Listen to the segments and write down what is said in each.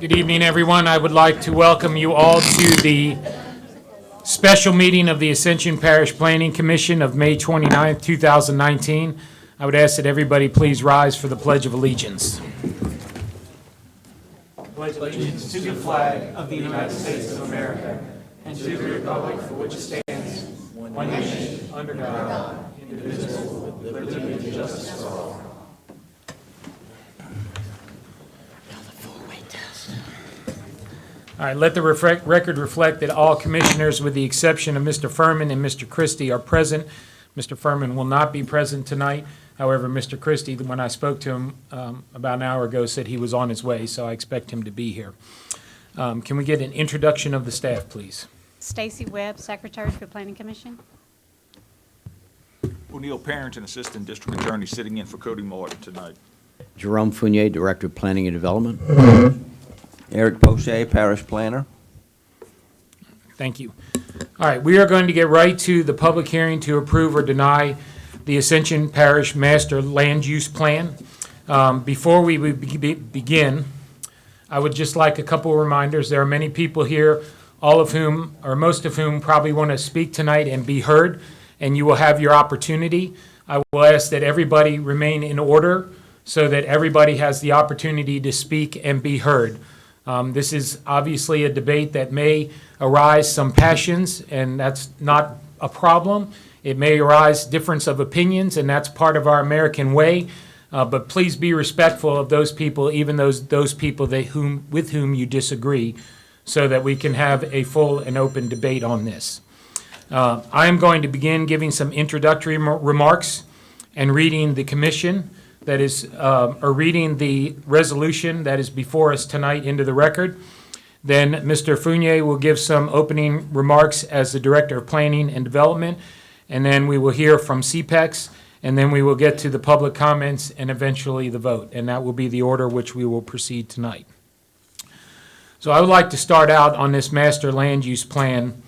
Good evening, everyone. I would like to welcome you all to the special meeting of the Ascension Parish Planning Commission of May 29th, 2019. I would ask that everybody please rise for the Pledge of Allegiance. Pledge allegiance to the flag of the United States of America and to the republic for which it stands, one nation, under God, indivisible, with liberty and justice for all. All right, let the record reflect that all commissioners, with the exception of Mr. Furman and Mr. Christie, are present. Mr. Furman will not be present tonight. However, Mr. Christie, when I spoke to him about an hour ago, said he was on his way, so I expect him to be here. Can we get an introduction of the staff, please? Stacy Webb, Secretary for the Planning Commission. O'Neill Parrington, Assistant District Attorney, sitting in for Cody Moore tonight. Jerome Fournier, Director of Planning and Development. Eric Poche, Parish Planner. Thank you. All right, we are going to get right to the public hearing to approve or deny the Ascension Parish Master Land Use Plan. Before we begin, I would just like a couple of reminders. There are many people here, all of whom, or most of whom, probably want to speak tonight and be heard, and you will have your opportunity. I will ask that everybody remain in order so that everybody has the opportunity to speak and be heard. This is obviously a debate that may arise some passions, and that's not a problem. It may arise difference of opinions, and that's part of our American way. But please be respectful of those people, even those people with whom you disagree, so that we can have a full and open debate on this. I am going to begin giving some introductory remarks and reading the commission that is, or reading the resolution that is before us tonight into the record. Then Mr. Fournier will give some opening remarks as the Director of Planning and Development, and then we will hear from CPEX, and then we will get to the public comments and eventually the vote, and that will be the order which we will proceed tonight. So I would like to start out on this Master Land Use Plan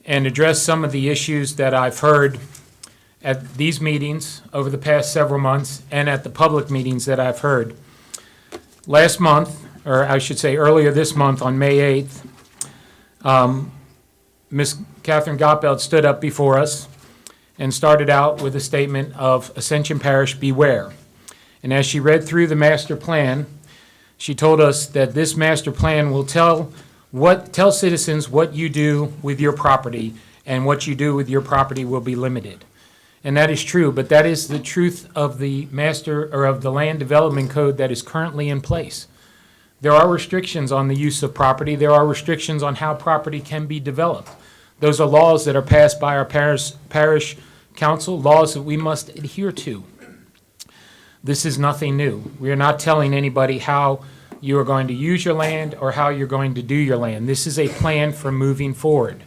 and address some of the issues that I've heard at these meetings over the past several months and at the public meetings that I've heard. Last month, or I should say earlier this month on May 8th, Ms. Catherine Gottbeld stood up before us and started out with a statement of Ascension Parish, beware. And as she read through the master plan, she told us that this master plan will tell citizens what you do with your property, and what you do with your property will be limited. And that is true, but that is the truth of the of the land development code that is currently in place. There are restrictions on the use of property. There are restrictions on how property can be developed. Those are laws that are passed by our parish council, laws that we must adhere to. This is nothing new. We are not telling anybody how you are going to use your land or how you're going to do your land. This is a plan for moving forward.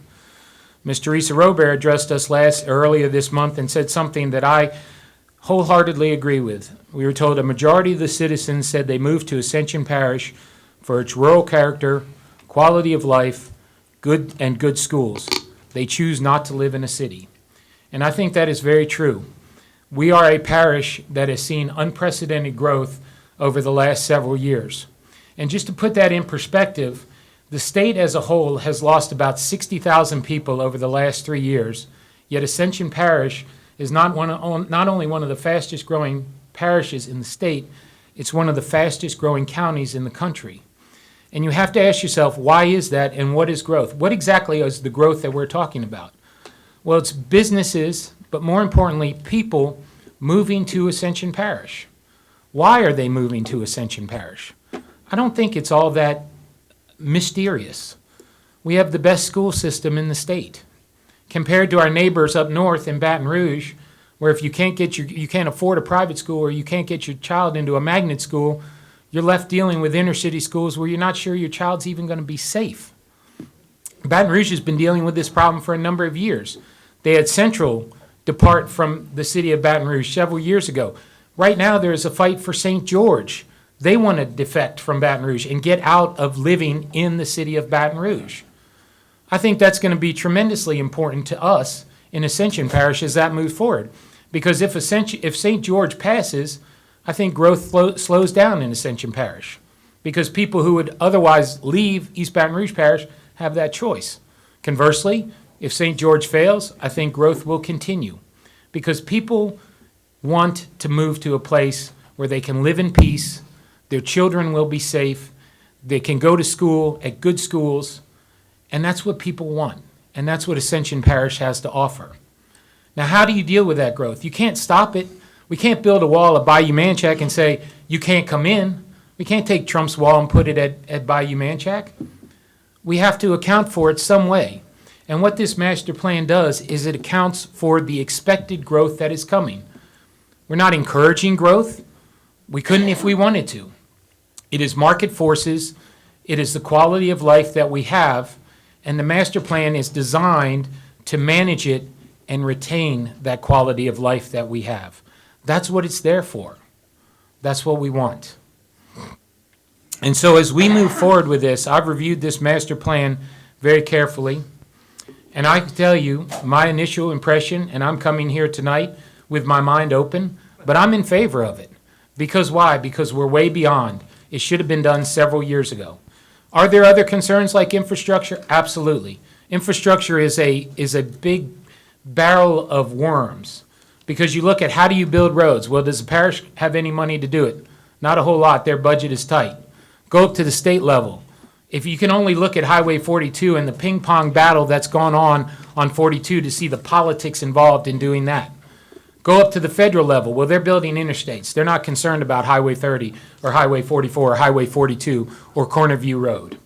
Ms. Teresa Robert addressed us earlier this month and said something that I wholeheartedly agree with. We were told a majority of the citizens said they moved to Ascension Parish for its rural character, quality of life, good schools. They choose not to live in a city. And I think that is very true. We are a parish that has seen unprecedented growth over the last several years. And just to put that in perspective, the state as a whole has lost about 60,000 people over the last 3 years, yet Ascension Parish is not only one of the fastest growing parishes in the state, it's one of the fastest growing counties in the country. And you have to ask yourself, why is that and what is growth? What exactly is the growth that we're talking about? Well, it's businesses, but more importantly, people moving to Ascension Parish. Why are they moving to Ascension Parish? I don't think it's all that mysterious. We have the best school system in the state. Compared to our neighbors up north in Baton Rouge, where if you can't afford a private school or you can't get your child into a magnet school, you're left dealing with inner city schools where you're not sure your child's even going to be safe. Baton Rouge has been dealing with this problem for a number of years. They had Central depart from the city of Baton Rouge several years ago. Right now there is a fight for St. George. They want to defect from Baton Rouge and get out of living in the city of Baton Rouge. I think that's going to be tremendously important to us in Ascension Parish as that moves forward. Because if St. George passes, I think growth slows down in Ascension Parish. because people who would otherwise leave East Baton Rouge Parish have that choice. Conversely, if St. George fails, I think growth will continue because people want to move to a place where they can live in peace, their children will be safe, they can go to school at good schools, and that's what people want. And that's what Ascension Parish has to offer. Now, how do you deal with that growth? You can't stop it. We can't build a wall at Bayou Manchac and say, you can't come in. We can't take Trump's wall and put it at Bayou Manchac. We have to account for it some way. And what this master plan does is it accounts for the expected growth that is coming. We're not encouraging growth. We couldn't if we wanted to. It is market forces. It is the quality of life that we have. And the master plan is designed to manage it and retain that quality of life that we have. That's what it's there for. That's what we want. And so as we move forward with this, I've reviewed this master plan very carefully. And I can tell you my initial impression, and I'm coming here tonight with my mind open, but I'm in favor of it. Because why? Because we're way beyond. It should have been done several years ago. Are there other concerns like infrastructure? Absolutely. Infrastructure is a big barrel of worms because you look at how do you build roads? Well, does the parish have any money to do it? Not a whole lot. Their budget is tight. Go up to the state level. If you can only look at Highway 42 and the ping pong battle that's gone on 42 to see the politics involved in doing that. Go up to the federal level. Well, they're building interstates. They're not concerned about Highway 30 or Highway 44 or Highway 42 or Corner View Road.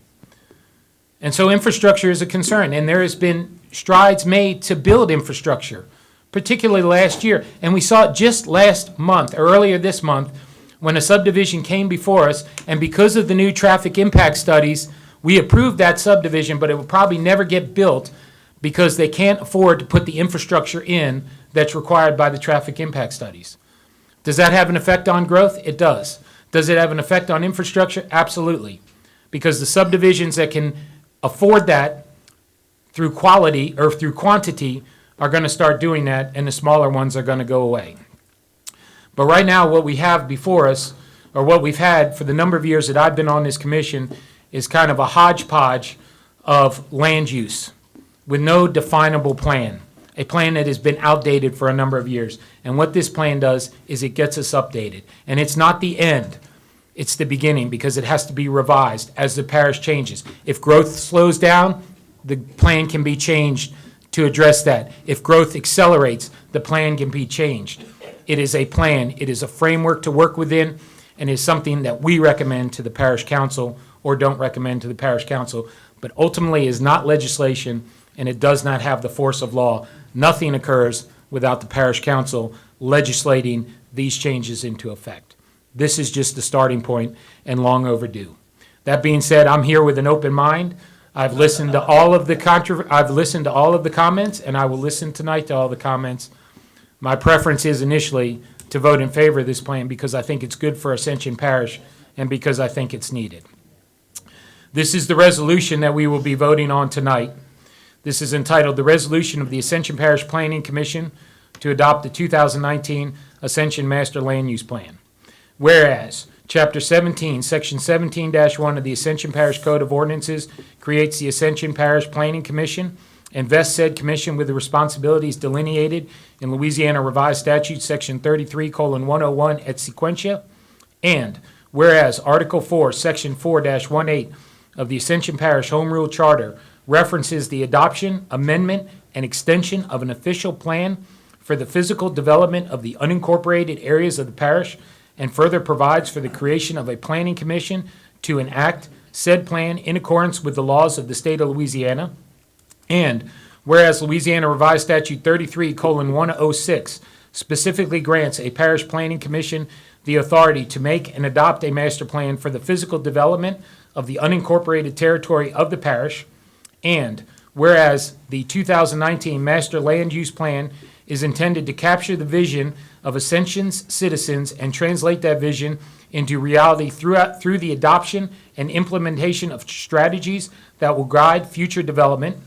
And so infrastructure is a concern, and there has been strides made to build infrastructure, particularly last year. And we saw it just last month, or earlier this month, when a subdivision came before us, and because of the new traffic impact studies, we approved that subdivision, but it will probably never get built because they can't afford to put the infrastructure in that's required by the traffic impact studies. Does that have an effect on growth? It does. Does it have an effect on infrastructure? Absolutely. Because the subdivisions that can afford that through quality or through quantity are going to start doing that, and the smaller ones are going to go away. But right now, what we have before us, or what we've had for the number of years that I've been on this commission, is kind of a hodgepodge of land use with no definable plan, a plan that has been outdated for a number of years. And what this plan does is it gets us updated. And it's not the end. It's the beginning because it has to be revised as the parish changes. If growth slows down, the plan can be changed to address that. If growth accelerates, the plan can be changed. It is a plan. It is a framework to work within, and is something that we recommend to the parish council or don't recommend to the parish council, but ultimately is not legislation, and it does not have the force of law. Nothing occurs without the parish council legislating these changes into effect. This is just the starting point and long overdue. That being said, I'm here with an open mind. I've listened to all of the comments, and I will listen tonight to all the comments. My preference is initially to vote in favor of this plan because I think it's good for Ascension Parish and because I think it's needed. This is the resolution that we will be voting on tonight. This is entitled, "The Resolution of the Ascension Parish Planning Commission to Adopt the 2019 Ascension Master Land Use Plan." Whereas, Chapter 17, Section 17-1 of the Ascension Parish Code of Ordinances creates the Ascension Parish Planning Commission and vests said commission with the responsibilities delineated in Louisiana Revised Statute Section 33:101 et sequentia. And whereas Article 4, Section 4-18 of the Ascension Parish Home Rule Charter references the adoption, amendment, and extension of an official plan for the physical development of the unincorporated areas of the parish, and further provides for the creation of a planning commission to enact said plan in accordance with the laws of the state of Louisiana. And whereas Louisiana Revised Statute 33:106 specifically grants a parish planning commission the authority to make and adopt a master plan for the physical development of the unincorporated territory of the parish. And whereas the 2019 Master Land Use Plan is intended to capture the vision of Ascension's citizens and translate that vision into reality through the adoption and implementation of strategies that will guide future development.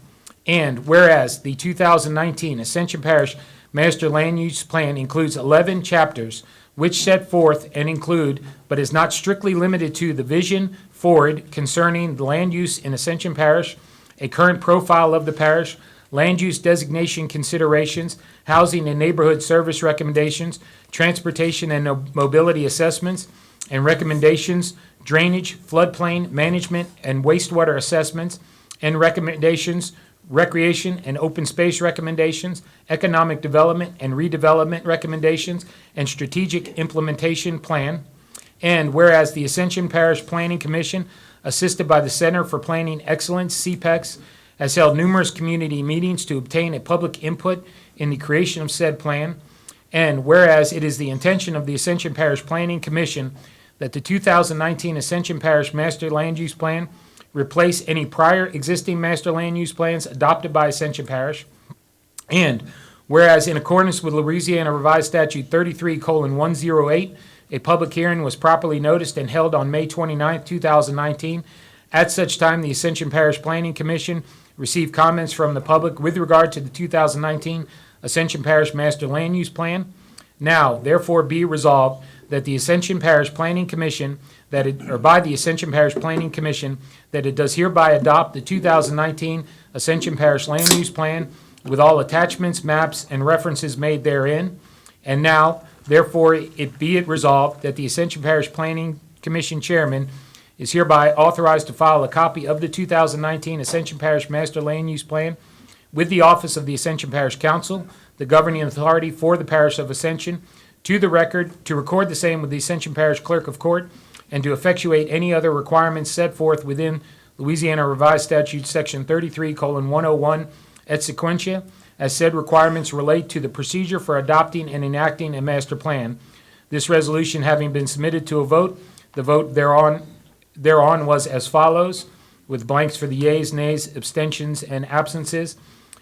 And whereas the 2019 Ascension Parish Master Land Use Plan includes 11 chapters which set forth and include, but is not strictly limited to, the vision forward concerning the land use in Ascension Parish, a current profile of the parish, land use designation considerations, housing and neighborhood service recommendations, transportation and mobility assessments and recommendations, drainage, floodplain management and wastewater assessments and recommendations, recreation and open space recommendations, economic development and redevelopment recommendations, and strategic implementation plan. And whereas the Ascension Parish Planning Commission, assisted by the Center for Planning Excellence, CPEX, has held numerous community meetings to obtain a public input in the creation of said plan. And whereas it is the intention of the Ascension Parish Planning Commission that the 2019 Ascension Parish Master Land Use Plan replace any prior existing master land use plans adopted by Ascension Parish. And whereas in accordance with Louisiana Revised Statute 33:108, a public hearing was properly noticed and held on May 29, 2019. At such time, the Ascension Parish Planning Commission received comments from the public with regard to the 2019 Ascension Parish Master Land Use Plan. Now, therefore, be resolved that the Ascension Parish Planning Commission, by the Ascension Parish Planning Commission, that it does hereby adopt the 2019 Ascension Parish Land Use Plan with all attachments, maps, and references made therein. And now, therefore, be it resolved that the Ascension Parish Planning Commission Chairman is hereby authorized to file a copy of the 2019 Ascension Parish Master Land Use Plan with the Office of the Ascension Parish Council, the governing authority for the Parish of Ascension, to the record, to record the same with the Ascension Parish Clerk of Court, and to effectuate any other requirements set forth within Louisiana Revised Statute Section 33:101 et sequentia, as said requirements relate to the procedure for adopting and enacting a master plan. This resolution having been submitted to a vote, the vote thereon was as follows, with blanks for the yeas, nays, abstentions, and absences.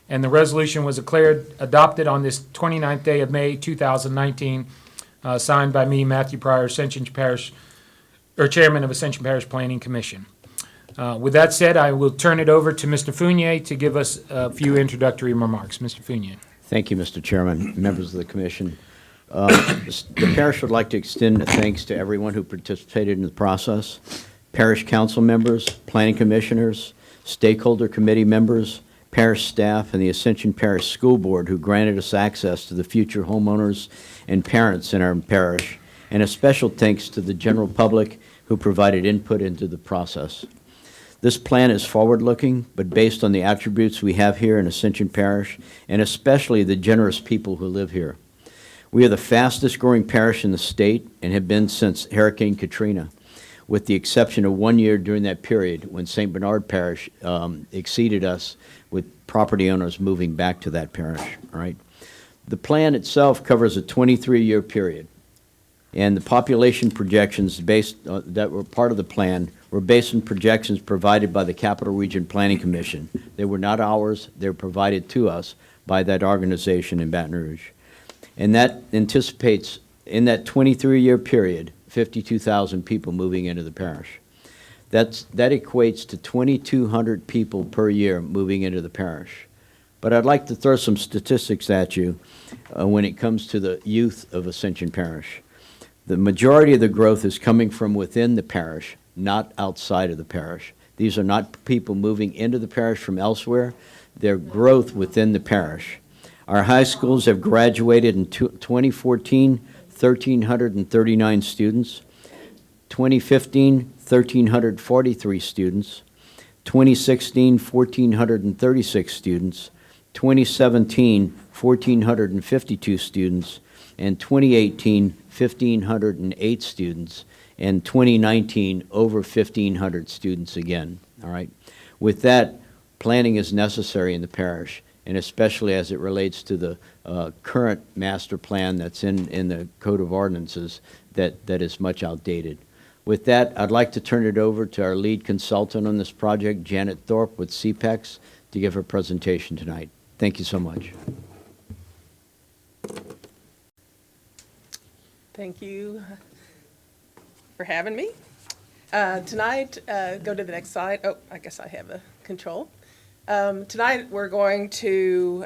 And the resolution was declared adopted on this 29th day of May, 2019, signed by me, Matthew Pryor, Ascension Parish, or Chairman of Ascension Parish Planning Commission. With that said, I will turn it over to Mr. Fournier to give us a few introductory remarks. Mr. Fournier. Thank you, Mr. Chairman, members of the commission. The parish would like to extend thanks to everyone who participated in the process. Parish council members, planning commissioners, stakeholder committee members, parish staff, and the Ascension Parish School Board who granted us access to the future homeowners and parents in our parish, and a special thanks to the general public who provided input into the process. This plan is forward-looking, but based on the attributes we have here in Ascension Parish, and especially the generous people who live here. We are the fastest-growing parish in the state and have been since Hurricane Katrina, with the exception of 1 year during that period when St. Bernard Parish exceeded us with property owners moving back to that parish, all right? The plan itself covers a 23-year period, and the population projections that were part of the plan were based on projections provided by the Capital Region Planning Commission. They were not ours, they were provided to us by that organization in Baton Rouge. And that anticipates, in that 23-year period, 52,000 people moving into the parish. That equates to 2,200 people per year moving into the parish. But I'd like to throw some statistics at you when it comes to the youth of Ascension Parish. The majority of the growth is coming from within the parish, not outside of the parish. These are not people moving into the parish from elsewhere. They're growth within the parish. Our high schools have graduated in 2014, 1,339 students. 2015, 1,343 students. 2016, 1,436 students. 2017, 1,452 students. And 2018, 1,508 students. And 2019, over 1,500 students again, all right? With that, planning is necessary in the parish, and especially as it relates to the current master plan that's in the Code of Ordinances that is much outdated. With that, I'd like to turn it over to our lead consultant on this project, Janet Thorpe with CPEX, to give her presentation tonight. Thank you so much. Thank you for having me. Tonight, go to the next slide. Oh, I guess I have a control. Tonight, we're going to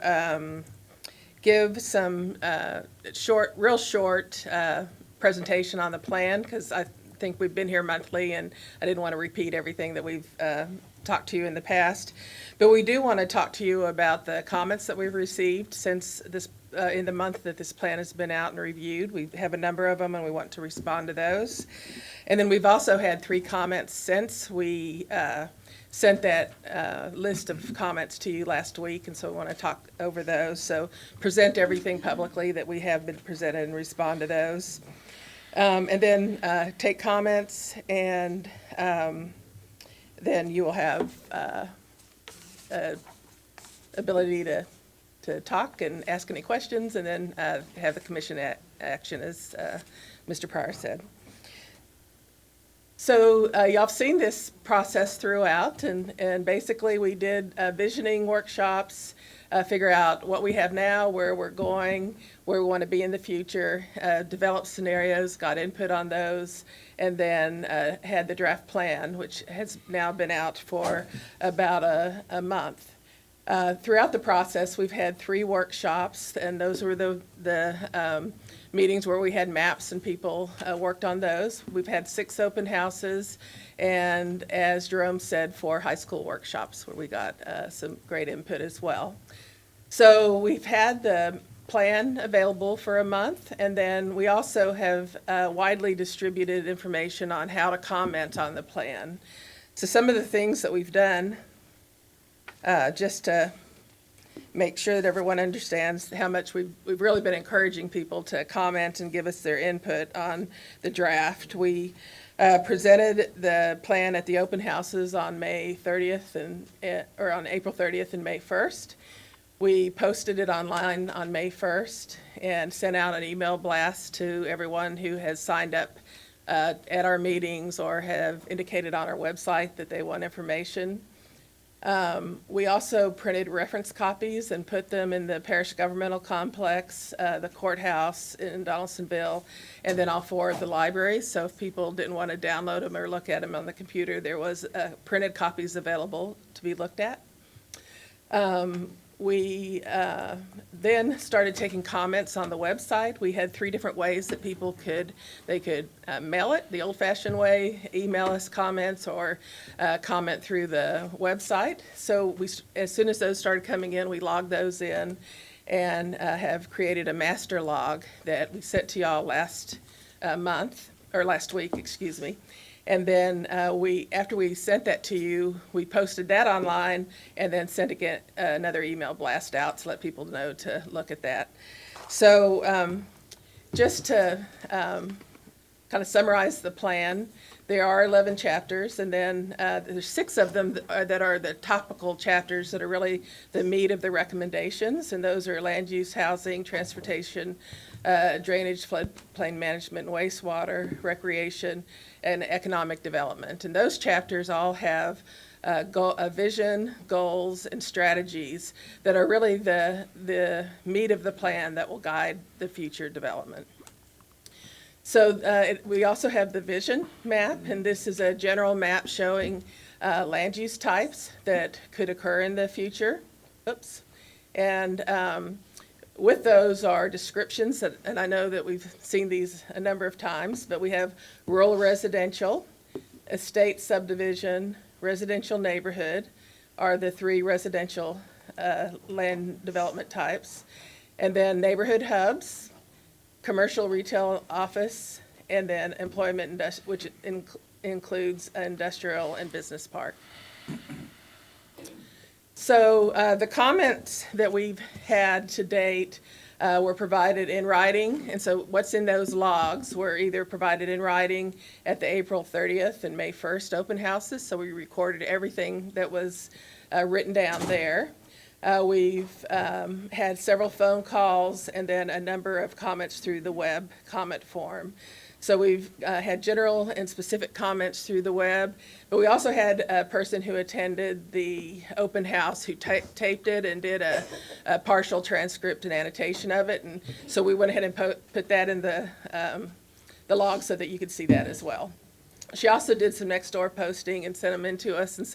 give some real short presentation on the plan, because I think we've been here monthly, and I didn't want to repeat everything that we've talked to you in the past. But we do want to talk to you about the comments that we've received since this, in the month that this plan has been out and reviewed. We have a number of them, and we want to respond to those. And then we've also had 3 comments since we sent that list of comments to you last week, and so we want to talk over those. So present everything publicly that we have been presented and respond to those. And then take comments, and then you will have ability to talk and ask any questions, and then have the commission action, as Mr. Pryor said. So y'all have seen this process throughout, and basically we did visioning workshops, figure out what we have now, where we're going, where we want to be in the future, develop scenarios, got input on those, and then had the draft plan, which has now been out for about a month. Throughout the process, we've had 3 workshops, and those were the meetings where we had maps and people worked on those. We've had 6 open houses, and as Jerome said, 4 high school workshops where we got some great input as well. So we've had the plan available for a month, and then we also have widely distributed information on how to comment on the plan. So some of the things that we've done, just to make sure that everyone understands how much we've really been encouraging people to comment and give us their input on the draft. We presented the plan at the open houses on May 30th or on April 30th and May 1st. We posted it online on May 1st and sent out an email blast to everyone who has signed up at our meetings or have indicated on our website that they want information. We also printed reference copies and put them in the parish governmental complex, the courthouse in Donaldsonville, and then all 4 of the libraries. So if people didn't want to download them or look at them on the computer, there was printed copies available to be looked at. We then started taking comments on the website. We had 3 different ways that people could mail it, the old-fashioned way, email us comments, or comment through the website. So as soon as those started coming in, we logged those in and have created a master log that we sent to y'all last week, excuse me. And then after we sent that to you, we posted that online and then sent again another email blast out to let people know to look at that. So just to kind of summarize the plan, there are 11 chapters, and then there's 6 of them that are the topical chapters that are really the meat of the recommendations, and those are land use, housing, transportation, drainage, floodplain management, and wastewater, recreation, and economic development. And those chapters all have a vision, goals, and strategies that are really the meat of the plan that will guide the future development. So we also have the vision map, and this is a general map showing land use types that could occur in the future. Oops. And with those are descriptions, and I know that we've seen these a number of times, but we have rural residential, estate subdivision, residential neighborhood are the 3 residential land development types. And then neighborhood hubs, commercial retail office, and then employment, which includes industrial and business park. So the comments that we've had to date were provided in writing, and so what's in those logs were either provided in writing at the April 30th and May 1st open houses, so we recorded everything that was written down there. We've had several phone calls and then a number of comments through the web comment form. So we've had general and specific comments through the web, but we also had a person who attended the open house who taped it and did a partial transcript and annotation of it. And so we went ahead and put that in the log so that you could see that as well. She also did some next door posting and sent them in to us, and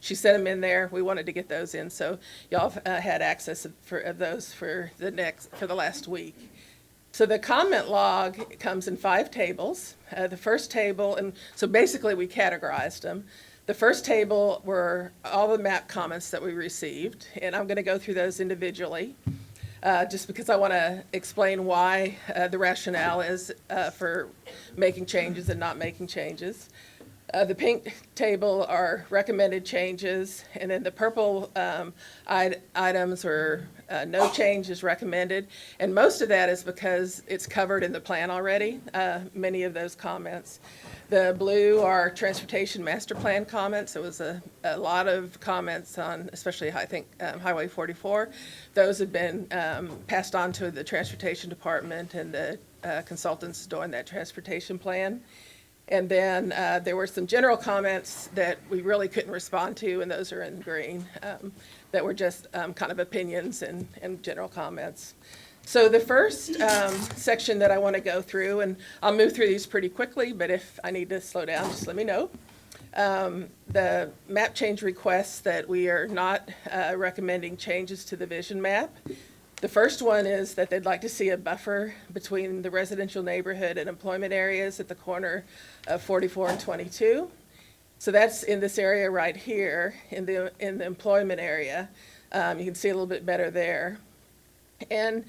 she sent them in there. We wanted to get those in, so y'all had access of those for the last week. So the comment log comes in 5 tables. The first table, and so basically we categorized them. The first table were all the map comments that we received, and I'm going to go through those individually, just because I want to explain why the rationale is for making changes and not making changes. The pink table are recommended changes, and then the purple items are no change is recommended. And most of that is because it's covered in the plan already, many of those comments. The blue are transportation master plan comments. There was a lot of comments on, especially I think Highway 44. Those have been passed on to the transportation department and the consultants doing that transportation plan. And then there were some general comments that we really couldn't respond to, and those are in green, that were just kind of opinions and general comments. So the first section that I want to go through, and I'll move through these pretty quickly, but if I need to slow down, just let me know. The map change requests that we are not recommending changes to the vision map. The first one is that they'd like to see a buffer between the residential neighborhood and employment areas at the corner of 44 and 22. So that's in this area right here, in the employment area. You can see a little bit better there. And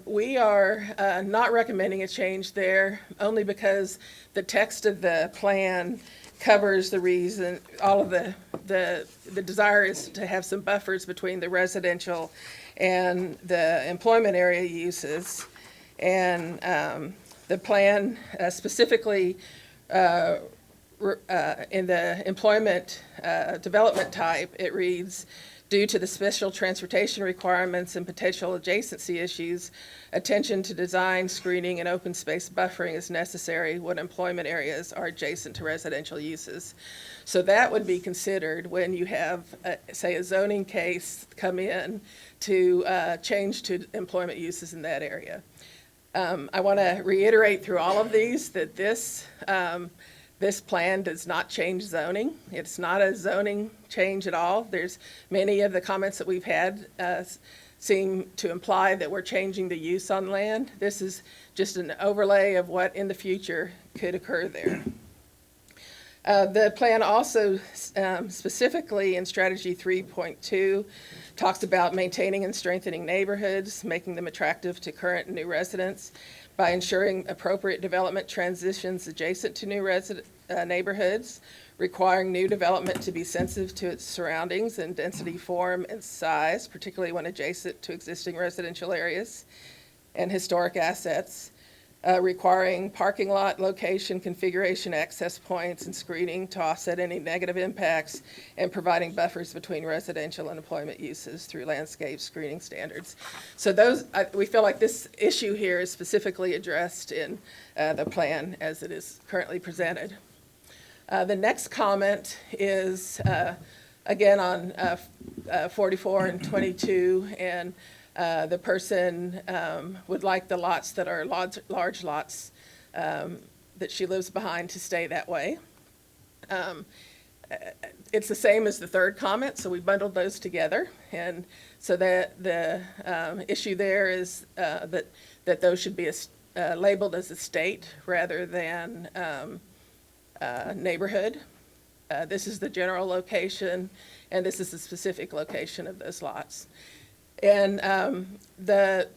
we are not recommending a change there, only because the text of the plan covers the reason. All of the desire is to have some buffers between the residential and the employment area uses. And the plan specifically in the employment development type, it reads, due to the special transportation requirements and potential adjacency issues, attention to design, screening, and open space buffering is necessary when employment areas are adjacent to residential uses. So that would be considered when you have, say, a zoning case come in to change to employment uses in that area. I want to reiterate through all of these that this plan does not change zoning. It's not a zoning change at all. There's many of the comments that we've had seem to imply that we're changing the use on land. This is just an overlay of what in the future could occur there. The plan also specifically in strategy 3.2 talks about maintaining and strengthening neighborhoods, making them attractive to current and new residents by ensuring appropriate development transitions adjacent to new neighborhoods, requiring new development to be sensitive to its surroundings and density, form, and size, particularly when adjacent to existing residential areas and historic assets, requiring parking lot location, configuration, access points, and screening to offset any negative impacts, and providing buffers between residential and employment uses through landscape screening standards. So we feel like this issue here is specifically addressed in the plan as it is currently presented. The next comment is, again, on 44 and 22, and the person would like the lots that are large lots that she lives behind to stay that way. It's the same as the third comment, so we bundled those together. And so that the issue there is that those should be labeled as estate rather than neighborhood. This is the general location, and this is the specific location of those lots. And the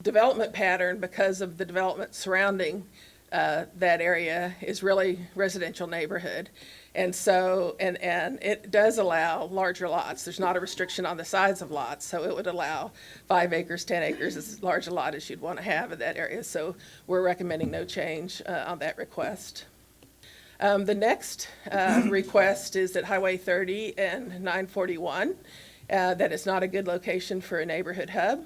development pattern, because of the development surrounding that area, is really residential neighborhood. And so, and it does allow larger lots. There's not a restriction on the size of lots, so it would allow 5 acres, 10 acres, as large a lot as you'd want to have in that area. So we're recommending no change on that request. The next request is at Highway 30 and 941. That is not a good location for a neighborhood hub.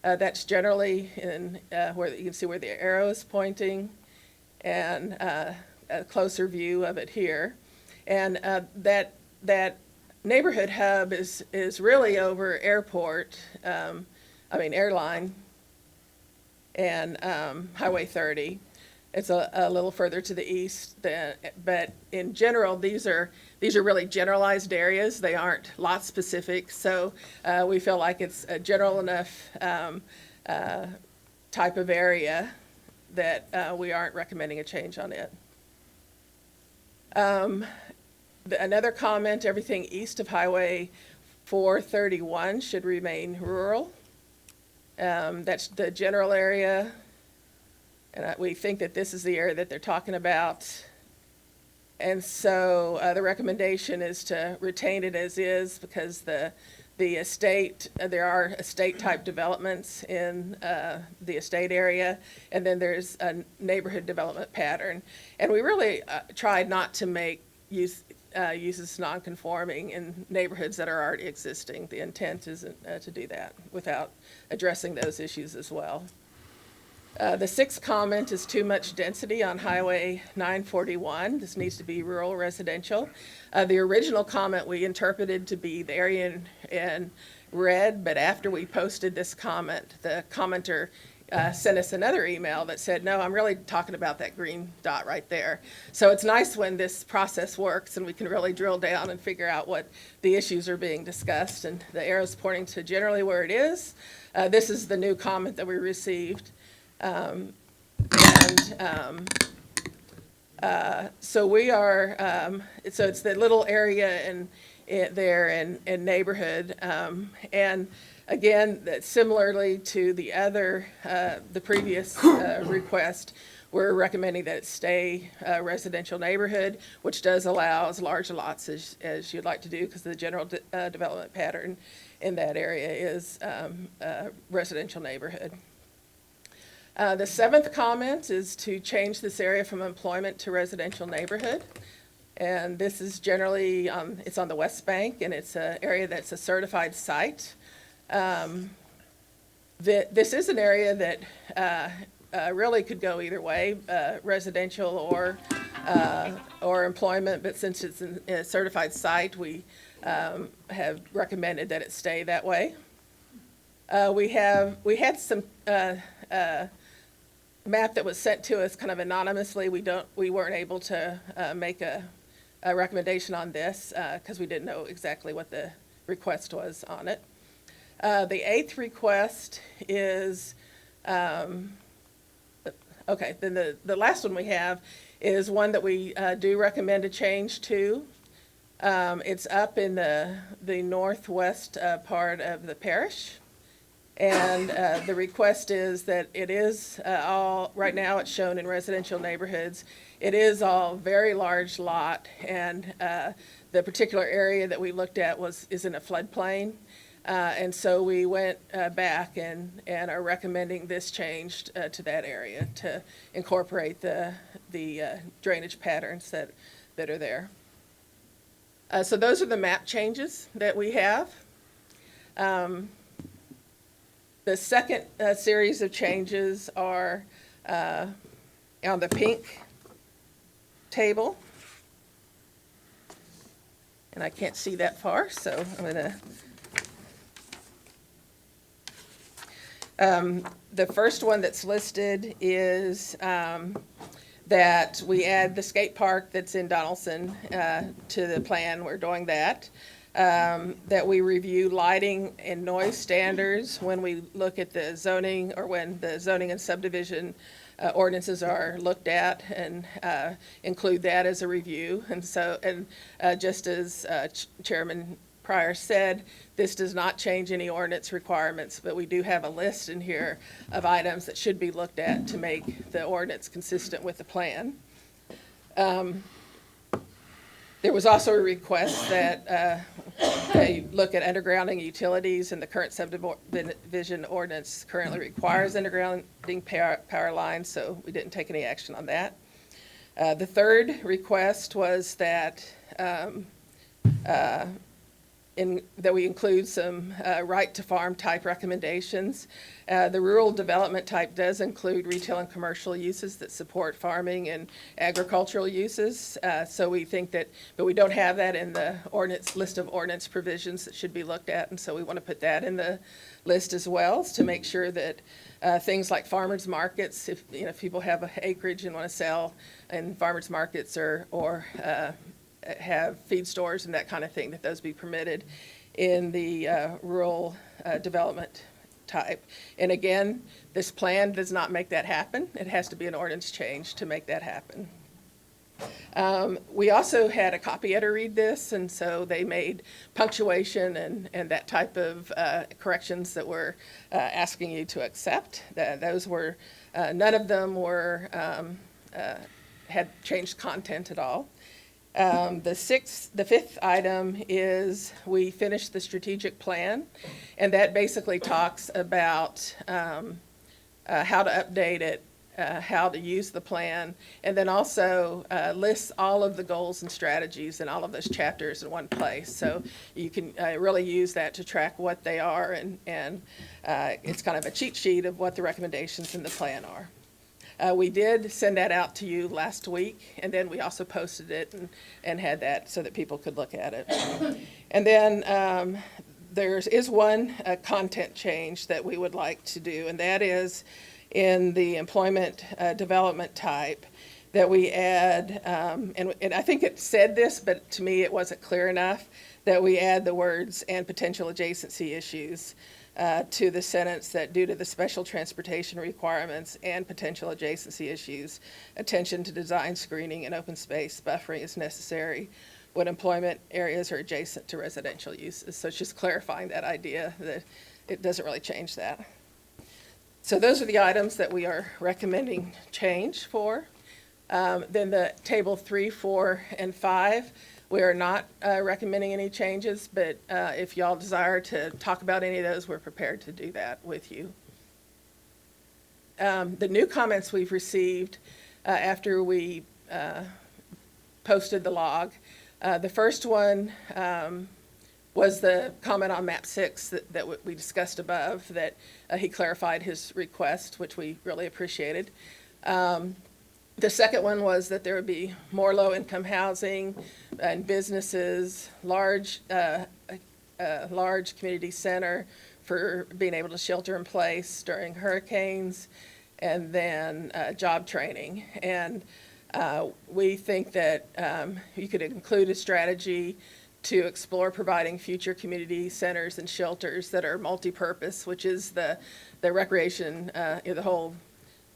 That's generally in where you can see where the arrow is pointing, and a closer view of it here. And that neighborhood hub is really over airline and Highway 30. It's a little further to the east, but in general, these are really generalized areas. They aren't lot specific, so we feel like it's a general enough type of area that we aren't recommending a change on it. Another comment, everything east of Highway 431 should remain rural. That's the general area, and we think that this is the area that they're talking about. And so the recommendation is to retain it as is because the estate, there are estate-type developments in the estate area, and then there's a neighborhood development pattern. And we really tried not to make uses non-conforming in neighborhoods that are already existing. The intent isn't to do that without addressing those issues as well. The sixth comment is too much density on Highway 941. This needs to be rural residential. The original comment we interpreted to be the area in red, but after we posted this comment, the commenter sent us another email that said, no, I'm really talking about that green dot right there. So it's nice when this process works and we can really drill down and figure out what the issues are being discussed, and the arrow's pointing to generally where it is. This is the new comment that we received. So we are, so it's the little area there in neighborhood. And again, similarly to the other, the previous request, we're recommending that it stay residential neighborhood, which does allow as large lots as you'd like to do because the general development pattern in that area is residential neighborhood. The seventh comment is to change this area from employment to residential neighborhood. And this is generally, it's on the West Bank, and it's an area that's a certified site. This is an area that really could go either way, residential or employment, but since it's a certified site, we have recommended that it stay that way. We had some map that was sent to us kind of anonymously. We weren't able to make a recommendation on this because we didn't know exactly what the request was on it. The eighth request is, okay, then the last one we have is one that we do recommend a change to. It's up in the northwest part of the parish. And the request is that it is all, right now it's shown in residential neighborhoods. It is all very large lot, and the particular area that we looked at is in a floodplain. And so we went back and are recommending this changed to that area to incorporate the drainage patterns that are there. So those are the map changes that we have. The second series of changes are on the pink table. And I can't see that far, so I'm going to... the first one that's listed is that we add the skate park that's in Donaldson to the plan. We're doing that. That we review lighting and noise standards when we look at the zoning, or when the zoning and subdivision ordinances are looked at, and include that as a review. And so, just as Chairman Pryor said, this does not change any ordinance requirements, but we do have a list in here of items that should be looked at to make the ordinance consistent with the plan. There was also a request that they look at undergrounding utilities, and the current subdivision ordinance currently requires undergrounding power lines, so we didn't take any action on that. The third request was that that we include some right to farm type recommendations. The rural development type does include retail and commercial uses that support farming and agricultural uses. So we think that, but we don't have that in the ordinance list of ordinance provisions that should be looked at, and so we want to put that in the list as well, to make sure that things like farmers markets, if people have a acreage and want to sell in farmers markets or have feed stores and that kind of thing, that those be permitted in the rural development type. And again, this plan does not make that happen. It has to be an ordinance change to make that happen. We also had a copy editor read this, and so they made punctuation and that type of corrections that we're asking you to accept. Those were, none of them were, had changed content at all. The fifth item is we finished the strategic plan, and that basically talks about how to update it, how to use the plan, and then also lists all of the goals and strategies in all of those chapters in one place. So you can really use that to track what they are, and it's kind of a cheat sheet of what the recommendations in the plan are. We did send that out to you last week, and then we also posted it and had that so that people could look at it. And then there is one content change that we would like to do, and that is in the employment development type, that we add, and I think it said this, but to me it wasn't clear enough, that we add the words "and potential adjacency issues" to the sentence, that due to the special transportation requirements and potential adjacency issues, attention to design, screening, and open space buffering is necessary when employment areas are adjacent to residential uses. So it's just clarifying that idea, that it doesn't really change that. So those are the items that we are recommending change for. Then the table 3, 4, and 5, we are not recommending any changes, but if y'all desire to talk about any of those, we're prepared to do that with you. The new comments we've received after we posted the log, the first one was the comment on map 6 that we discussed above, that he clarified his request, which we really appreciated. The second one was that there would be more low-income housing and businesses, large community center for being able to shelter in place during hurricanes, and then job training. And we think that you could include a strategy to explore providing future community centers and shelters that are multi-purpose, which is the recreation, the whole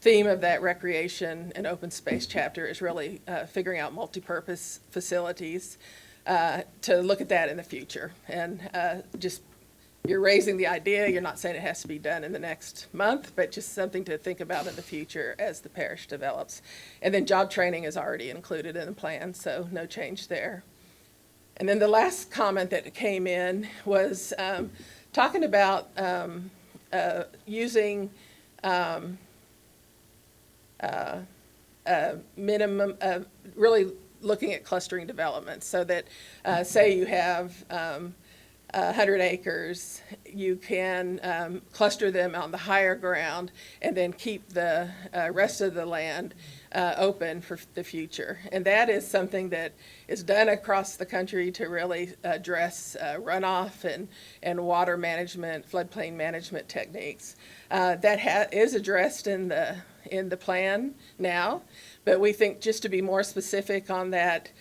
theme of that recreation and open space chapter is really figuring out multi-purpose facilities to look at that in the future. And just, you're raising the idea, you're not saying it has to be done in the next month, but just something to think about in the future as the parish develops. And then job training is already included in the plan, so no change there. And then the last comment that came in was talking about using minimum, really looking at clustering development, so that say you have 100 acres, you can cluster them on the higher ground and then keep the rest of the land open for the future. And that is something that is done across the country to really address runoff and water management, floodplain management techniques. That is addressed in the plan now, but we think just to be more specific on that,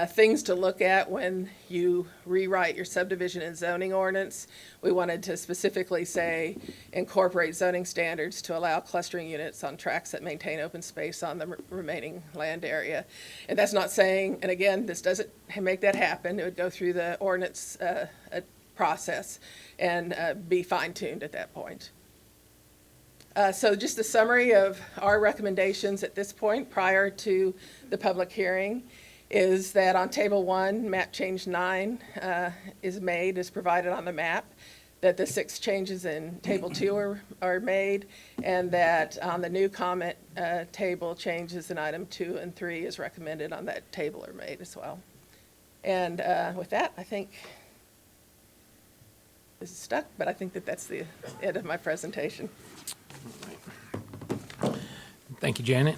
things to look at when you rewrite your subdivision and zoning ordinance, we wanted to specifically say incorporate zoning standards to allow clustering units on tracts that maintain open space on the remaining land area. And that's not saying, and again, this doesn't make that happen. It would go through the ordinance process and be fine-tuned at that point. So just a summary of our recommendations at this point prior to the public hearing is that on table 1, map change 9 is provided on the map, that the 6 changes in table 2 are made, and that on the new comment table, changes in item 2 and 3 is recommended on that table are made as well. And with that, I think this is stuck, but I think that that's the end of my presentation. Thank you, Janet.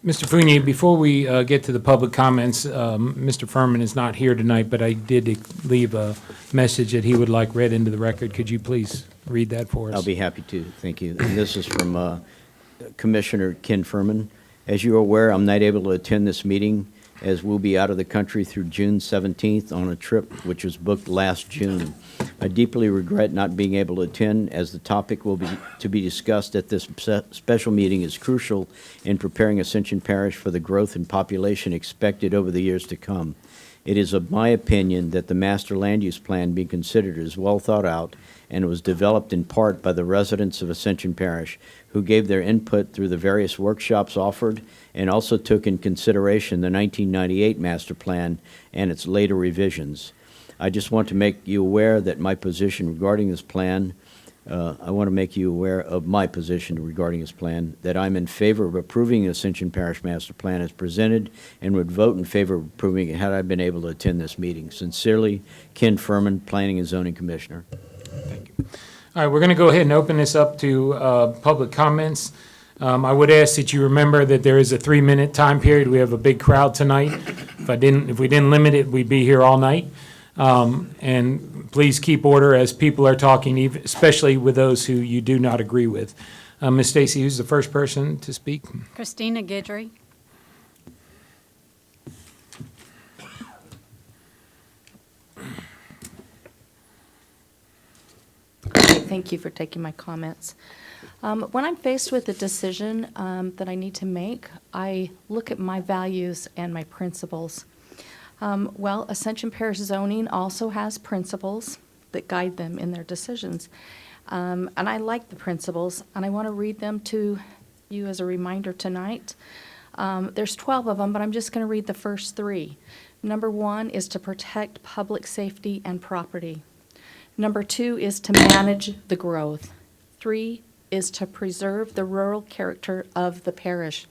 Mr. Fournier, before we get to the public comments, Mr. Furman is not here tonight, but I did leave a message that he would like read into the record. Could you please read that for us? I'll be happy to, thank you. And this is from Commissioner Ken Furman. As you are aware, I'm not able to attend this meeting as we'll be out of the country through June 17th on a trip which was booked last June. I deeply regret not being able to attend, as the topic to be discussed at this special meeting is crucial in preparing Ascension Parish for the growth in population expected over the years to come. It is of my opinion that the master land use plan being considered is well thought out and was developed in part by the residents of Ascension Parish, who gave their input through the various workshops offered and also took in consideration the 1998 master plan and its later revisions. I just want to make you aware that my position regarding this plan, I want to make you aware of my position regarding this plan, that I'm in favor of approving the Ascension Parish Master Plan as presented and would vote in favor of approving it had I been able to attend this meeting. Sincerely, Ken Furman, Planning and Zoning Commissioner. Thank you. All right, we're going to go ahead and open this up to public comments. I would ask that you remember that there is a 3-minute time period. We have a big crowd tonight. If we didn't limit it, we'd be here all night. And please keep order as people are talking, especially with those who you do not agree with. Ms. Stacy, who's the first person to speak? Christina Guidry. Thank you for taking my comments. When I'm faced with a decision that I need to make, I look at my values and my principles. Well, Ascension Parish zoning also has principles that guide them in their decisions. And I like the principles, and I want to read them to you as a reminder tonight. There's 12 of them, but I'm just going to read the first 3. Number 1 is to protect public safety and property. Number 2 is to manage the growth. 3 is to preserve the rural character of the parish.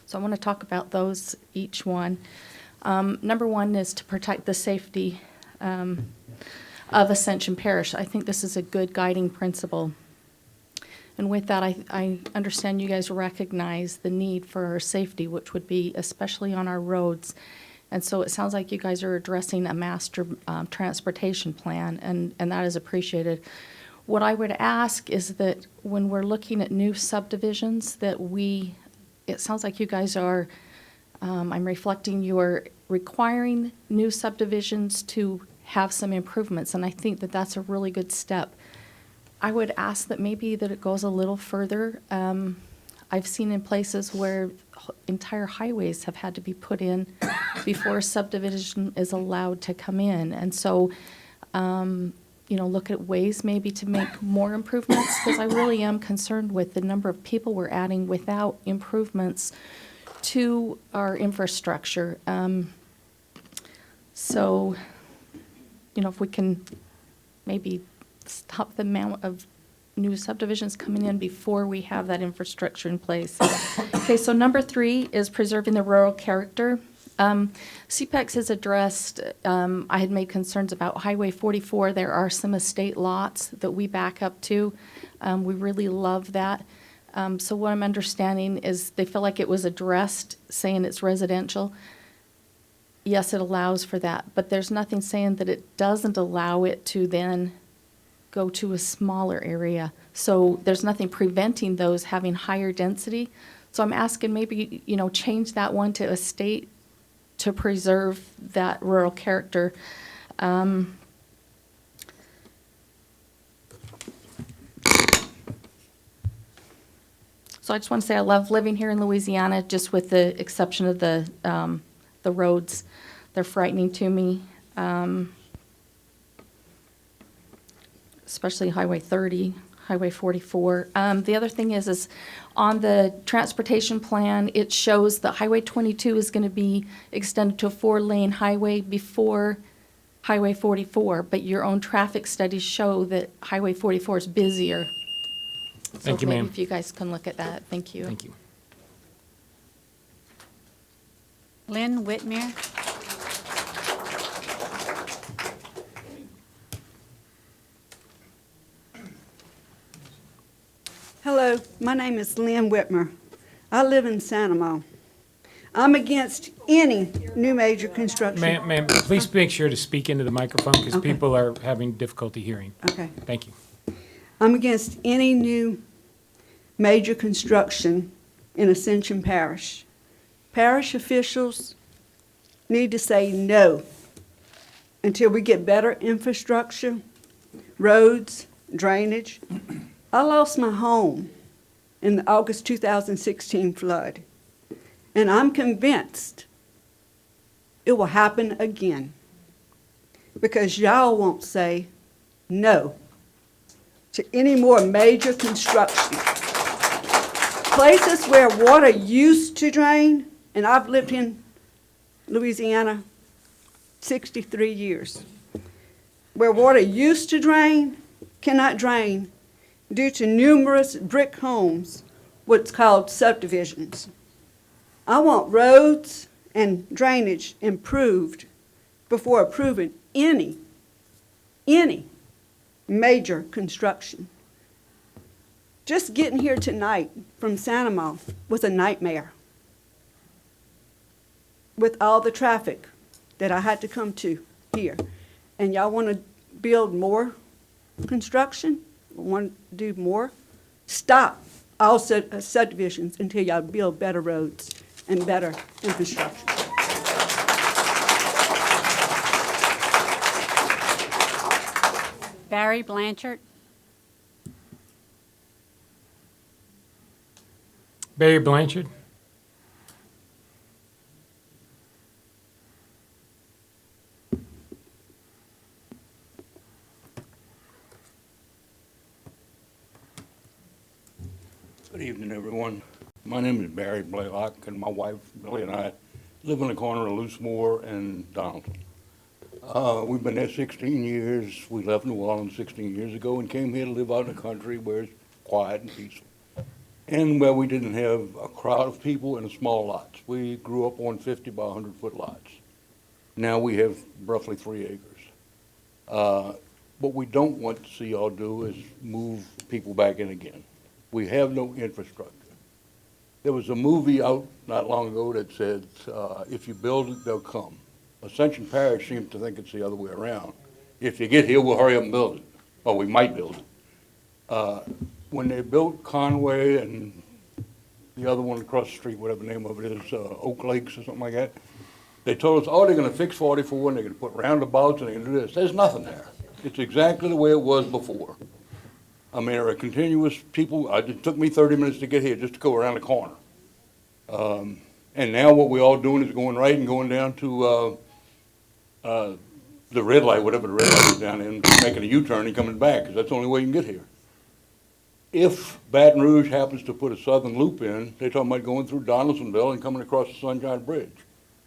So I want to talk about those, each one. Number 1 is to protect the safety of Ascension Parish. I think this is a good guiding principle. And with that, I understand you guys recognize the need for our safety, which would be especially on our roads. And so it sounds like you guys are addressing a master transportation plan, and that is appreciated. What I would ask is that when we're looking at new subdivisions, that it sounds like you guys are, I'm reflecting, you are requiring new subdivisions to have some improvements, and I think that that's a really good step. I would ask that maybe that it goes a little further. I've seen in places where entire highways have had to be put in before a subdivision is allowed to come in. And so, look at ways maybe to make more improvements, because I really am concerned with the number of people we're adding without improvements to our infrastructure. So, if we can maybe stop the amount of new subdivisions coming in before we have that infrastructure in place. Okay, so number 3 is preserving the rural character. CPEX has addressed, I had made concerns about Highway 44. There are some estate lots that we back up to. We really love that. So what I'm understanding is they feel like it was addressed, saying it's residential. Yes, it allows for that, but there's nothing saying that it doesn't allow it to then go to a smaller area. So there's nothing preventing those having higher density. So I'm asking maybe, change that one to estate to preserve that rural character. So I just want to say I love living here in Louisiana, just with the exception of the roads. They're frightening to me. Especially Highway 30, Highway 44. The other thing is on the transportation plan, it shows that Highway 22 is going to be extended to a 4-lane highway before Highway 44, but your own traffic studies show that Highway 44 is busier. Thank you, So maybe ma'am. if you guys can look at that. Thank you. Thank you. Lynn Whitmere. Hello, my name is Lynn Whitmer. I live in Sanamo. I'm against any new major construction. Ma'am, please make sure to speak into the microphone because Okay. people are having difficulty hearing. Okay. Thank you. I'm against any new major construction in Ascension Parish. Parish officials need to say no until we get better infrastructure, roads, drainage. I lost my home in the August 2016 flood, and I'm convinced it will happen again because y'all won't say no to any more major construction. Places where water used to drain, and I've lived in Louisiana 63 years, where water used to drain cannot drain due to numerous brick homes, what's called subdivisions. I want roads and drainage improved before approving any major construction. Just getting here tonight from Santa Mo was a nightmare with all the traffic that I had to come to here. And y'all want to build more construction? Want to do more? Stop all subdivisions until y'all build better roads and better infrastructure. Barry Blanchard. Barry Blanchard. Good evening, everyone. My name is Barry Blaylock, and my wife, Billy, and I live in the corner of Loosemore and Donaldson. We've been there 16 years. We left New Orleans 16 years ago and came here to live out in the country where it's quiet and peaceful, and where we didn't have a crowd of people in small lots. We grew up on 50 by 100-foot lots. Now we have roughly 3 acres. What we don't want to see y'all do is move people back in again. We have no infrastructure. There was a movie out not long ago that said, if you build it, they'll come. Ascension Parish seems to think it's the other way around. If you get here, we'll hurry up and build it, or we might build it. When they built Conway and the other one across the street, whatever the name of it is, Oak Lakes or something like that, they told us, oh, they're gonna fix 44 and they're gonna put roundabouts and they're gonna do this. There's nothing there. It's exactly the way it was before. I mean, there are continuous people, it took me 30 minutes to get here just to go around the corner. And now what we're all doing is going right and going down to the red light, whatever the red light is down there, and making a U-turn and coming back, because that's the only way you can get here. If Baton Rouge happens to put a southern loop in, they're talking about going through Donaldsonville and coming across the Sunshine Bridge.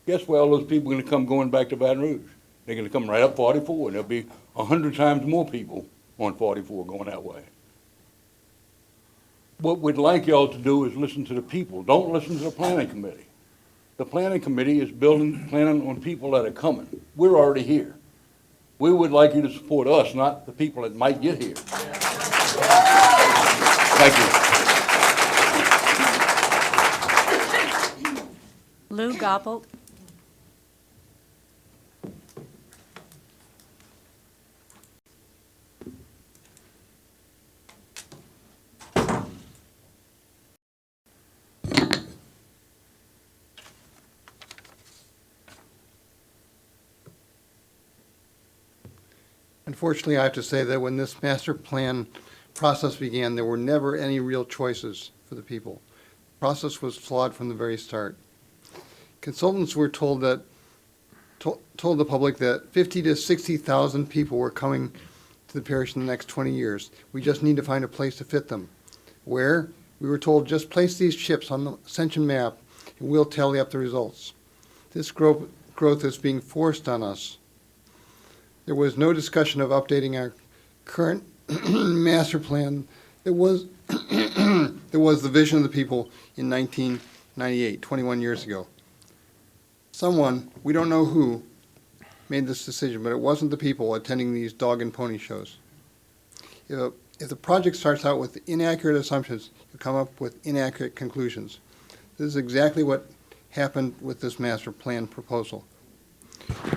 Guess where all those people are going to come going back to Baton Rouge? They're going to come right up 44, and there'll be 100 times more people on 44 going that way. What we'd like y'all to do is listen to the people. Don't listen to the planning committee. The planning committee is planning on people that are coming. We're already here. We would like you to support us, not the people that might get here. Thank you. Lou Gobble. Unfortunately, I have to say that when this master plan process began, there were never any real choices for the people. The process was flawed from the very start. Consultants were told the public that 50 to 60,000 people were coming to the parish in the next 20 years. We just need to find a place to fit them. Where? We were told, just place these chips on the Ascension map and we'll tally up the results. This growth is being forced on us. There was no discussion of updating our current master plan that was the vision of the people in 1998, 21 years ago. Someone, we don't know who, made this decision, but it wasn't the people attending these dog and pony shows. If the project starts out with inaccurate assumptions, you come up with inaccurate conclusions. This is exactly what happened with this master plan proposal.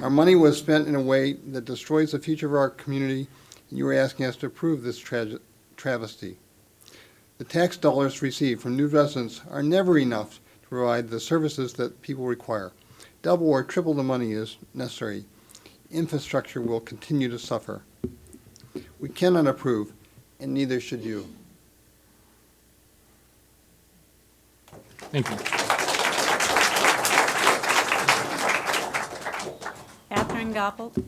Our money was spent in a way that destroys the future of our community, and you are asking us to approve this travesty. The tax dollars received from new residents are never enough to provide the services that people require. double or triple the money is necessary, infrastructure will continue to suffer. We cannot approve, and neither should you. Thank you. Catherine Goppel.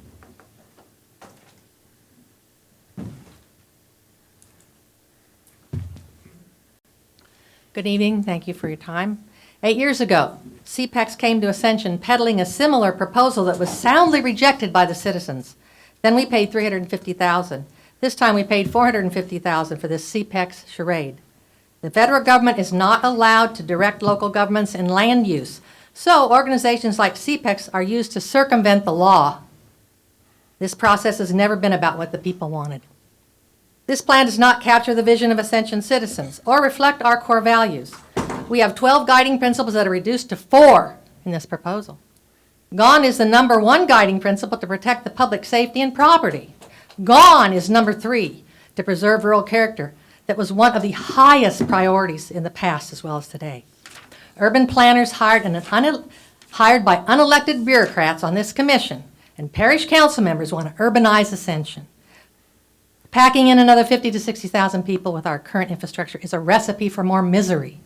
Good evening. Thank you for your time. 8 years ago, CPEX came to Ascension peddling a similar proposal that was soundly rejected by the citizens. Then we paid $350,000. This time we paid $450,000 for this CPEX charade. The federal government is not allowed to direct local governments in land use, so organizations like CPEX are used to circumvent the law. This process has never been about what the people wanted. This plan does not capture the vision of Ascension citizens or reflect our core values. We have 12 guiding principles that are reduced to 4 in this proposal. Gone is the number 1 guiding principle to protect the public safety and property. Gone is number 3, to preserve rural character. That was one of the highest priorities in the past as well as today. Urban planners hired by unelected bureaucrats on this commission and parish council members want to urbanize Ascension. Packing in another 50 to 60,000 people with our current infrastructure is a recipe for more misery.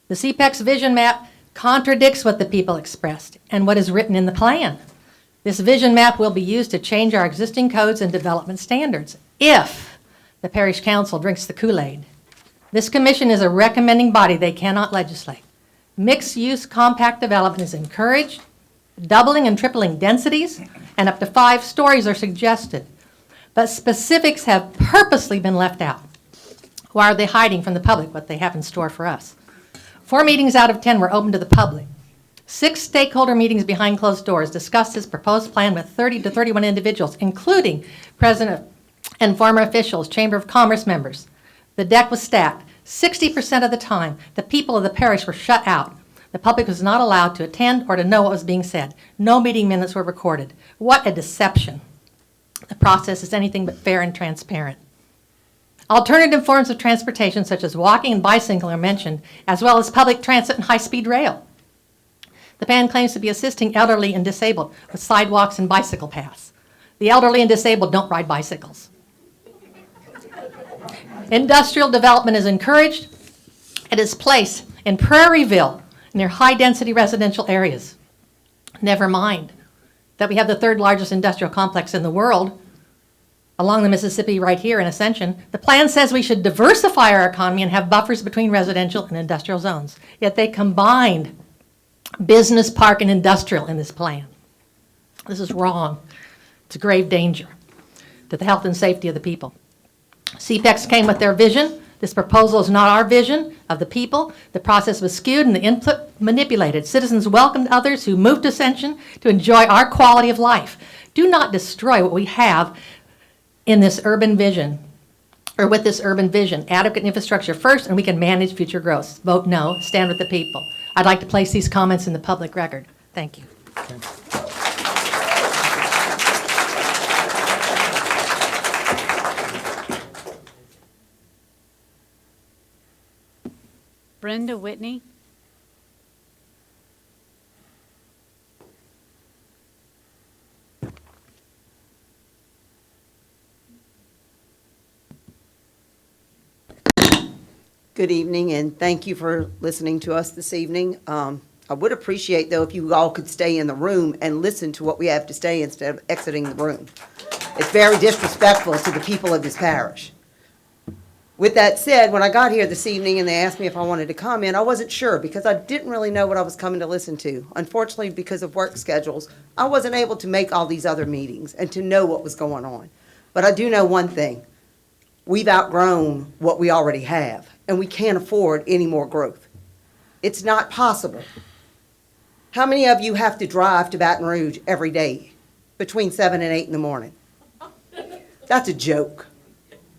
The CPEX vision map contradicts what the people expressed and what is written in the plan. This vision map will be used to change our existing codes and development standards if the parish council drinks the Kool-Aid. This commission is a recommending body. They cannot legislate. Mixed-use compact development is encouraged. Doubling and tripling densities and up to 5 stories are suggested. But specifics have purposely been left out. Why are they hiding from the public what they have in store for us? 4 meetings out of 10 were open to the public. 6 stakeholder meetings behind closed doors discussed this proposed plan with 30 to 31 individuals, including president and former officials, Chamber of Commerce members. The deck was stacked. 60% of the time, the people of the parish were shut out. The public was not allowed to attend or to know what was being said. No meeting minutes were recorded. What a deception. The process is anything but fair and transparent. Alternative forms of transportation, such as walking and bicycling, are mentioned, as well as public transit and high-speed rail. The plan claims to be assisting elderly and disabled with sidewalks and bicycle paths. The elderly and disabled don't ride bicycles. Industrial development is encouraged. It is placed in Prairieville, near high-density residential areas. Never mind that we have the 3rd largest industrial complex in the world along the Mississippi right here in Ascension. The plan says we should diversify our economy and have buffers between residential and industrial zones. Yet they combined business, park, and industrial in this plan. This is wrong. It's a grave danger to the health and safety of the people. CPEX came with their vision. This proposal is not our vision of the people. The process was skewed and the input manipulated. Citizens welcomed others who moved to Ascension to enjoy our quality of life. Do not destroy what we have in this urban vision, or with this urban vision. Adequate infrastructure first, and we can manage future growth. Vote no, stand with the people. I'd like to place these comments in the public record. Thank you. Okay. Brenda Whitney. Good evening, and thank you for listening to us this evening. I would appreciate, though, if you all could stay in the room and listen to what we have to say instead of exiting the room. It's very disrespectful to the people of this parish. With that said, when I got here this evening and they asked me if I wanted to comment, I wasn't sure because I didn't really know what I was coming to listen to. Unfortunately, because of work schedules, I wasn't able to make all these other meetings and to know what was going on. But I do know one thing. We've outgrown what we already have, and we can't afford any more growth. It's not possible. How many of you have to drive to Baton Rouge every day between 7 and 8 in the morning? That's a joke.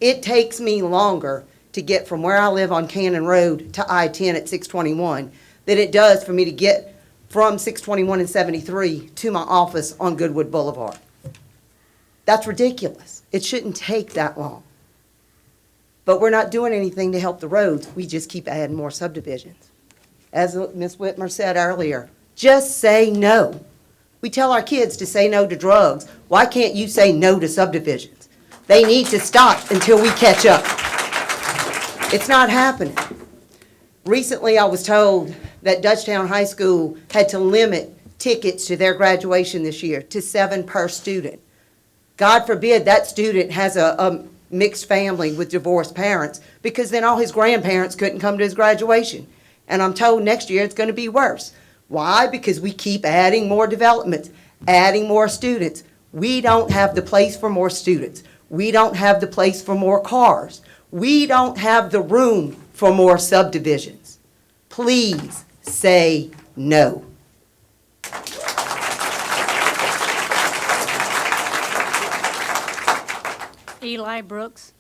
It takes me longer to get from where I live on Cannon Road to I-10 at 621 than it does for me to get from 621 and 73 to my office on Goodwood Boulevard. That's ridiculous. It shouldn't take that long. But we're not doing anything to help the roads. We just keep adding more subdivisions. As Ms. Whitmer said earlier, Just say no. We tell our kids to say no to drugs. Why can't you say no to subdivisions? They need to stop until we catch up. It's not happening. Recently, I was told that Dutchtown High School had to limit tickets to their graduation this year to 7 per student. God forbid that student has a mixed family with divorced parents, because then all his grandparents couldn't come to his graduation. And I'm told next year it's going to be worse. Why? Because we keep adding more developments, adding more students. We don't have the place for more students. We don't have the place for more cars. We don't have the room for more subdivisions. Please say no. Eli Brooks.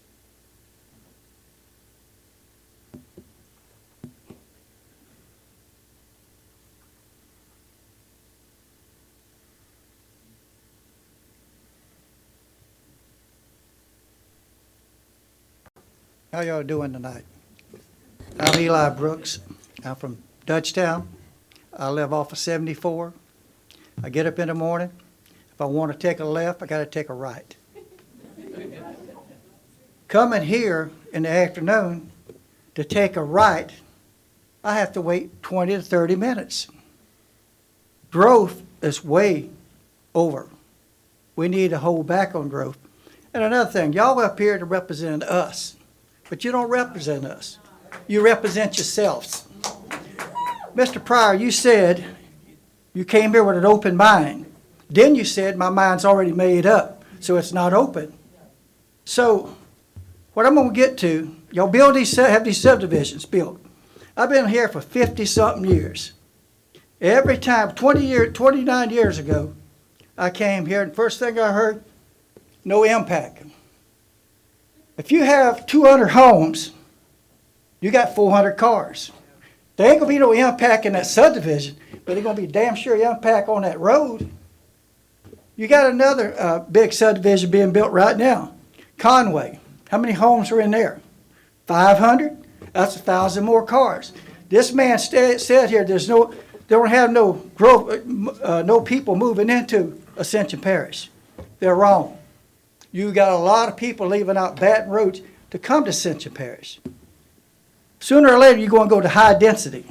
How y'all doing tonight? I'm Eli Brooks. I'm from Dutchtown. I live off of 74. I get up in the morning. If I want to take a left, I got to take a right. Coming here in the afternoon to take a right, I have to wait 20 to 30 minutes. Growth is way over. We need to hold back on growth. And another thing, y'all up here to represent us, but you don't represent us. You represent yourselves. Mr. Pryor, you said you came here with an open mind. Then you said my mind's already made up, so it's not open. So what I'm gonna get to, y'all have these subdivisions built. I've been here for 50-something years. Every time, 29 years ago, I came here, and first thing I heard, no impact. If you have 200 homes, you got 400 cars. There ain't gonna be no impact in that subdivision, but there's gonna be damn sure impact on that road. You got another big subdivision being built right now, Conway. How many homes are in there? 500? That's 1,000 more cars. This man said here, they don't have no growth, no people moving into Ascension Parish. They're wrong. You got a lot of people leaving out Baton Rouge to come to Ascension Parish. Sooner or later, you're going to go to high density.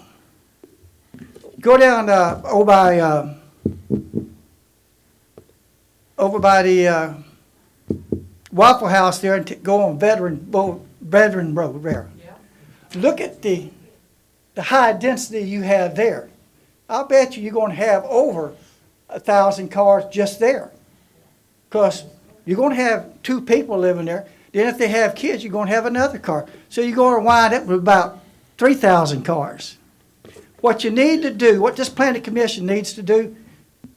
Go down over by the Waffle House there and go on Veteran Road there. Yeah. Look at the high density you have there. I'll bet you're going to have over 1,000 cars just there, because you're going to have 2 people living there. Then if they have kids, you're going to have another car. So you're going to wind up with about 3,000 cars. What you need to do, what this planning commission needs to do,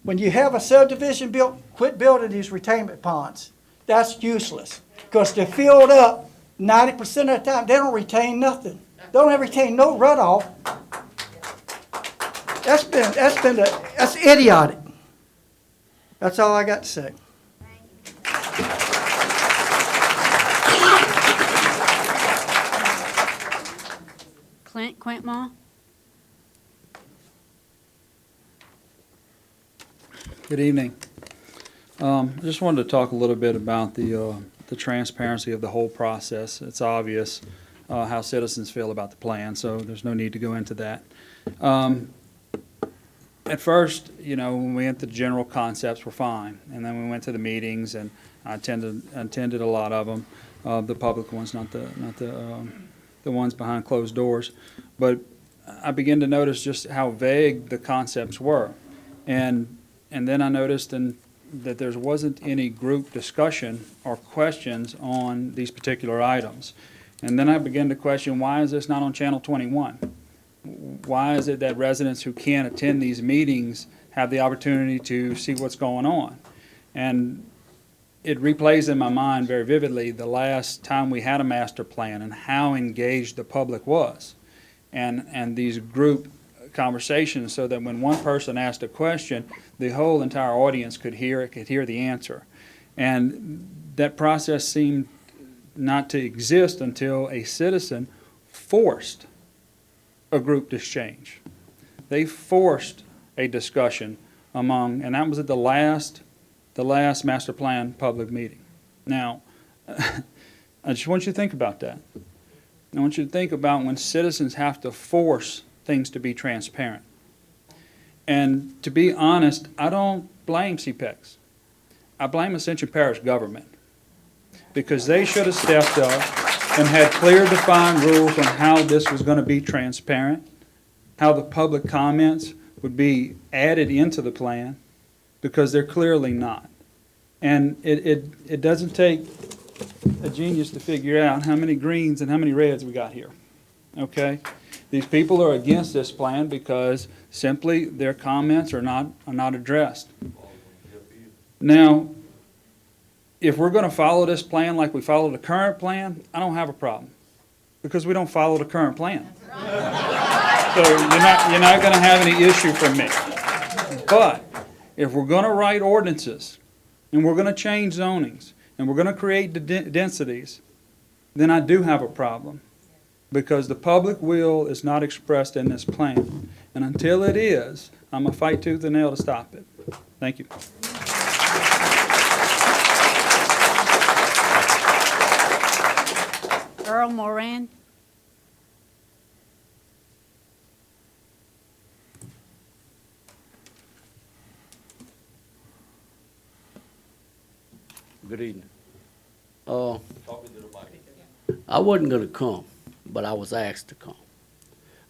when you have a subdivision built, quit building these retainment ponds. That's useless, because they're filled up 90% of the time. They don't retain nothing. They don't ever retain no runoff. That's idiotic. That's all I got to say. Clint Quintmore. Good evening. I just wanted to talk a little bit about the transparency of the whole process. It's obvious how citizens feel about the plan, so there's no need to go into that. At first, when we went to the general concepts, were fine, and then we went to the meetings, and I attended a lot of them, the public ones, not the ones behind closed doors. But I began to notice just how vague the concepts were, and then I noticed that there wasn't any group discussion or questions on these particular items. And then I began to question, why is this not on Channel 21? Why is it that residents who can't attend these meetings have the opportunity to see what's going on? And it replays in my mind very vividly the last time we had a master plan and how engaged the public was. And these group conversations, so that when one person asked a question, the whole entire audience could hear the answer. And that process seemed not to exist until a citizen forced a group exchange. They forced a discussion among, and that was at the last master plan public meeting. Now, I just want you to think about that. I want you to think about when citizens have to force things to be transparent. And to be honest, I don't blame CPEX. I blame Ascension Parish government, because they should have stepped up and had clear defined rules on how this was going to be transparent, how the public comments would be added into the plan, because they're clearly not. And it doesn't take a genius to figure out how many greens and how many reds we got here, okay? These people are against this plan because simply their comments are not addressed. Now, if we're going to follow this plan like we follow the current plan, I don't have a problem, because we don't follow the current plan. So you're not going to have any issue from me. But if we're going to write ordinances, and we're going to change zonings, and we're going to create densities, then I do have a problem, because the public will is not expressed in this plan. And until it is, I'm going to fight tooth and nail to stop it. Thank you. Earl Moran. Good evening. I wasn't gonna come, but I was asked to come.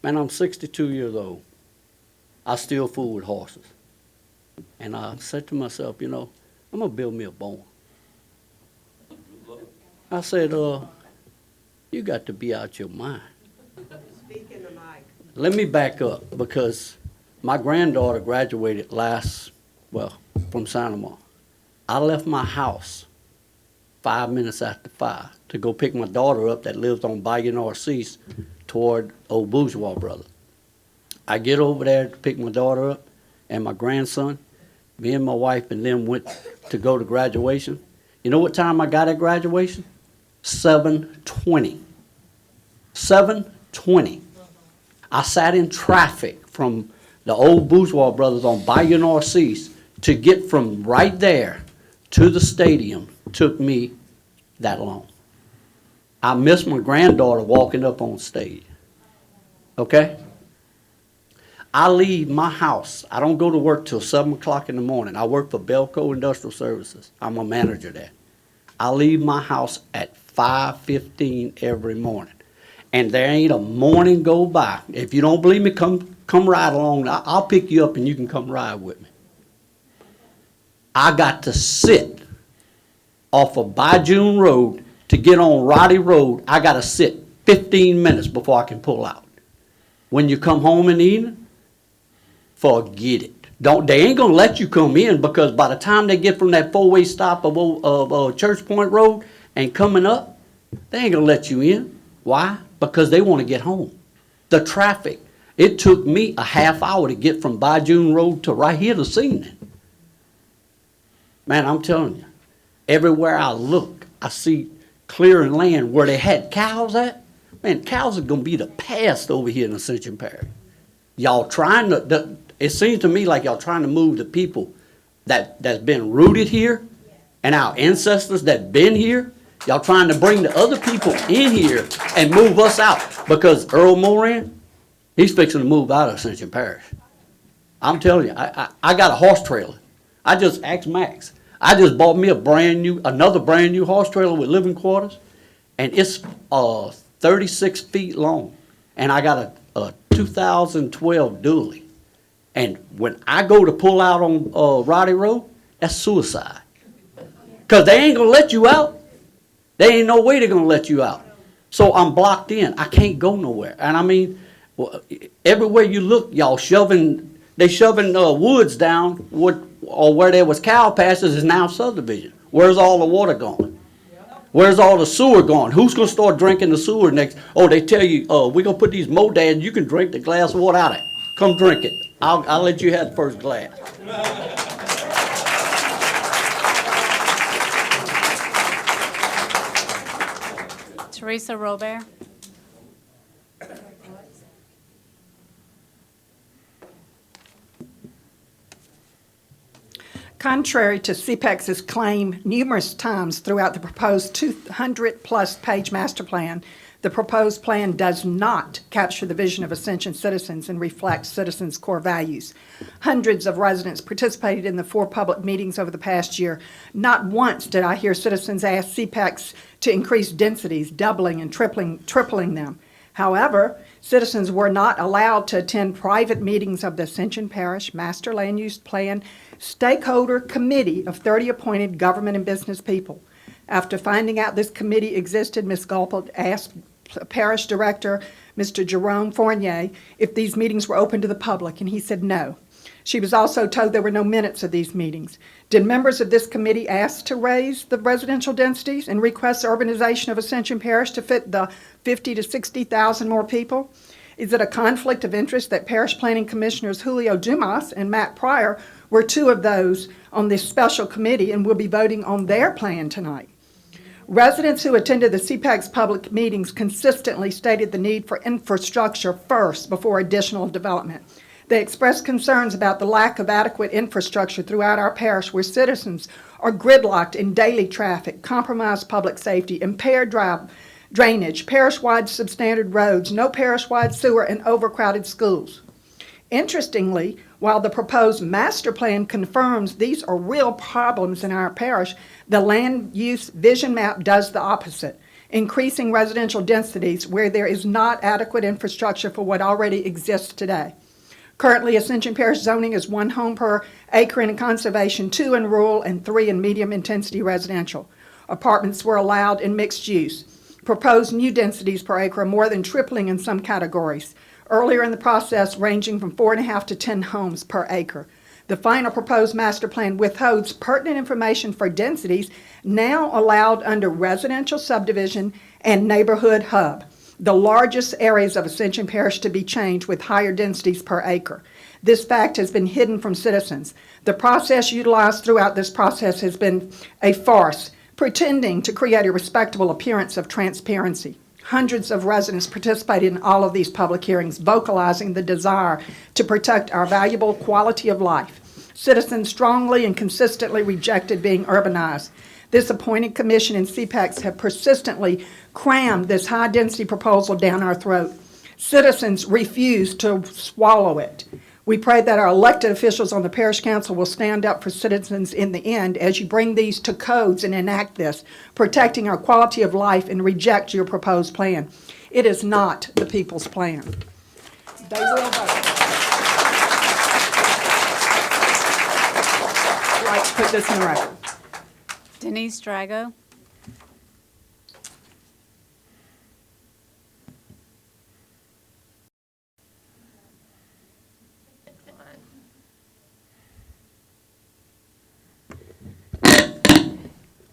Man, I'm 62 years old. I still fool with horses. And I said to myself, you know, I'm gonna build me a barn. I said, you got to be out your mind. Let me back up, because my granddaughter graduated from Santa Monica. I left my house 5 minutes after 5 to go pick my daughter up that lives on Bayou Narcisse toward Old Bourgeois Brother. I get over there to pick my daughter up and my grandson. Me and my wife and them went to go to graduation. You know what time I got at graduation? 7:20. 7:20. I sat in traffic from the Old Bourgeois Brothers on Bayou Narcisse to get from right there to the stadium. Took me that long. I missed my granddaughter walking up on stage. Okay? I leave my house. I don't go to work till 7 o'clock in the morning. I work for Belco Industrial Services. I'm a manager there. I leave my house at 5:15 every morning. And there ain't a morning go by. If you don't believe me, come ride along. I'll pick you up and you can come ride with me. I got to sit off of Bijune Road to get on Roddy Road. I got to sit 15 minutes before I can pull out. When you come home in the evening, forget it. They ain't gonna let you come in, because by the time they get from that four-way stop of Church Point Road and coming up, they ain't gonna let you in. Why? Because they want to get home. The traffic. It took me a half hour to get from Bijune Road to right here this evening. Man, I'm telling you, everywhere I look, I see clearing land where they had cows at. Man, cows are gonna be the past over here in Ascension Parish. Y'all trying to, it seems to me like y'all trying to move the people that's been rooted here and our ancestors that been here. Y'all trying to bring the other people in here and move us out, because Earl Moran, he's fixing to move out of Ascension Parish. I'm telling you, I got a horse trailer. I just asked Max. I just bought me another brand new horse trailer with living quarters, and it's 36 feet long, and I got a 2012 dually. And when I go to pull out on Roddy Road, that's suicide, because they ain't gonna let you out. There ain't no way they're gonna let you out. So I'm blocked in. I can't go nowhere. And I mean, everywhere you look, y'all shoving woods down where there was cow pastures is now subdivision. Where's all the water going? Where's all the sewer going? Who's gonna start drinking the sewer next? Oh, they tell you, we're gonna put these modads, you can drink the glass of water out of it. Come drink it. I'll let you have the first glass. Teresa Robert. Contrary to CPEX's claim numerous times throughout the proposed 200-plus page master plan, the proposed plan does not capture the vision of Ascension citizens and reflect citizens' core values. Hundreds of residents participated in the 4 public meetings over the past year. Not once did I hear citizens ask CPEX to increase densities, doubling and tripling them. However, citizens were not allowed to attend private meetings of the Ascension Parish Master Land Use Plan Stakeholder Committee of 30 appointed government and business people. After finding out this committee existed, Ms. Gulpel asked Parish Director, Mr. Jerome Fournier, if these meetings were open to the public, and he said no. She was also told there were no minutes of these meetings. Did members of this committee ask to raise the residential densities and request the urbanization of Ascension Parish to fit the 50 to 60,000 more people? Is it a conflict of interest that Parish Planning Commissioners Julio Dumas and Matt Pryor were 2 of those on this special committee and will be voting on their plan tonight? Residents who attended the CPAC's public meetings consistently stated the need for infrastructure first before additional development. They expressed concerns about the lack of adequate infrastructure throughout our parish, where citizens are gridlocked in daily traffic, compromised public safety, impaired drainage, parish-wide substandard roads, no parish-wide sewer, and overcrowded schools. Interestingly, while the proposed master plan confirms these are real problems in our parish, the land use vision map does the opposite, increasing residential densities where there is not adequate infrastructure for what already exists today. Currently, Ascension Parish zoning is 1 home per acre in conservation, 2 in rural, and 3 in medium-intensity residential. Apartments were allowed in mixed use. Proposed new densities per acre are more than tripling in some categories. Earlier in the process, ranging from 4.5 to 10 homes per acre. The final proposed master plan withholds pertinent information for densities now allowed under residential subdivision and neighborhood hub, the largest areas of Ascension Parish to be changed with higher densities per acre. This fact has been hidden from citizens. The process utilized throughout this process has been a farce, pretending to create a respectable appearance of transparency. Hundreds of residents participated in all of these public hearings, vocalizing the desire to protect our valuable quality of life. Citizens strongly and consistently rejected being urbanized. This appointed commission and CPACs have persistently crammed this high-density proposal down our throat. Citizens refuse to swallow it. We pray that our elected officials on the parish council will stand up for citizens in the end as you bring these to codes and enact this, protecting our quality of life, and reject your proposed plan. It is not the people's plan. They will vote. I'd like to put this in the record. Denise Drago.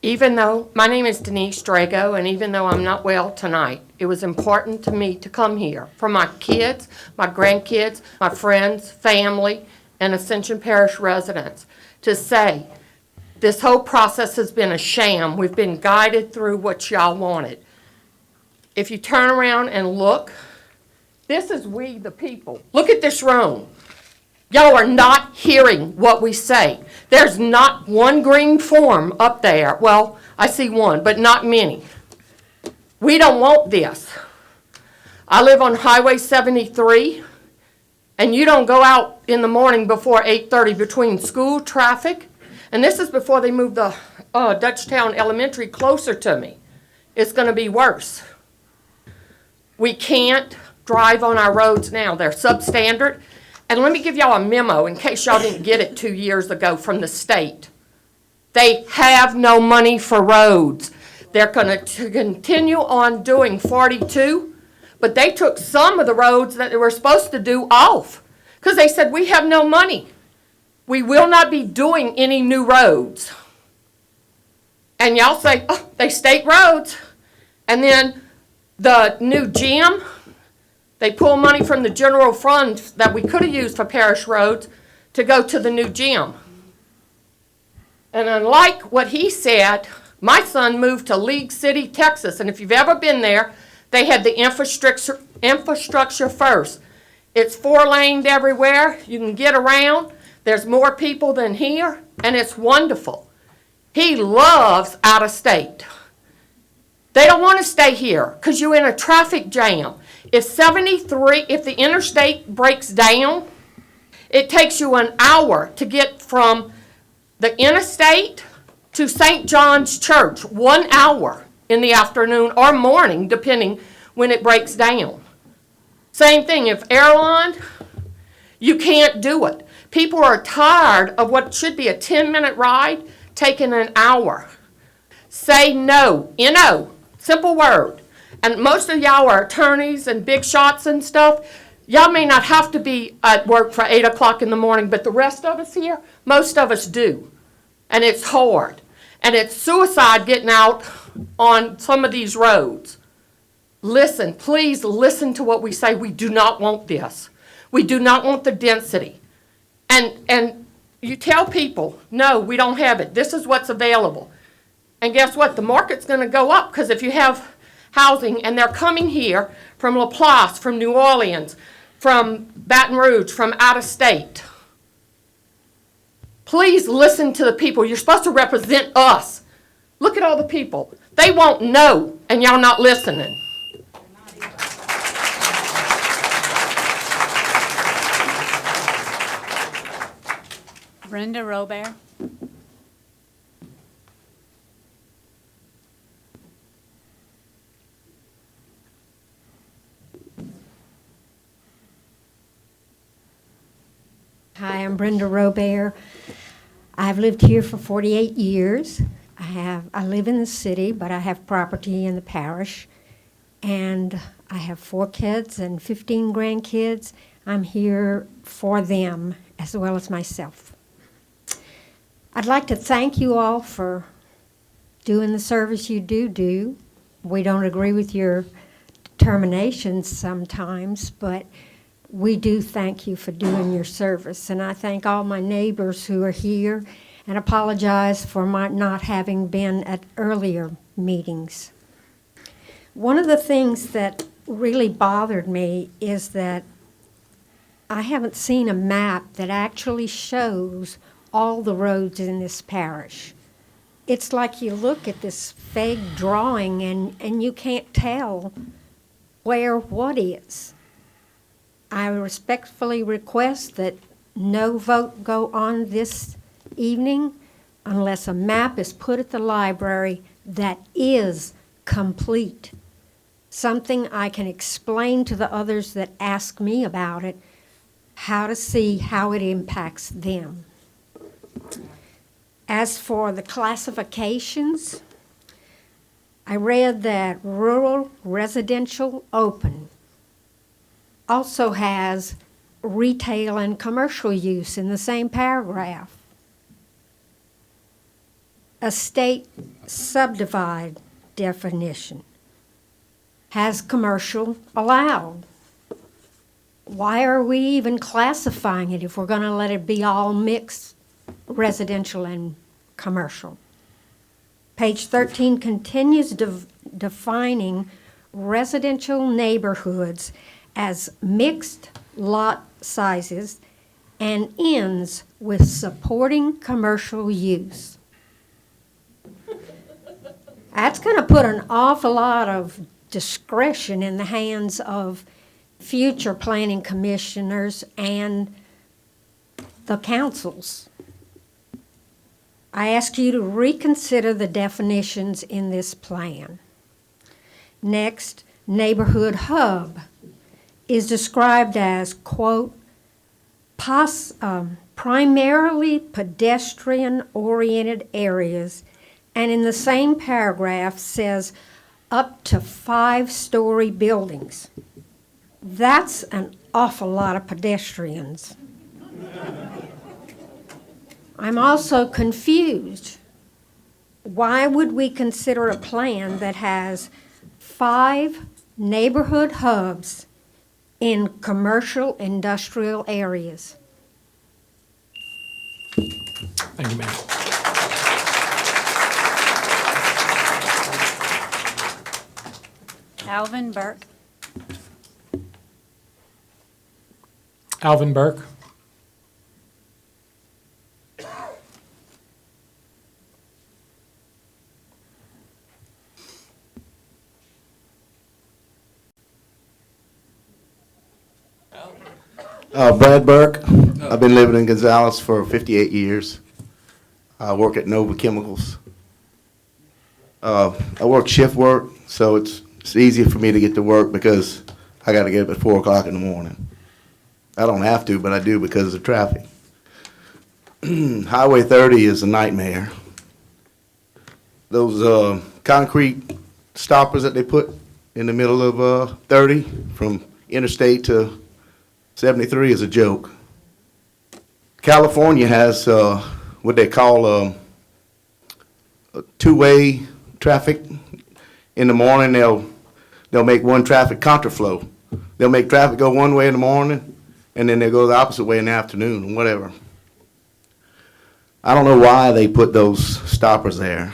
Even though, my name is Denise Drago, and even though I'm not well tonight, it was important to me to come here for my kids, my grandkids, my friends, family, and Ascension Parish residents to say this whole process has been a sham. We've been guided through what y'all wanted. If you turn around and look, this is we the people. Look at this room. Y'all are not hearing what we say. There's not one green form up there. Well, I see one, but not many. We don't want this. I live on Highway 73, and you don't go out in the morning before 8:30 between school traffic. And this is before they moved the Dutchtown Elementary closer to me. It's going to be worse. We can't drive on our roads now. They're substandard. And let me give y'all a memo in case y'all didn't get it 2 years ago from the state. They have no money for roads. They're going to continue on doing 42, but they took some of the roads that they were supposed to do off because they said, we have no money. We will not be doing any new roads. And y'all say, oh, they state roads. And then the new gym, they pull money from the general fund that we could have used for parish roads to go to the new gym. And unlike what he said, my son moved to League City, Texas. And if you've ever been there, they had the infrastructure first. It's 4-laned everywhere. You can get around. There's more people than here, and it's wonderful. He loves out of state. They don't want to stay here because you're in a traffic jam. If the interstate breaks down, it takes you an hour to get from the interstate to St. John's Church, 1 hour in the afternoon or morning, depending when it breaks down. Same thing, if airline, you can't do it. People are tired of what should be a 10-minute ride taking an hour. Say no, N-O, simple word. And most of y'all are attorneys and big shots and stuff. Y'all may not have to be at work for 8 o'clock in the morning, but the rest of us here, most of us do. And it's hard. And it's suicide getting out on some of these roads. Listen, please listen to what we say. We do not want this. We do not want the density. And you tell people, no, we don't have it. This is what's available. And guess what? The market's going to go up because if you have housing and they're coming here from Laplace, from New Orleans, from Baton Rouge, from out of state. Please listen to the people. You're supposed to represent us. Look at all the people. They won't know, and y'all not listening. Brenda Robert. Hi, I'm Brenda Robert. I've lived here for 48 years. I live in the city, but I have property in the parish. And I have 4 kids and 15 grandkids. I'm here for them as well as myself. I'd like to thank you all for doing the service you do. We don't agree with your determinations sometimes, but we do thank you for doing your service. And I thank all my neighbors who are here and apologize for my not having been at earlier meetings. One of the things that really bothered me is that I haven't seen a map that actually shows all the roads in this parish. It's like you look at this vague drawing and you can't tell where what is. I respectfully request that no vote go on this evening unless a map is put at the library that is complete. Something I can explain to the others that ask me about it, how to see how it impacts them. As for the classifications, I read that rural residential open also has retail and commercial use in the same paragraph. Estate subdivide definition has commercial allowed. Why are we even classifying it if we're going to let it be all mixed residential and commercial? Page 13 continues defining residential neighborhoods as mixed lot sizes and ends with supporting commercial use. That's going to put an awful lot of discretion in the hands of future planning commissioners and the councils. I ask you to reconsider the definitions in this plan. Next, neighborhood hub is described as, quote, primarily pedestrian-oriented areas, and in the same paragraph says up to 5-story buildings. That's an awful lot of pedestrians. I'm also confused. Why would we consider a plan that has 5 neighborhood hubs in commercial industrial areas? Thank you, ma'am. Alvin Burke. Alvin Burke. Brad Burke. I've been living in Gonzales for 58 years. I work at Nova Chemicals. I work shift work, so it's easier for me to get to work because I got to get up at 4 o'clock in the morning. I don't have to, but I do because of traffic. Highway 30 is a nightmare. Those concrete stoppers that they put in the middle of 30 from Interstate to 73 is a joke. California has what they call a two-way traffic. In the morning, they'll make one traffic contraflow. They'll make traffic go one way in the morning, and then they'll go the opposite way in the afternoon, whatever. I don't know why they put those stoppers there.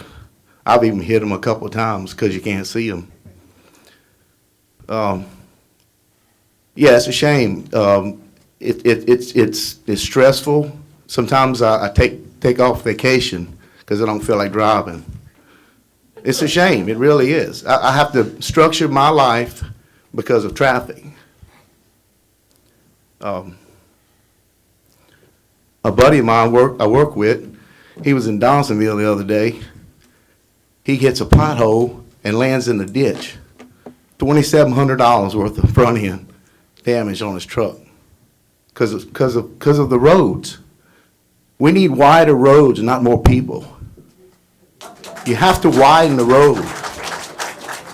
I've even hit them a couple of times because you can't see them. Yeah, it's a shame. It's stressful. Sometimes I take off vacation because I don't feel like driving. It's a shame. It really is. I have to structure my life because of traffic. A buddy of mine I work with, he was in Dawsonville the other day. He hits a pothole and lands in the ditch. $2,700 worth of front end damage on his truck because of the roads. We need wider roads, not more people. You have to widen the road.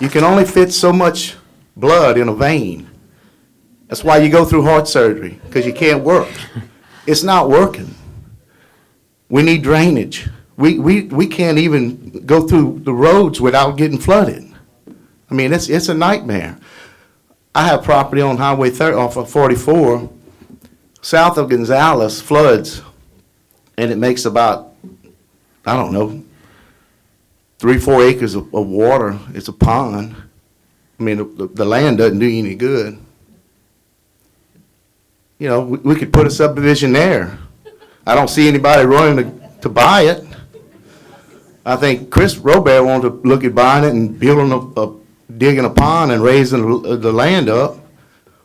You can only fit so much blood in a vein. That's why you go through heart surgery, because you can't work. It's not working. We need drainage. We can't even go through the roads without getting flooded. I mean, it's a nightmare. I have property on Highway 30 off of 44, south of Gonzales, floods, and it makes about, I don't know, 3-4 acres of water. It's a pond. I mean, the land doesn't do you any good. You know, we could put a subdivision there. I don't see anybody running to buy it. I think Chris Robert wanted to look at buying it and building digging a pond and raising the land up.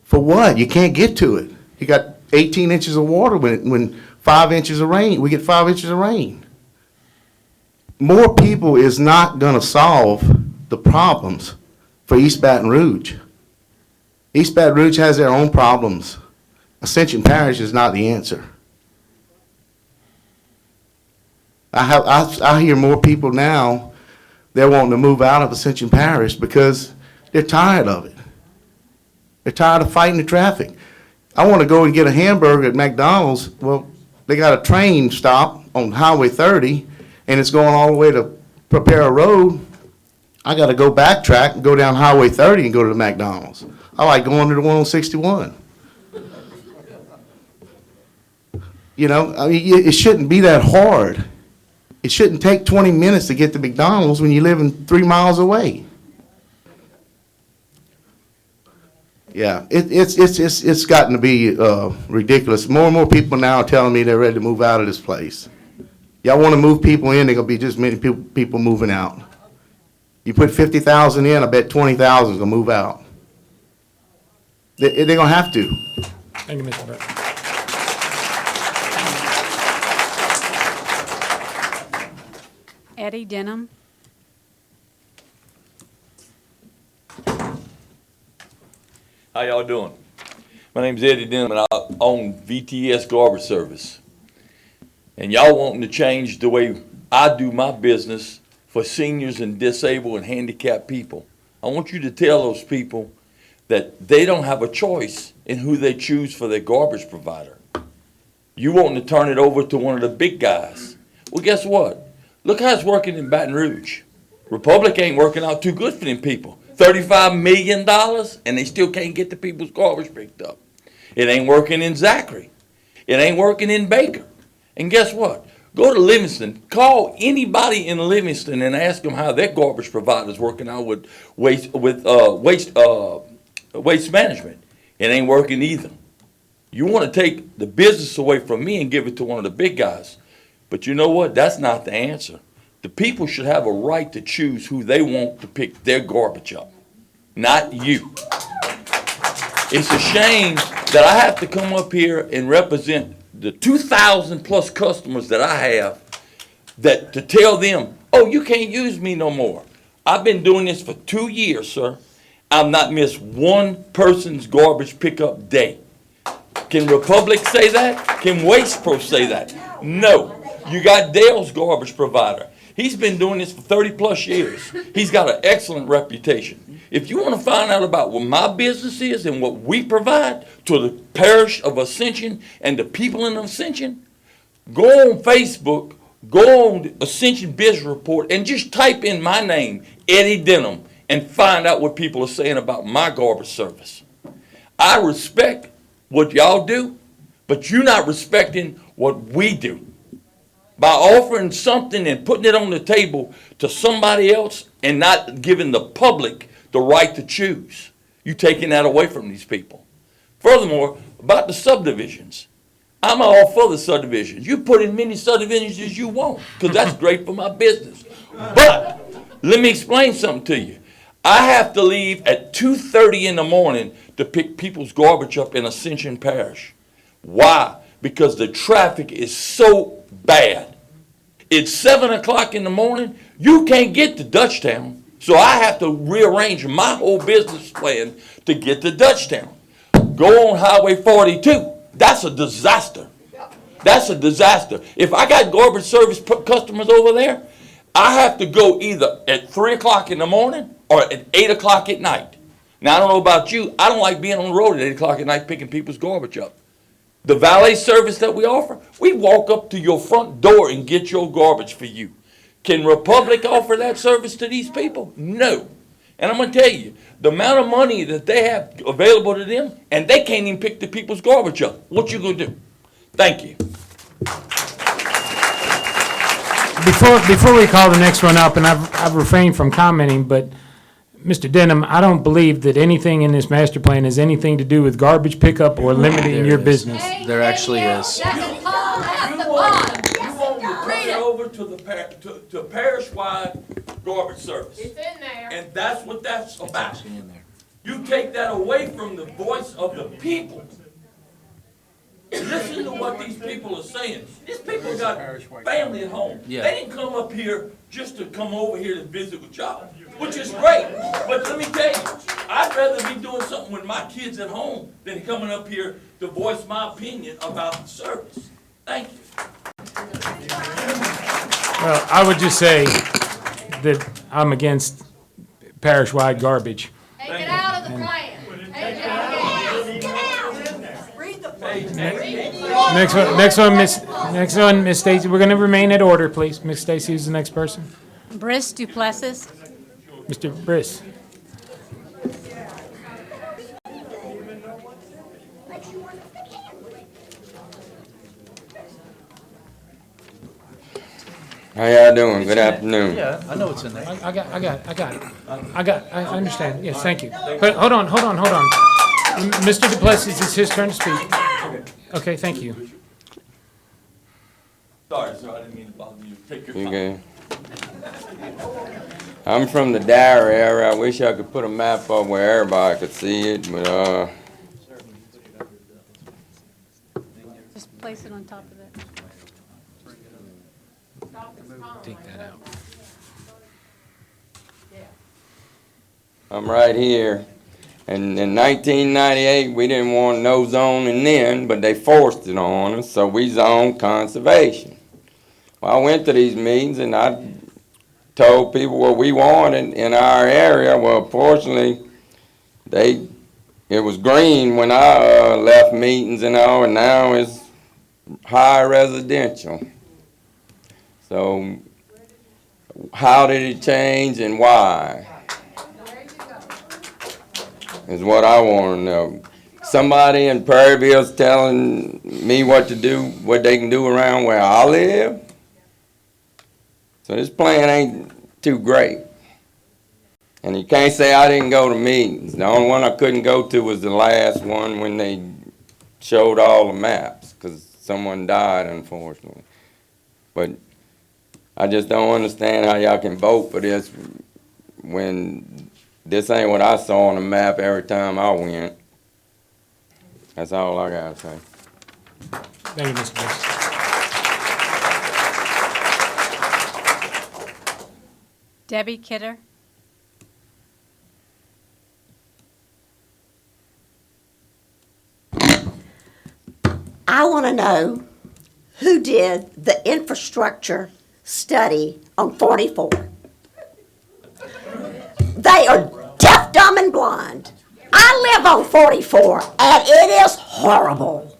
For what? You can't get to it. You got 18 inches of water when 5 inches of rain, we get 5 inches of rain. More people is not gonna solve the problems for East Baton Rouge. East Baton Rouge has their own problems. Ascension Parish is not the answer. I hear more people now, they're wanting to move out of Ascension Parish because they're tired of it. They're tired of fighting the traffic. I want to go and get a hamburger at McDonald's. Well, they got a train stop on Highway 30, and it's going all the way to Prepare Road. I got to go backtrack and go down Highway 30 and go to the McDonald's. I like going to the one on 61. You know, I mean, it shouldn't be that hard. It shouldn't take 20 minutes to get to McDonald's when you live 3 miles away. Yeah, it's gotten to be ridiculous. More and more people now are telling me they're ready to move out of this place. Y'all want to move people in, there going to be just as many people moving out. You put 50,000 in, I bet 20,000 is going to move out. They're going to have to. Thank you, Mr. Burke. Eddie Denham. How y'all doing? My name's Eddie Denham, and I own VTS Garbage Service. And y'all wanting to change the way I do my business for seniors and disabled and handicapped people. I want you to tell those people that they don't have a choice in who they choose for their garbage provider. You wanting to turn it over to one of the big guys. Well, guess what? Look how it's working in Baton Rouge. Republic ain't working out too good for them people. $35 million, and they still can't get the people's garbage picked up. It ain't working in Zachary. It ain't working in Baker. And guess what? Go to Livingston. Call anybody in Livingston and ask them how their garbage provider's working out with waste management. It ain't working either. You want to take the business away from me and give it to one of the big guys. But you know what? That's not the answer. The people should have a right to choose who they want to pick their garbage up, not you. It's a shame that I have to come up here and represent the 2,000 plus customers that I have, that to tell them, oh, you can't use me no more. I've been doing this for 2 years, sir. I've not missed one person's garbage pickup day. Can Republic say that? Can Waste Pro say that? No. You got Dale's garbage provider. He's been doing this for 30 plus years. He's got an excellent reputation. If you want to find out about what my business is and what we provide to the parish of Ascension and the people in Ascension, go on Facebook, go on Ascension Business Report, and just type in my name, Eddie Denham, and find out what people are saying about my garbage service. I respect what y'all do, but you're not respecting what we do. By offering something and putting it on the table to somebody else and not giving the public the right to choose, you're taking that away from these people. Furthermore, about the subdivisions, I'm all for the subdivisions. You put in many subdivisions as you want, because that's great for my business. But let me explain something to you. I have to leave at 2:30 in the morning to pick people's garbage up in Ascension Parish. Why? Because the traffic is so bad. It's 7 o'clock in the morning. You can't get to Dutchtown. So I have to rearrange my whole business plan to get to Dutchtown. Go on Highway 42. That's a disaster. That's a disaster. If I got garbage service customers over there, I have to go either at 3 o'clock in the morning or at 8 o'clock at night. Now, I don't know about you. I don't like being on the road at 8 o'clock at night picking people's garbage up. The valet service that we offer, we walk up to your front door and get your garbage for you. Can Republic offer that service to these people? No. And I'm going to tell you, the amount of money that they have available to them, and they can't even pick the people's garbage up. What you going to do? Thank you. Before we call the next one up, and I've refrained from commenting, but Mr. Denham, I don't believe that anything in this master plan has anything to do with garbage pickup or limiting your business. There actually is. You want to turn it over to the to parish-wide garbage service. It's in there. And that's what that's about. You take that away from the voice of the people. Listen to what these people are saying. These people got family at home. Yeah. They didn't come up here just to come over here to visit with y'all, which is great. But let me tell you, I'd rather be doing something with my kids at home than coming up here to voice my opinion about the service. Thank you. Well, I would just say that I'm against parish-wide garbage. Take it out of the plan. Take it out. Read the plan. Next one, Miss Stacy. We're going to remain at order, please. Miss Stacy, who's the next person? Briss Duplessis. Mr. Briss. How y'all doing? Good afternoon. Yeah, I know it's in there. I got it. I understand. Yes, thank you. But hold on. Mr. Duplessis, it's his turn to speak. Okay, thank you. Sorry, sir, I didn't mean to bother you. Take your time. Okay. I'm from the Dyer area. I wish I could put a map up where everybody could see it, but Just place it on top of it. Take that out. I'm right here. And in 1998, we didn't want no zoning then, but they forced it on us, so we zoned conservation. Well, I went to these meetings and I told people what we wanted in our area. Well, fortunately, it was green when I left meetings and all, and now it's high residential. So how did it change and why? Is what I want to know. Somebody in Prairieville's telling me what to do, what they can do around where I live. So this plan ain't too great. And you can't say I didn't go to meetings. The only one I couldn't go to was the last one when they showed all the maps, because someone died, unfortunately. But I just don't understand how y'all can vote for this when this ain't what I saw on the map every time I went. That's all I gotta say. Thank you, Mr. Bliss. Debbie Kidder. I want to know who did the infrastructure study on 44. They are deaf, dumb, and blind. I live on 44, and it is horrible.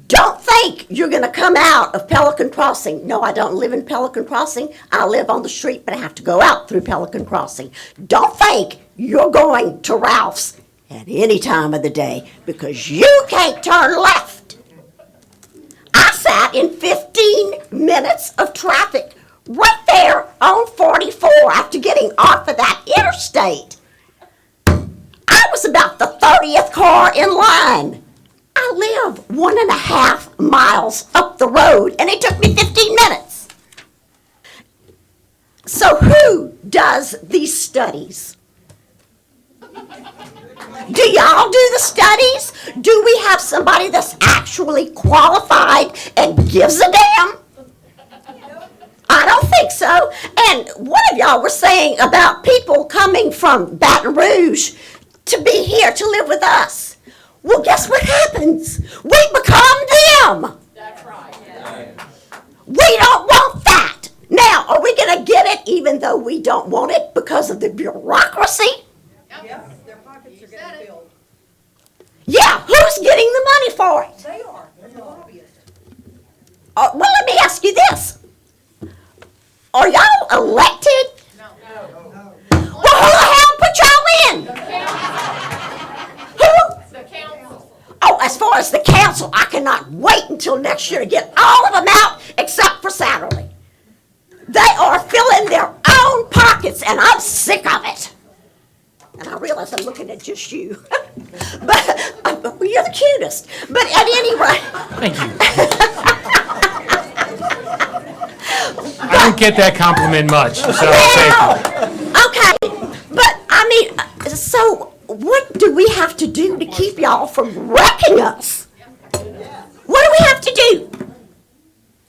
Don't think you're going to come out of Pelican Crossing. No, I don't live in Pelican Crossing. I live on the street, but I have to go out through Pelican Crossing. Don't think you're going to Ralph's at any time of the day, because you can't turn left. I sat in 15 minutes of traffic right there on 44 after getting off of that interstate. I was about the 30th car in line. I live 1.5 miles up the road, and it took me 15 minutes. So who does these studies? Do y'all do the studies? Do we have somebody that's actually qualified and gives a damn? I don't think so. And one of y'all were saying about people coming from Baton Rouge to be here to live with us. Well, guess what happens? We become them. That's right. Yeah. We don't want that. Now, are we going to get it even though we don't want it because of the bureaucracy? Yes, their pockets are getting filled. Yeah, who's getting the money for it? They are, they're the lobbyists. Well, let me ask you this. Are y'all elected? No. Well, who the hell put y'all in? Who? The council. Oh, as far as the council, I cannot wait until next year to get all of them out except for Satterley. They are filling their own pockets, and I'm sick of it. And I realize I'm looking at just you. But you're the cutest. But at any rate. Thank you. I don't get that compliment much, so thank you. Okay, but I mean, so what do we have to do to keep y'all from wrecking us? What do we have to do?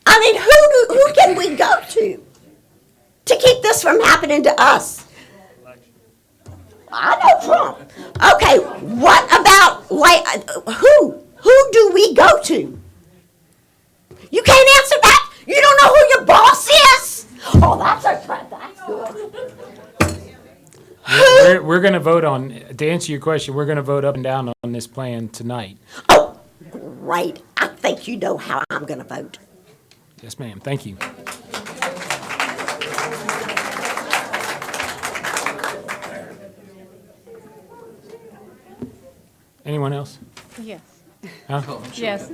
I mean, who can we go to keep this from happening to us? I know Trump. Okay, what about who do we go to? You can't answer that? You don't know who your boss is? Oh, that's good. We're going to vote on, to answer your question, we're going to vote up and down on this plan tonight. Oh, great. I think you know how I'm going to vote. Yes, ma'am. Thank you. Anyone else? Yes. Huh? Yes.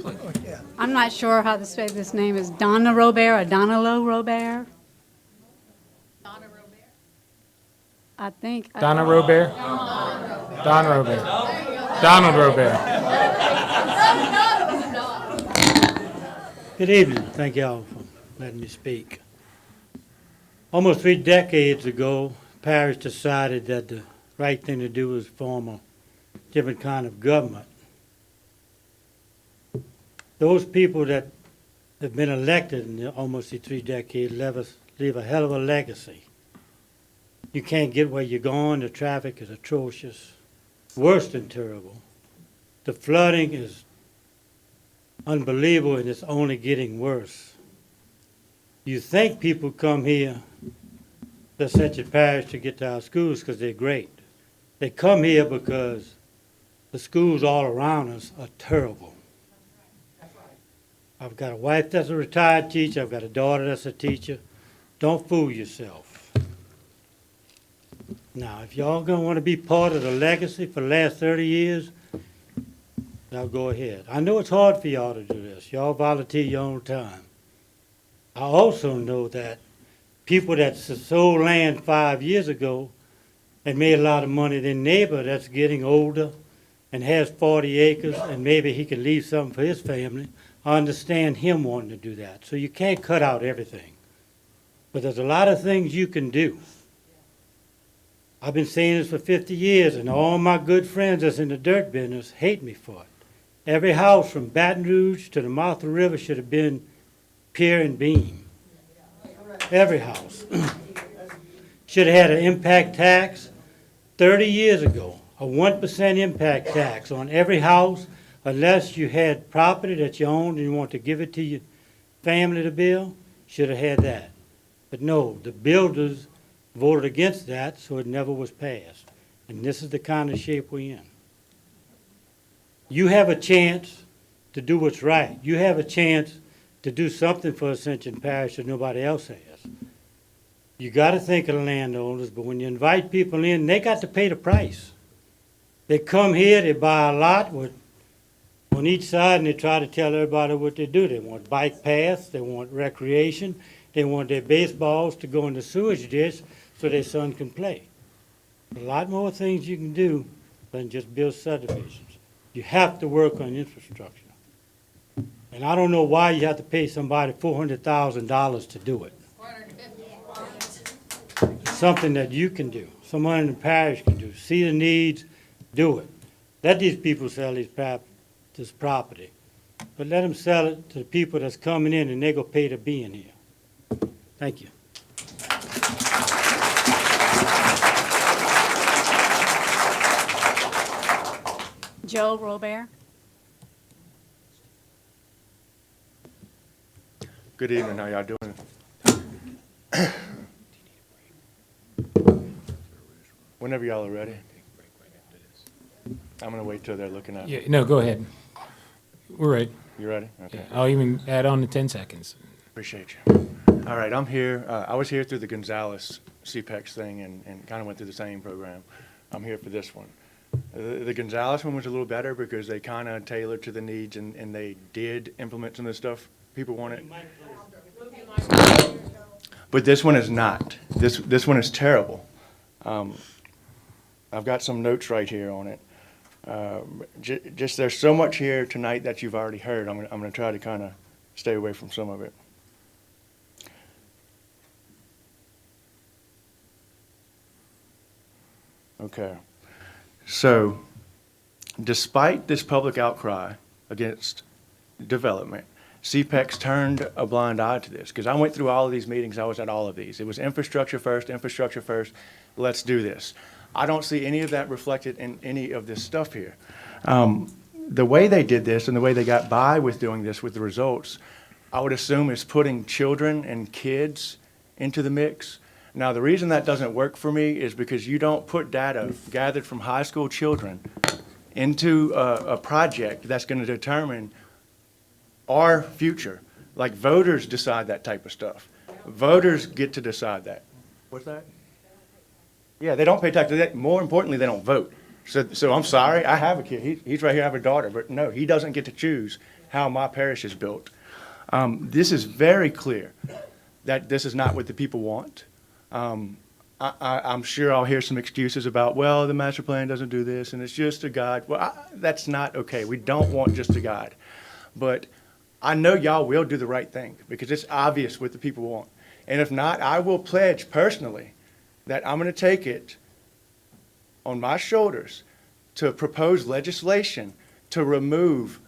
I'm not sure how to say this name. Is Donna Robert or Donalo Robert? Donna Robert. I think. Donna Robert? Don Robert. Donald Robert. Good evening. Thank y'all for letting me speak. Almost 3 decades ago, Parish decided that the right thing to do was form a different kind of government. Those people that have been elected in almost the 3 decades leave a hell of a legacy. You can't get where you're going. The traffic is atrocious, worse than terrible. The flooding is unbelievable, and it's only getting worse. You think people come here to Ascension Parish to get to our schools because they're great. They come here because the schools all around us are terrible. I've got a wife that's a retired teacher. I've got a daughter that's a teacher. Don't fool yourself. Now, if y'all gonna want to be part of the legacy for the last 30 years, now go ahead. I know it's hard for y'all to do this. Y'all volunteer your own time. I also know that people that sold land 5 years ago and made a lot of money, their neighbor that's getting older and has 40 acres and maybe he can leave something for his family, I understand him wanting to do that. So you can't cut out everything. But there's a lot of things you can do. I've been saying this for 50 years, and all my good friends that's in the dirt business hate me for it. Every house from Baton Rouge to the mouth of the river should have been pier and beam. Every house. Should have had an impact tax 30 years ago, a 1% impact tax on every house, unless you had property that you owned and you want to give it to your family to build, should have had that. But no, the builders voted against that, so it never was passed. And this is the kind of shape we're in. You have a chance to do what's right. You have a chance to do something for Ascension Parish that nobody else has. You got to think of the landowners, but when you invite people in, they got to pay the price. They come here, they buy a lot with, on each side, and they try to tell everybody what they do. They want bike paths, they want recreation, they want their baseballs to go in the sewage ditch so their son can play. A lot more things you can do than just build subdivisions. You have to work on infrastructure. And I don't know why you have to pay somebody $400,000 to do it. Something that you can do, someone in the parish can do. See the needs, do it. Let these people sell this property. But let them sell it to the people that's coming in and they're going to pay to be in here. Thank you. Joe Robert. Good evening, how y'all doing? Whenever y'all are ready. I'm gonna wait till they're looking at me. Yeah, no, go ahead. We're ready. You ready? Okay. Yeah, I'll even add on to 10 seconds. Appreciate you. All right, I'm here. I was here through the Gonzales CPEX thing and kind of went through the same program. I'm here for this one. The Gonzales one was a little better because they kind of tailored to the needs and they did implement some of the stuff people wanted. But this one is not. This one is terrible. I've got some notes right here on it. Just there's so much here tonight that you've already heard. I'm gonna try to kind of stay away from some of it. Okay. So, despite this public outcry against development, CPEX turned a blind eye to this, because I went through all of these meetings, I was at all of these. It was infrastructure first, let's do this. I don't see any of that reflected in any of this stuff here. The way they did this and the way they got by with doing this with the results, I would assume is putting children and kids into the mix. Now, the reason that doesn't work for me is because you don't put data gathered from high school children into a project that's going to determine our future. Like voters decide that type of stuff. Voters get to decide that. What's that? Yeah, they don't pay taxes. More importantly, they don't vote. So I'm sorry, I have a kid. He's right here, I have a daughter. But no, he doesn't get to choose how my parish is built. This is very clear that this is not what the people want. I'm sure I'll hear some excuses about, well, the master plan doesn't do this, and it's just a guide. Well, that's not okay. We don't want just a guide. But I know y'all will do the right thing, because it's obvious what the people want. And if not, I will pledge personally that I'm going to take it on my shoulders to propose legislation to remove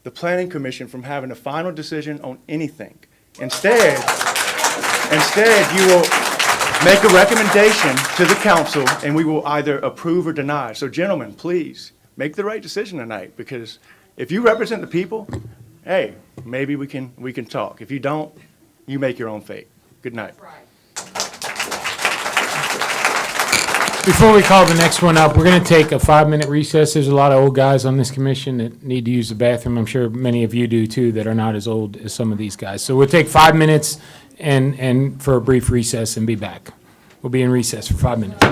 the Planning Commission from having a final decision on anything. Instead, you will make a recommendation to the council, and we will either approve or deny. So gentlemen, please, make the right decision tonight, because if you represent the people, hey, maybe we can talk. If you don't, you make your own fate. Good night. Before we call the next one up, we're going to take a 5-minute recess. There's a lot of old guys on this commission that need to use the bathroom. I'm sure many of you do too, that are not as old as some of these guys. So we'll take 5 minutes and for a brief recess and be back. We'll be in recess for 5 minutes.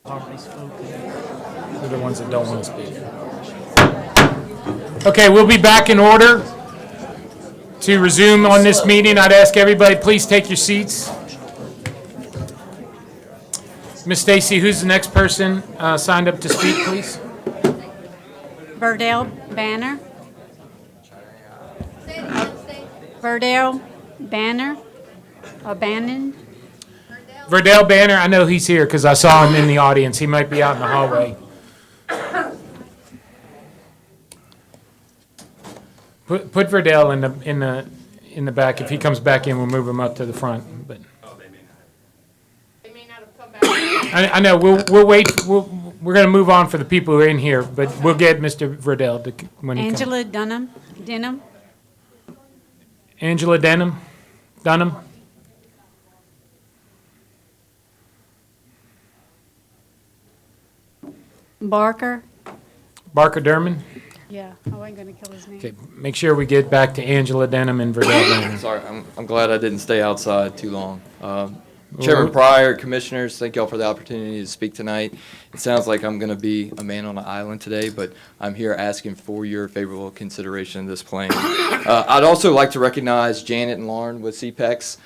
They're the ones that don't want to speak. Okay, we'll be back in order to resume on this meeting. I'd ask everybody, please take your seats. Miss Stacy, who's the next person signed up to speak, please? Verdell Banner. Verdell Banner. Or Bannon. Verdell Banner, I know he's here because I saw him in the audience. He might be out in the hallway. Put Verdell in the back. If he comes back in, we'll move him up to the front. But I know we'll wait. We're going to move on for the people who are in here, but we'll get Mr. Verdell when he comes. Angela Denham. Angela Dunham. Barker. Derman. Yeah, I wasn't going to kill his name. Okay, make sure we get back to Angela Denham and Verdell Banner. Sorry, I'm glad I didn't stay outside too long. Chairman Pryor, Commissioners, thank y'all for the opportunity to speak tonight. It sounds like I'm going to be a man on an island today, but I'm here asking for your favorable consideration of this plan. I'd also like to recognize Janet and Lauren with CPEX.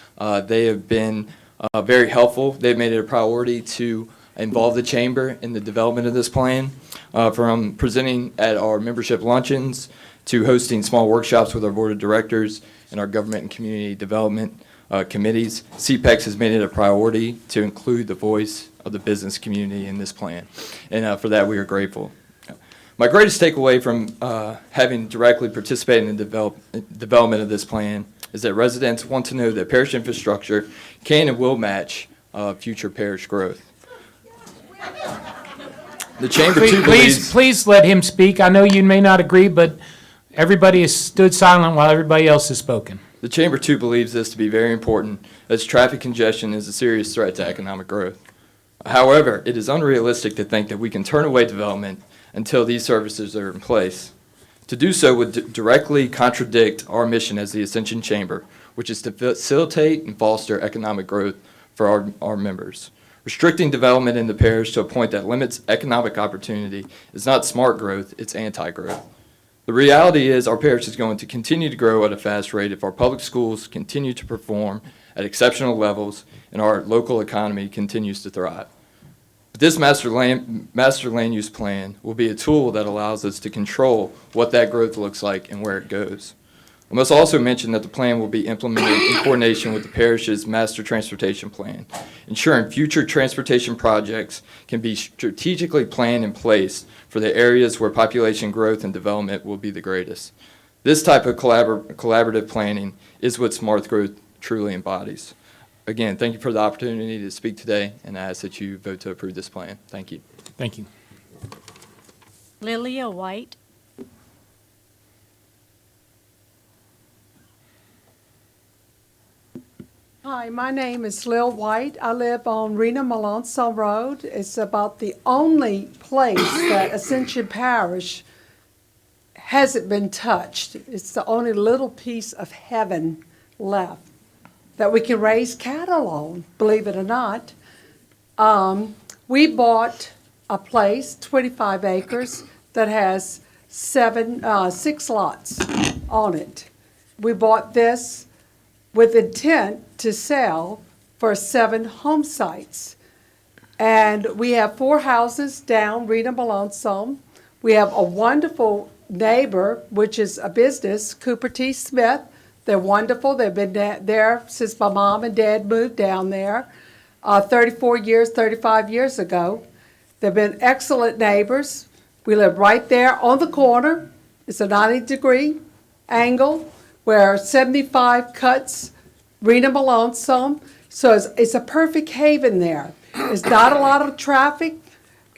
They have been very helpful. They've made it a priority to involve the Chamber in the development of this plan, from presenting at our membership luncheons to hosting small workshops with our Board of Directors and our Government and Community Development committees. CPEX has made it a priority to include the voice of the business community in this plan, and for that we are grateful. My greatest takeaway from having directly participated in the development of this plan is that residents want to know that parish infrastructure can and will match future parish growth. The Chamber too believes... Please let him speak. I know you may not agree, but everybody has stood silent while everybody else has spoken. The Chamber too believes this to be very important, as traffic congestion is a serious threat to economic growth. However, it is unrealistic to think that we can turn away development until these services are in place. To do so would directly contradict our mission as the Ascension Chamber, which is to facilitate and foster economic growth for our members. Restricting development in the parish to a point that limits economic opportunity is not smart growth, it's anti-growth. The reality is our parish is going to continue to grow at a fast rate if our public schools continue to perform at exceptional levels and our local economy continues to thrive. But this master land use plan will be a tool that allows us to control what that growth looks like and where it goes. I must also mention that the plan will be implemented in coordination with the parish's master transportation plan, ensuring future transportation projects can be strategically planned in place for the areas where population growth and development will be the greatest. This type of collaborative planning is what smart growth truly embodies. Again, thank you for the opportunity to speak today, and I ask that you vote to approve this plan. Thank you. Thank you. Lilia White. Hi, my name is Lil White. I live on Rena Malonzo Road. It's about the only place that Ascension Parish hasn't been touched. It's the only little piece of heaven left that we can raise cattle on, believe it or not. We bought a place, 25 acres, that has 6 lots on it. We bought this with intent to sell for 7 home sites. And we have 4 houses down Rena Malonzo. We have a wonderful neighbor, which is a business, Cooper T. Smith. They're wonderful. They've been there since my mom and dad moved down there 35 years ago. They've been excellent neighbors. We live right there on the corner. It's a 90-degree angle where 75 cuts Rena Malonzo. So it's a perfect haven there. It's not a lot of traffic.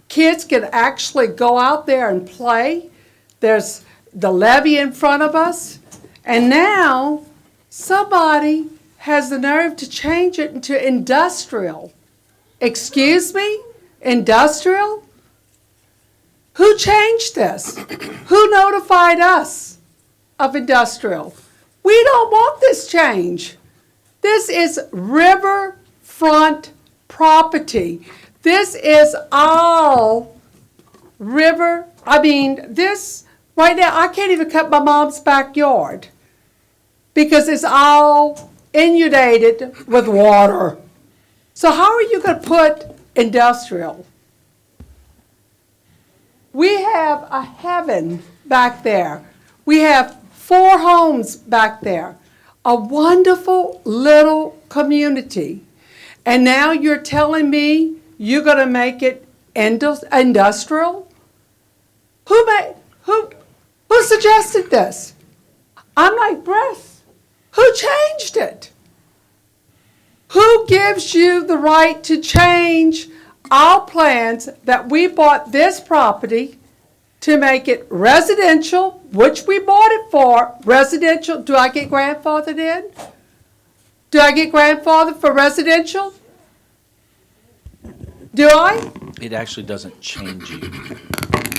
Kids can actually go out there and play. There's the levee in front of us. And now somebody has the nerve to change it into industrial. Excuse me? Industrial? Who changed this? Who notified us of industrial? We don't want this change. This is riverfront property This is all river, this, right now, I can't even cut my mom's backyard because it's all inundated with water. So how are you gonna put industrial? We have a heaven back there. We have 4 homes back there. A wonderful little community. And now you're telling me you're gonna make it industrial? Who suggested this? I'm like, Bress, who changed it? Who gives you the right to change our plans that we bought this property to make it residential, which we bought it for, residential? Do I get grandfathered in? Do I get grandfathered for residential? Do I? It actually doesn't change you.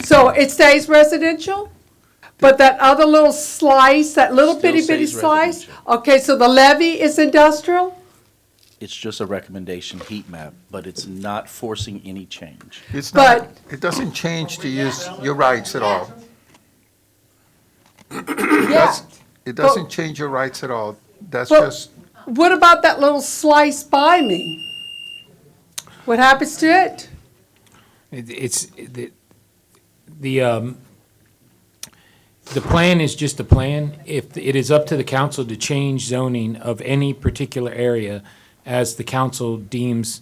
So it stays residential? But that other little slice, that little Still bitty bitty stays slice? Okay, so the levy is industrial? It's just a recommendation heat map, but it's not forcing any change. It's not, it doesn't change to use your rights at all. Yeah. It doesn't change your rights at all. That's But just, what about that little slice by me? What happens to it? The plan is just a plan. If it is up to the council to change zoning of any particular area as the council deems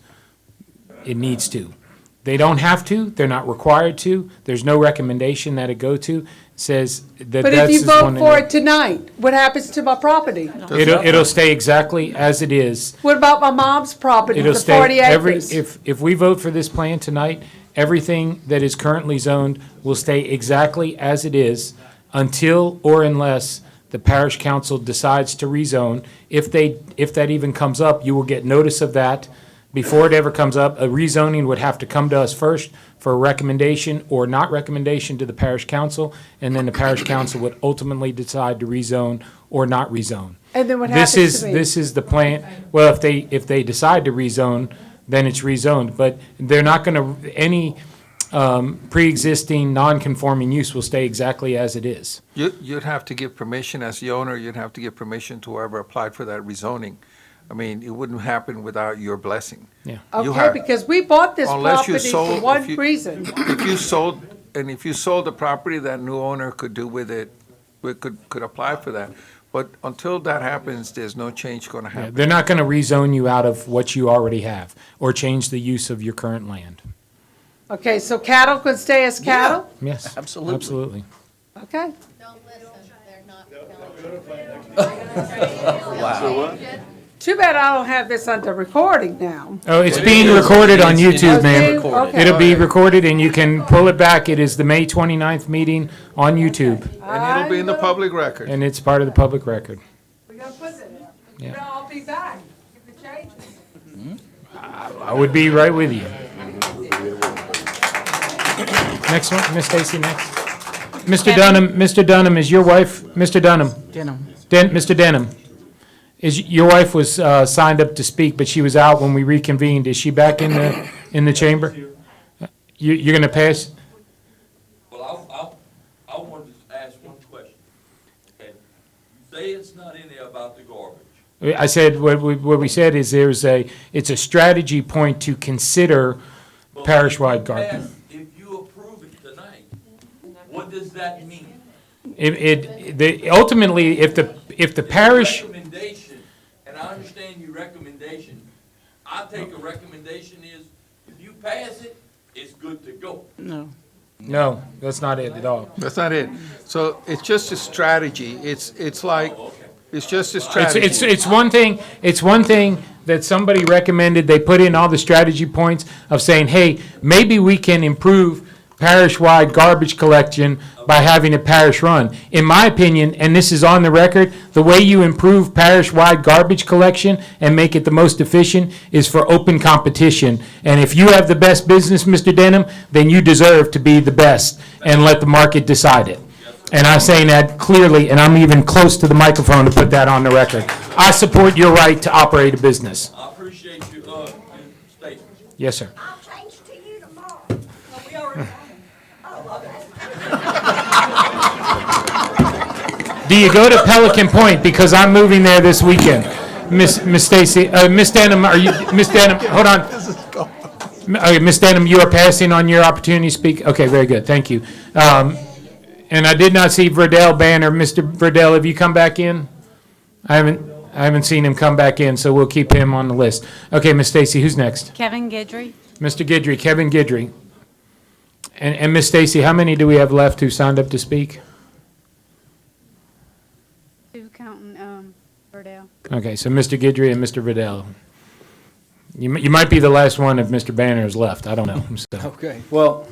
it needs to. They don't have to, they're not required to, there's no recommendation that it go to, says that But if that's you just one vote in for it. it tonight, what happens to my property? It'll stay exactly as it is. What about my mom's property, It'll the stay 40 acres? if we vote for this plan tonight, everything that is currently zoned will stay exactly as it is until or unless the parish council decides to rezone. If that even comes up, you will get notice of that. Before it ever comes up, a rezoning would have to come to us first for a recommendation or not recommendation to the parish council, and then the parish council would ultimately decide to rezone or not rezone. And then what happens to me? This is the plan. Well, if they decide to rezone, then it's rezoned, but they're not gonna, any pre-existing non-conforming use will stay exactly as it is. you'd have to give permission as the owner, you'd have to give permission to whoever applied for that rezoning. I mean, it wouldn't happen without your blessing. Yeah. You Okay, have- because we bought this unless you property sold- for one if you- reason. If you sold the property, that new owner could do with it, could apply for that. But until that happens, there's no change gonna happen. They're not gonna rezone you out of what you already have or change the use of your current land. Okay, so cattle could stay as cattle? Yes. Absolutely. Absolutely. Okay. Wow. Too bad I don't have this under recording now. Oh, it's being recorded on YouTube, ma'am. Okay. It'll be recorded and you can pull it back. It is the May 29th meeting on YouTube, And it'll be in the public record. and it's part of the public record. We're gonna put it there. Yeah. Then I'll be back if it changes. I would be right with you. Next one, Miss Stacy, next. Mr. Dunham, is your wife, Mr. Dunham? Mr. Denham, your wife was signed up to speak, but she was out when we reconvened. Is she back in the chamber? You're gonna pass? Well, I wanted to ask one question. Okay, you say it's not in there about the garbage. I said, what we said is it's a strategy point to consider parish-wide garbage. If you approve it tonight, what does that mean? Ultimately, if the parish, Recommendation, and I understand your recommendation, I take a recommendation is, if you pass it, it's good to go. no, that's not it at all. That's not it. So it's just a strategy. It's like, it's just a It's, strategy. it's one thing that somebody recommended, they put in all the strategy points of saying, hey, maybe we can improve parish-wide garbage collection by having a parish run. In my opinion, and this is on the record, the way you improve parish-wide garbage collection and make it the most efficient is for open competition. And if you have the best business, Mr. Denham, then you deserve to be the best and let the market decide it. And I'm saying that clearly, and I'm even close to the microphone to put that on the record. I support your right to operate a business. I appreciate your statement. Yes, sir. I'll change Do you go to Pelican Point? Because I'm moving there this weekend. Miss Stacy, Miss Denham, are you, Miss Denham, hold on. Okay, Miss Denham, you are passing on your opportunity to speak? Okay, very good, thank you. And I did not see Verdell Banner. Mr. Verdell, have you come back in? I haven't seen him come back in, so we'll keep him on the list. Okay, Miss Stacy, who's next? Kevin Guidry. Mr. Guidry, Kevin Guidry. And Miss Stacy, how many do we have left who signed up to speak? Two counting, Verdell. Okay, so Mr. Guidry and Mr. Verdell. You might be the last one if Mr. Banner is left. I don't know. So. Okay, well,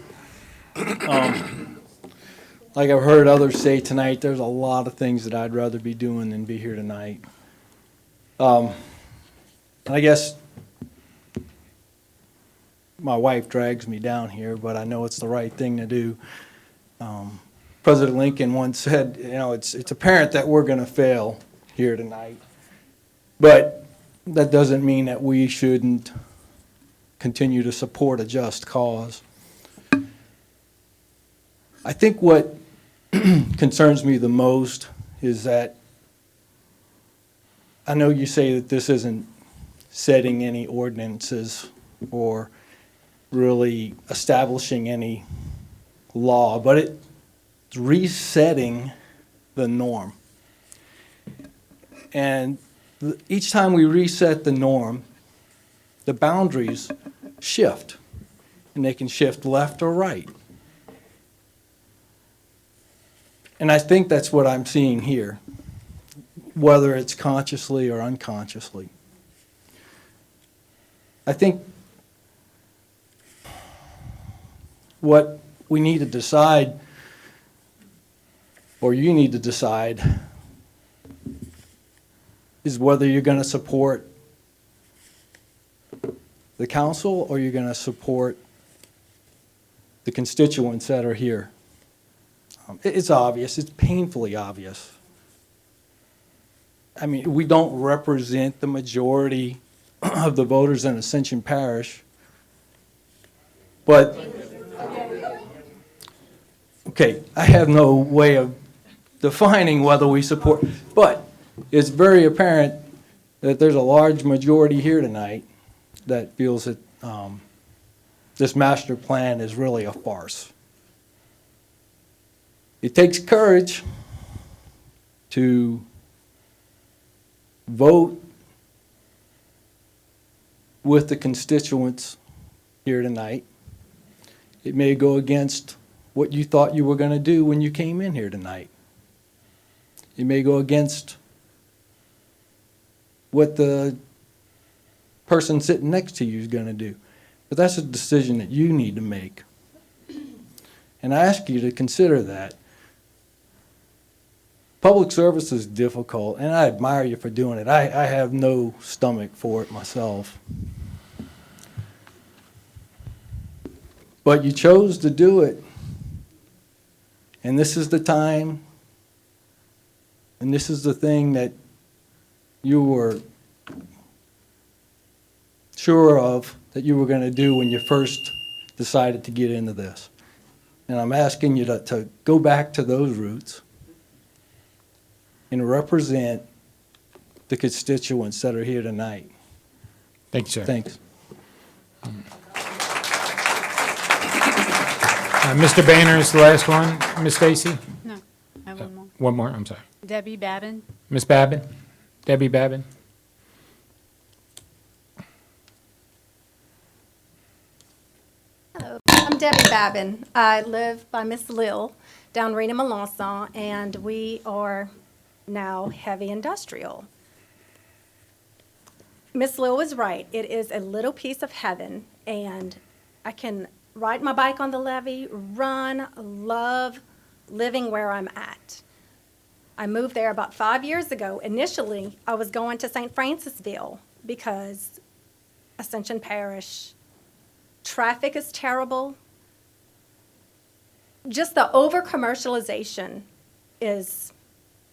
like I've heard others say tonight, there's a lot of things that I'd rather be doing than be here tonight. I guess my wife drags me down here, but I know it's the right thing to do. President Lincoln once said, you know, it's apparent that we're going to fail here tonight, but that doesn't mean that we shouldn't continue to support a just cause. I think what concerns me the most is that I know you say that this isn't setting any ordinances or really establishing any law, but it's resetting the norm. And each time we reset the norm, the boundaries shift, and they can shift left or right. And I think that's what I'm seeing here, whether it's consciously or unconsciously. I think what we need to decide, or you need to decide, is whether you're going to support the council or you're going to support the constituents that are here. It's obvious. It's painfully obvious. I mean, we don't represent the majority of the voters in Ascension Parish, but, okay, I have no way of defining whether we support, but it's very apparent that there's a large majority here tonight that feels that this master plan is really a farce. It takes courage to vote with the constituents here tonight. It may go against what you thought you were going to do when you came in here tonight. It may go against what the person sitting next to you is going to do. But that's a decision that you need to make. And I ask you to consider that. Public service is difficult, and I admire you for doing it. I have no stomach for it myself. But you chose to do it. And this is the time, and this is the thing that you were sure of that you were going to do when you first decided to get into this. And I'm asking you to go back to those roots and represent the constituents that are here tonight. Thank you, sir. Thanks. Mr. Banner is the last one. Miss Stacy? No, I have one more. One more, I'm sorry. Debbie Babin. Miss Babin? Debbie Babin? Hello, I'm Debbie Babin. I live by Miss Lil down Rena Melanson, and we are now heavy industrial. Miss Lil was right. It is a little piece of heaven, and I can ride my bike on the levee, run, love living where I'm at. I moved there about 5 years ago. Initially, I was going to St. Francisville because Ascension Parish, traffic is terrible. Just the over-commercialization is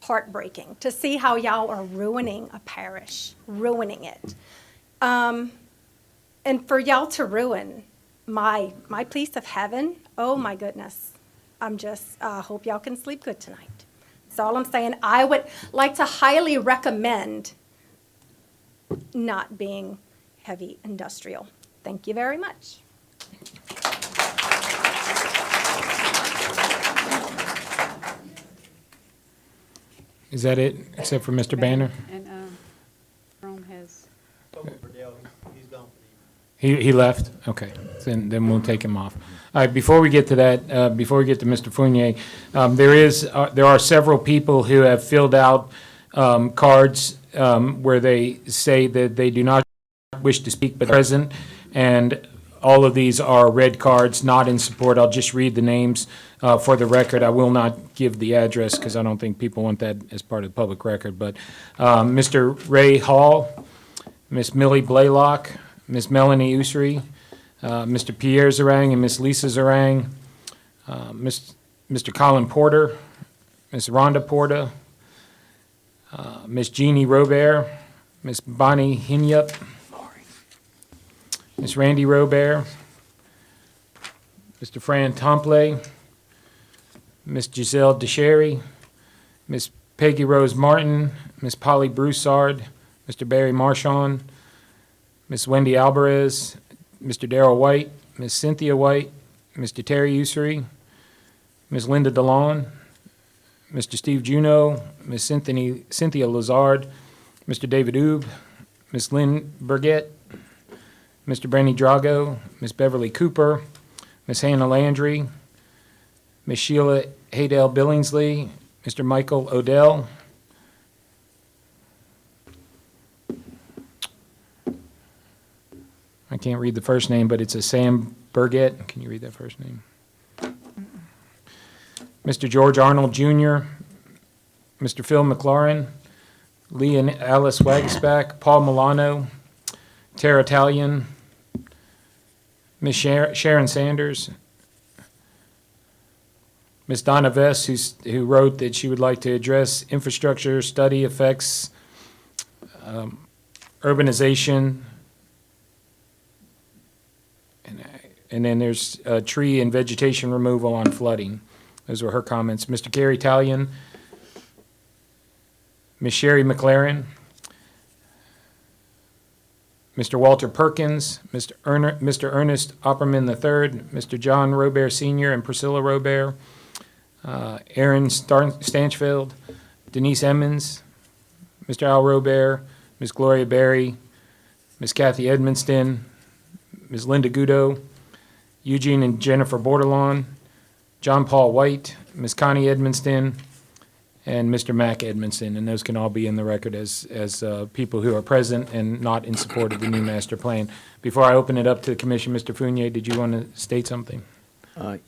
heartbreaking to see how y'all are ruining a parish, ruining it. And for y'all to ruin my piece of heaven, oh my goodness. I hope y'all can sleep good tonight. That's all I'm saying. I would like to highly recommend not being heavy industrial. Thank you very much. Is that it, except for Mr. Banner? And Rome has. He left? Okay, then we'll take him off. All right, before we get to that, before we get to Mr. Fournier, there are several people who have filled out cards where they say that they do not wish to speak but present, and all of these are red cards, not in support. I'll just read the names for the record. I will not give the address because I don't think people want that as part of the public record, but Mr. Ray Hall, Miss Millie Blaylock, Miss Melanie Usry, Mr. Pierre Zarang and Miss Lisa Zarang, Mr. Colin Porter, Miss Rhonda Porta, Miss Jeannie Robert, Miss Bonnie Hinyup, Miss Randy Robert, Mr. Fran Tompley, Miss Giselle DeSherry, Miss Peggy Rose Martin, Miss Polly Broussard, Mr. Barry Marchand, Miss Wendy Alvarez, Mr. Darrell White, Miss Cynthia White, Mr. Terry Ussery, Miss Linda DeLon, Mr. Steve Juneau, Miss Cynthia Lazard, Mr. David Oob, Miss Lynn Burgett, Mr. Brandy Drago, Miss Beverly Cooper, Miss Hannah Landry, Miss Sheila Haydale Billingsley, Mr. Michael Odell, I can't read the first name, but it's a Sam Burgett. Can you read that first name? Mr. George Arnold Jr., Mr. Phil McLaurin, Lee and Alice Wagesback, Paul Milano, Tara Talion, Miss Sharon Sanders, Miss Donna Vess, who wrote that she would like to address infrastructure study effects, urbanization, and then there's tree and vegetation removal on flooding. Those were her comments. Mr. Gary Talion, Ms. Sherry McLaren, Mr. Walter Perkins, Mr. Ernest Opperman III, Mr. John Robert Sr. and Priscilla Robert, Aaron Stanchfield, Denise Emmons, Mr. Al Robert, Ms. Gloria Berry, Ms. Kathy Edmonston, Ms. Linda Gudo, Eugene and Jennifer Bordelon, John Paul White, Ms. Connie Edmonston, and Mr. Mac Edmonston, and those can all be in the record as people who are present and not in support of the new master plan. Before I open it up to the commission, Mr. Fournier, did you want to state something?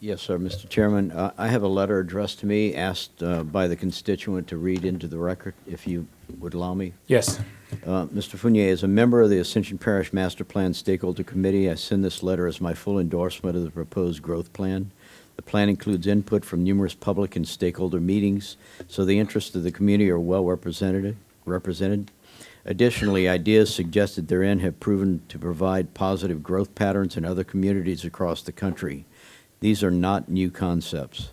Yes, sir, Mr. Chairman. I have a letter addressed to me, asked by the constituent to read into the record, if you would allow me. Yes. Mr. Fournier, as a member of the Ascension Parish Master Plan Stakeholder Committee, I send this letter as my full endorsement of the proposed growth plan. The plan includes input from numerous public and stakeholder meetings, so the interests of the community are well represented. Additionally, ideas suggested therein have proven to provide positive growth patterns in other communities across the country. These are not new concepts.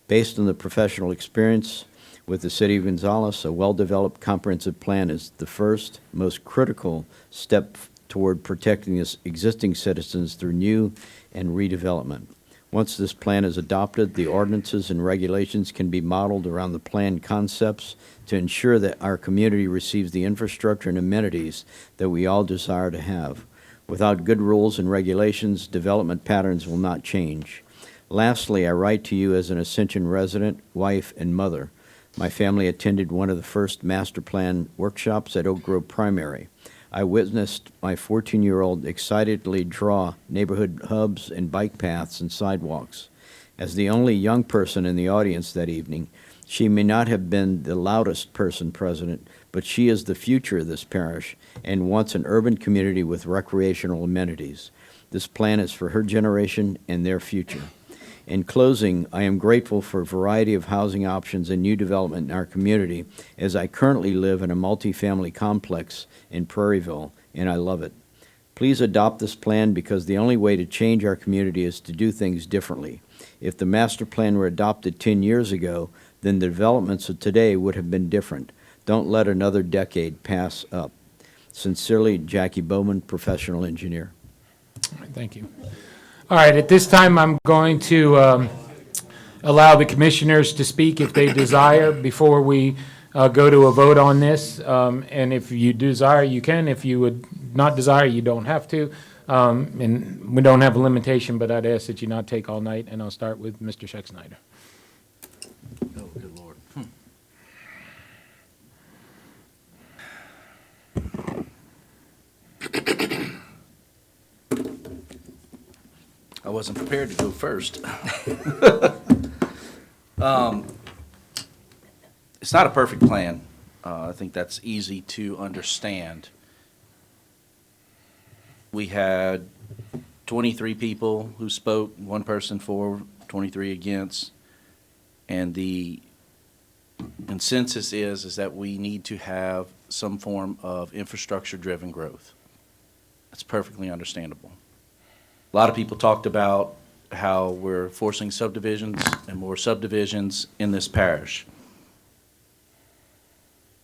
Based on the professional experience with the City of Gonzales, a well-developed comprehensive plan is the first, most critical step toward protecting its existing citizens through new and redevelopment. Once this plan is adopted, the ordinances and regulations can be modeled around the plan concepts to ensure that our community receives the infrastructure and amenities that we all desire to have. Without good rules and regulations, development patterns will not change. Lastly, I write to you as an Ascension resident, wife, and mother. My family attended one of the first master plan workshops at Oak Grove Primary. I witnessed my 14-year-old excitedly draw neighborhood hubs and bike paths and sidewalks. As the only young person in the audience that evening, she may not have been the loudest person present, but she is the future of this parish and wants an urban community with recreational amenities. This plan is for her generation and their future. In closing, I am grateful for a variety of housing options and new development in our community, as I currently live in a multifamily complex in Prairieville, and I love it. Please adopt this plan, because the only way to change our community is to do things differently. If the master plan were adopted 10 years ago, then the developments of today would have been different. Don't let another decade pass up. Sincerely, Jackie Bowman, professional engineer. All right, thank you. All right, at this time, I'm going to allow the commissioners to speak if they desire before we go to a vote on this. And if you desire, you can. If you would not desire, you don't have to. And we don't have a limitation, but I'd ask that you not take all night, and I'll start with Mr. Schexnayder. Oh, good Lord. I wasn't prepared to go first. It's not a perfect plan. I think that's easy to understand. We had 23 people who spoke, one person for, 23 against, and the consensus is that we need to have some form of infrastructure-driven growth. That's perfectly understandable. A lot of people talked about how we're forcing subdivisions and more subdivisions in this parish.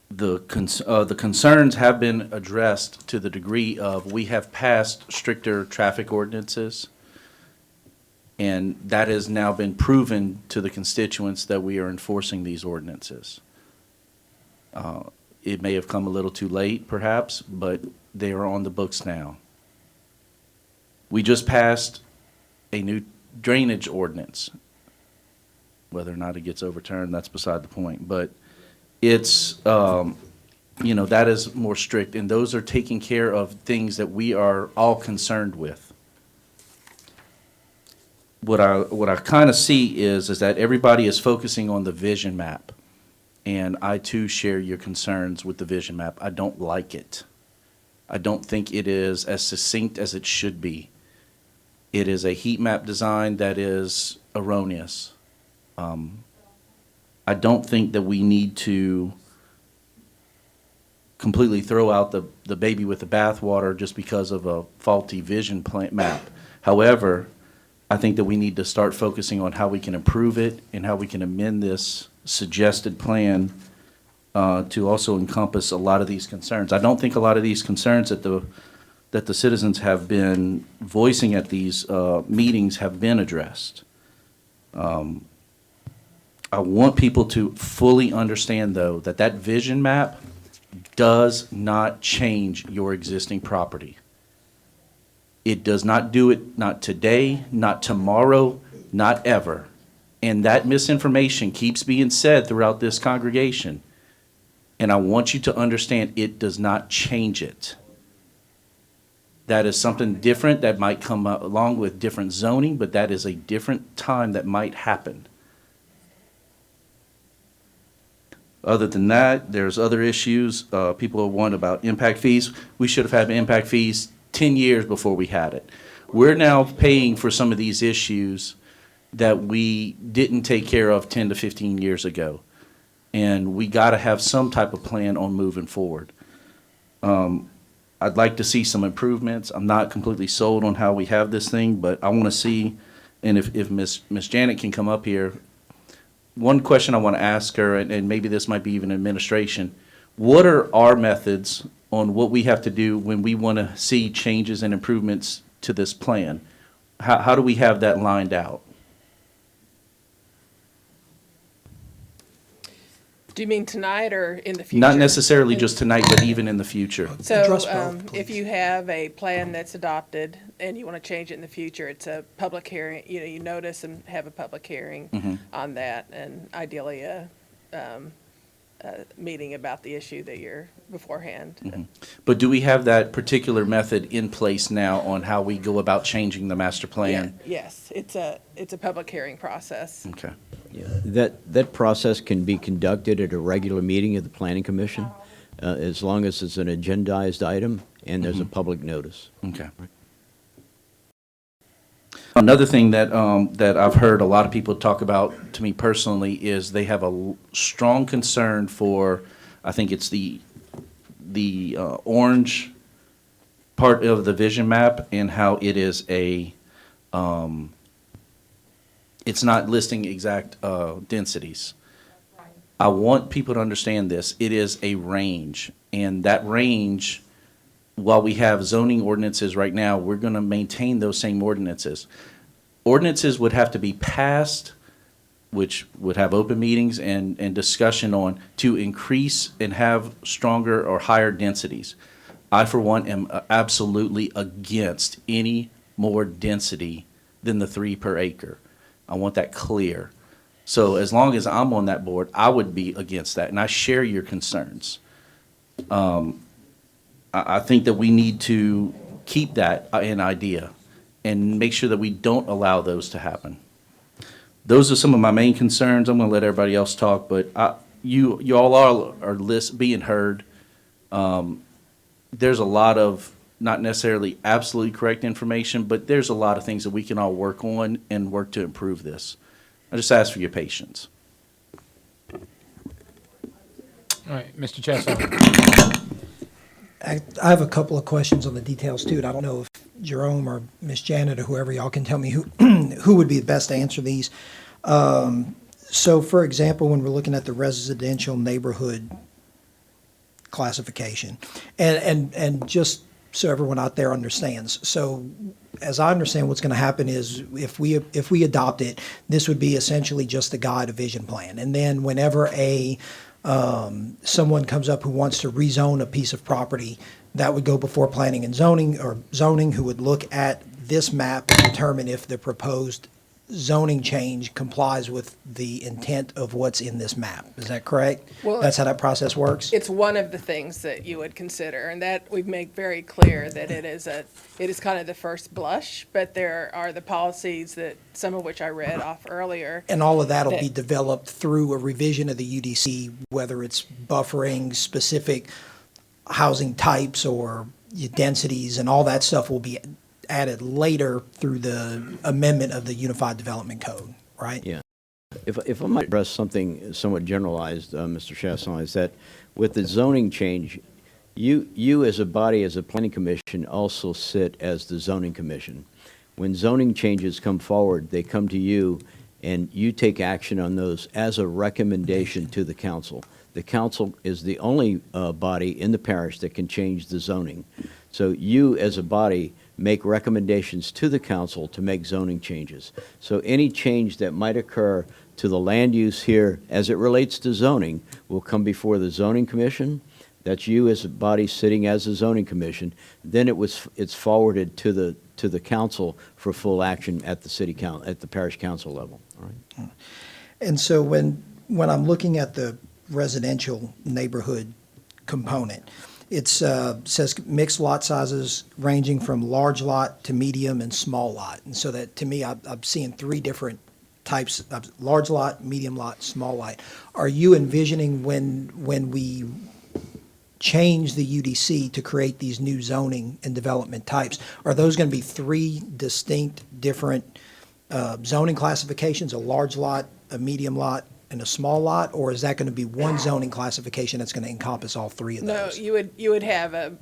The concerns have been addressed to the degree of we have passed stricter traffic ordinances, and that has now been proven to the constituents that we are enforcing these ordinances. It may have come a little too late, perhaps, but they are on the books now. We just passed a new drainage ordinance. Whether or not it gets overturned, that's beside the point. But it's, that is more strict, and those are taking care of things that we are all concerned with. What I kind of see is that everybody is focusing on the vision map, and I too share your concerns with the vision map. I don't like it. I don't think it is as succinct as it should be. It is a heat map design that is erroneous. I don't think that we need to completely throw out the baby with the bathwater just because of a faulty vision map. However, I think that we need to start focusing on how we can improve it and how we can amend this suggested plan to also encompass a lot of these concerns. I don't think a lot of these concerns that the citizens have been voicing at these meetings have been addressed. I want people to fully understand, though, that vision map does not change your existing property. It does not do it, not today, not tomorrow, not ever. And that misinformation keeps being said throughout this congregation. And I want you to understand it does not change it. That is something different that might come along with different zoning, but that is a different time that might happen. Other than that, there's other issues. People are one about impact fees. We should have had impact fees 10 years before we had it. We're now paying for some of these issues that we didn't take care of 10 to 15 years ago. And we got to have some type of plan on moving forward. I'd like to see some improvements. I'm not completely sold on how we have this thing, but I want to see, and if Miss Janet can come up here, one question I want to ask her, and maybe this might be even administration, what are our methods on what we have to do when we want to see changes and improvements to this plan? How do we have that lined out? Do you mean tonight or in the future? Not necessarily just tonight, but even in the future. So, if you have a plan that's adopted and you want to change it in the future, it's a public hearing, you notice and have a public hearing on that, and ideally a meeting about the issue that you're beforehand. But do we have that particular method in place now on how we go about changing the master plan? Yes, it's a public hearing process. Okay. Yeah, that process can be conducted at a regular meeting of the Planning Commission, as long as it's an agendized item and there's a public notice. Okay. Another thing that I've heard a lot of people talk about to me personally is they have a strong concern for, I think it's the orange part of the vision map and how it is it's not listing exact densities. I want people to understand this. It is a range, and that range, while we have zoning ordinances right now, we're going to maintain those same ordinances. Ordinances would have to be passed, which would have open meetings and discussion on, to increase and have stronger or higher densities. I, for one, am absolutely against any more density than the 3 per acre. I want that clear. So as long as I'm on that board, I would be against that, and I share your concerns. I think that we need to keep that an idea and make sure that we don't allow those to happen. Those are some of my main concerns. I'm going to let everybody else talk, but you all are being heard. There's a lot of not necessarily absolutely correct information, but there's a lot of things that we can all work on and work to improve this. I just ask for your patience. All right, Mr. Chesson. I have a couple of questions on the details too, and I don't know if Jerome or Miss Janet or whoever y'all can tell me who would be the best to answer these. So for example, when we're looking at the residential neighborhood classification, and just so everyone out there understands, so as I understand, what's going to happen is if we adopt it, this would be essentially just the guide, a vision plan, and then whenever someone comes up who wants to rezone a piece of property, that would go before planning and zoning, who would look at this map and determine if the proposed zoning change complies with the intent of what's in this map. Is that correct? Well, That's how that process works? It's one of the things that you would consider, and that we make very clear that it is kind of the first blush, but there are the policies that, some of which I read off earlier. And all of that will be developed through a revision of the UDC, whether it's buffering specific housing types or densities, and all that stuff will be added later through the amendment of the Unified Development Code, right? Yeah. If I might address something somewhat generalized, Mr. Chasson, is that with the zoning change, you as a body, as a planning commission, also sit as the zoning commission. When zoning changes come forward, they come to you, and you take action on those as a recommendation to the council. The council is the only body in the parish that can change the zoning. So you, as a body, make recommendations to the council to make zoning changes. So any change that might occur to the land use here as it relates to zoning will come before the zoning commission. That's you as a body sitting as a zoning commission. Then it's forwarded to the council for full action at the parish council level. All right. And so when I'm looking at the residential neighborhood component, it says mixed lot sizes ranging from large lot to medium and small lot. And so that, to me, I'm seeing 3 different types of large lot, medium lot, small lot. Are you envisioning when we change the UDC to create these new zoning and development types, are those going to be 3 distinct different zoning classifications, a large lot, a medium lot, and a small lot, or is that going to be one zoning classification that's going to encompass all 3 of those? No, you would have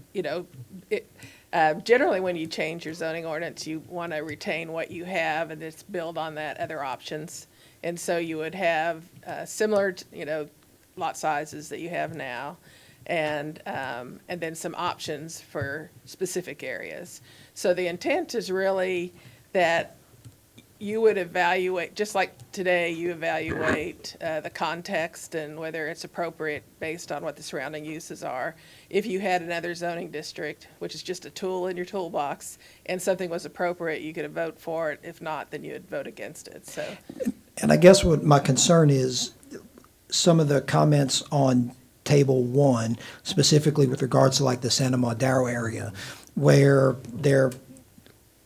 generally when you change your zoning ordinance, you want to retain what you have and just build on that other options. And so you would have similar, lot sizes that you have now, and then some options for specific areas. So the intent is really that you would evaluate, just like today, you evaluate the context and whether it's appropriate based on what the surrounding uses are. If you had another zoning district, which is just a tool in your toolbox, and something was appropriate, you could vote for it. If not, then you would vote against it. So, And I guess what my concern is, some of the comments on Table 1, specifically with regards to like the Santa Madero area, where they're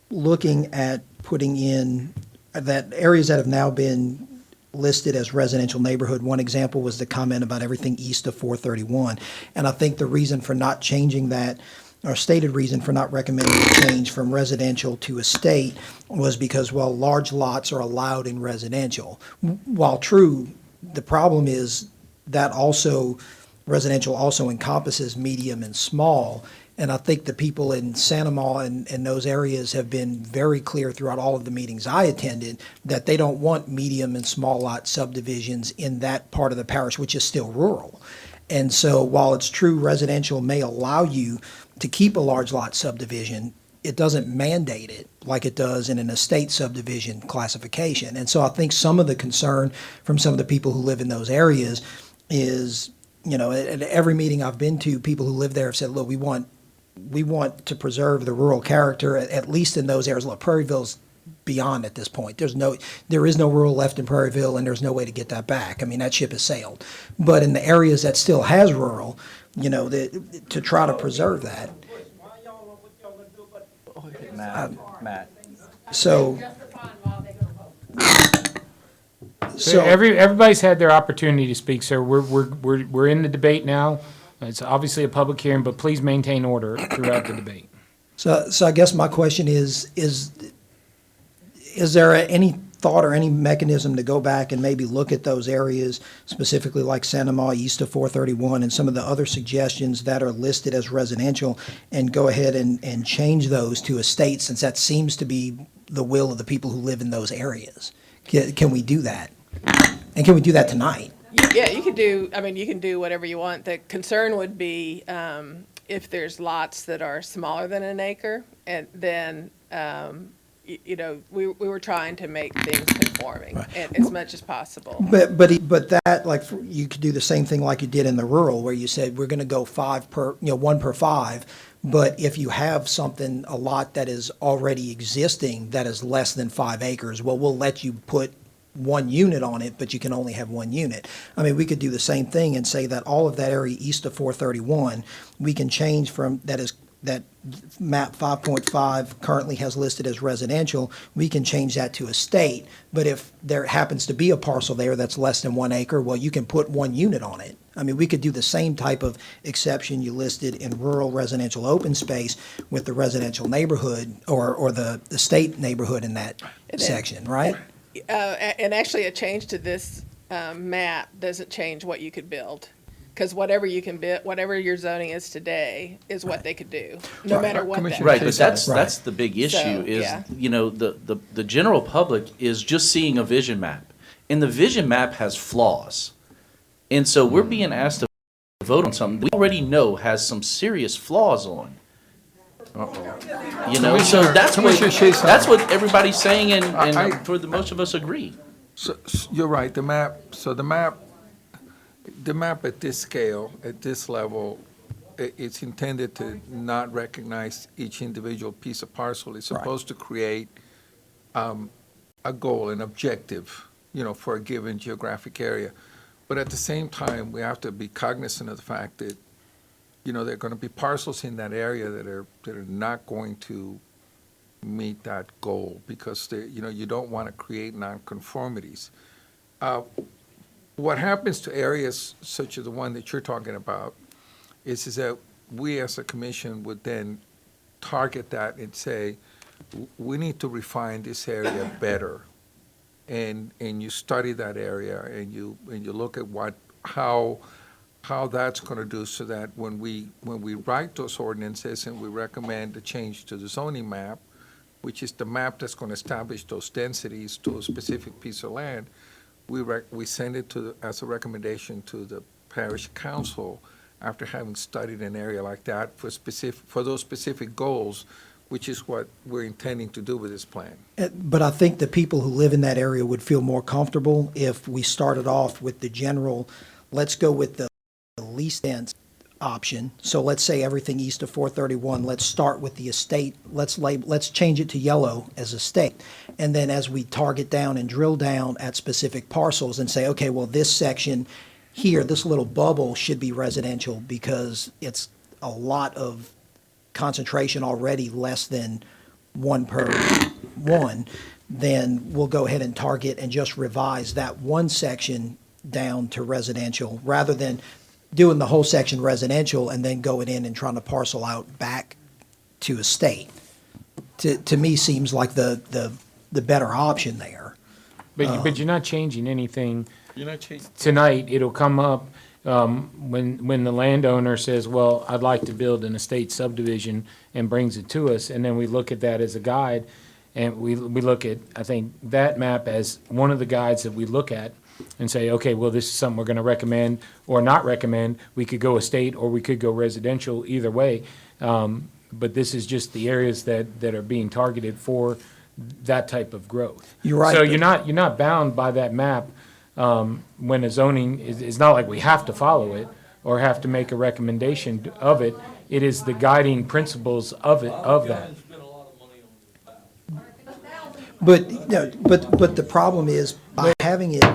looking at putting in that areas that have now been listed as residential neighborhood. One example was the comment about everything east of 431. And I think the reason for not changing that, or stated reason for not recommending a change from residential to estate, was because, well, large lots are allowed in residential. While true, the problem is that also residential also encompasses medium and small. And I think the people in Santa Ma and those areas have been very clear throughout all of the meetings I attended that they don't want medium and small lot subdivisions in that part of the parish, which is still rural. And so while it's true residential may allow you to keep a large lot subdivision, it doesn't mandate it like it does in an estate subdivision classification. And so I think some of the concern from some of the people who live in those areas is, you know, at every meeting I've been to, people who live there have said, look, we want to preserve the rural character, at least in those areas. Look, Prairieville's beyond at this point. There is no rural left in Prairieville, and there's no way to get that back. I mean, that ship has sailed. But in the areas that still has rural, you know, to try to preserve that. Matt. So everybody's had their opportunity to speak, sir. We're in the debate now. It's obviously a public hearing, but please maintain order throughout the debate. So I guess my question is there any thought or any mechanism to go back and maybe look at those areas, specifically like Santa Ma, east of 431, and some of the other suggestions that are listed as residential, and go ahead and change those to estate, since that seems to be the will of the people who live in those areas? Can we do that? And can we do that tonight? Yeah, you can do whatever you want. The concern would be if there's lots that are smaller than an acre, and then, you know, we were trying to make things conforming as much as possible. But that, like, you could do the same thing like you did in the rural, where you said we're going to go 1 per 5. But if you have a lot that is already existing that is less than 5 acres, well, we'll let you put 1 unit on it, but you can only have 1 unit. I mean, we could do the same thing and say that all of that area east of 431, we can change from that map 5.5 currently has listed as residential, we can change that to estate. But if there happens to be a parcel there that's less than 1 acre, well, you can put 1 unit on it. I mean, we could do the same type of exception you listed in rural residential open space with the residential neighborhood or the estate neighborhood in that section, right? And actually, a change to this map doesn't change what you could build. Because whatever you can build, whatever your zoning is today, is what they could do, no matter what that is. Right, but that's the big issue is, yeah. you know, the general public is just seeing a vision map. And the vision map has flaws. And so we're being asked to vote on something we already know has some serious flaws on. You know, so that's what everybody's saying, and for the most of us agree. So you're right, the map at this scale, at this level, it's intended to not recognize each individual piece of parcel. It's supposed to create a goal, an objective, you know, for a given geographic area. But at the same time, we have to be cognizant of the fact that, you know, there are going to be parcels in that area that are not going to meet that goal because you know, you don't want to create nonconformities. What happens to areas such as the one that you're talking about is that we as a commission would then target that and say, we need to refine this area better. And you study that area and you look at how that's going to do, so that when we write those ordinances and we recommend a change to the zoning map, which is the map that's going to establish those densities to a specific piece of land, we send it as a recommendation to the parish council after having studied an area like that for those specific goals, which is what we're intending to do with this plan. But I think the people who live in that area would feel more comfortable if we started off with the general, let's go with the least dense option. So let's say everything east of 431, let's start with the estate, let's change it to yellow as estate. And then as we target down and drill down at specific parcels and say, okay, well, this section here, this little bubble should be residential because it's a lot of concentration already less than 1 per 1, then we'll go ahead and target and just revise that one section down to residential rather than doing the whole section residential and then going in and trying to parcel out back to estate. To me seems like the better option there. But you're not changing anything. You're not changing. Tonight, it'll come up when the landowner says, well, I'd like to build an estate subdivision and brings it to us, and then we look at that as a guide, and we look at, I think, that map as one of the guides that we look at and say, okay, well, this is something we're going to recommend or not recommend. We could go estate or we could go residential, either way. But this is just the areas that are being targeted for that type of growth. You're right, So but- you're not bound by that map when a zoning, it's not like we have to follow it or have to make a recommendation of it. It is the guiding principles of it, of that. But, no, but the problem is, by having it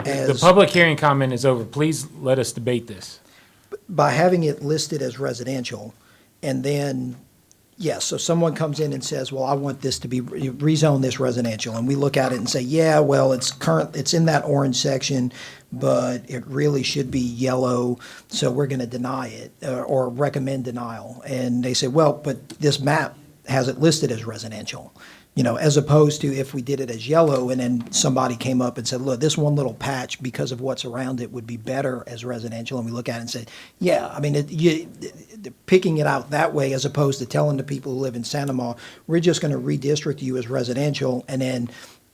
as. The public hearing comment is over. Please let us debate this. By having it listed as residential, and then, yes, so someone comes in and says, well, I want this to be, rezone this residential, and we look at it and say, yeah, well, it's in that orange section, but it really should be yellow, so we're gonna deny it, or recommend denial. And they say, well, but this map has it listed as residential. You know, as opposed to if we did it as yellow and then somebody came up and said, look, this one little patch, because of what's around it, would be better as residential. And we look at it and say, yeah, I mean, picking it out that way as opposed to telling the people who live in Santa Ma, we're just going to redistrict you as residential. And then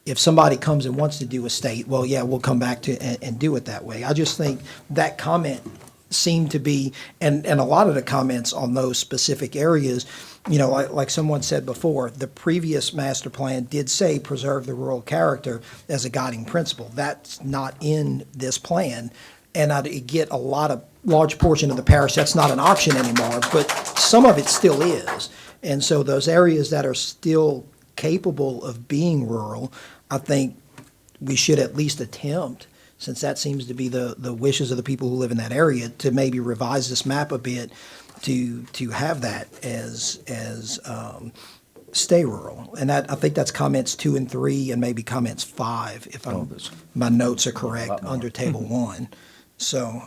if somebody comes and wants to do estate, well, yeah, we'll come back to and do it that way. I just think that comment seemed to be, and a lot of the comments on those specific areas, you know, like someone said before, the previous master plan did say preserve the rural character as a guiding principle. That's not in this plan. And I get a large portion of the parish, that's not an option anymore, but some of it still is. And so those areas that are still capable of being rural, I think we should at least attempt, since that seems to be the wishes of the people who live in that area, to maybe revise this map a bit to have that as stay rural. And that, I think that's comments 2 and 3 and maybe comments 5, if my notes are correct, under table 1. So,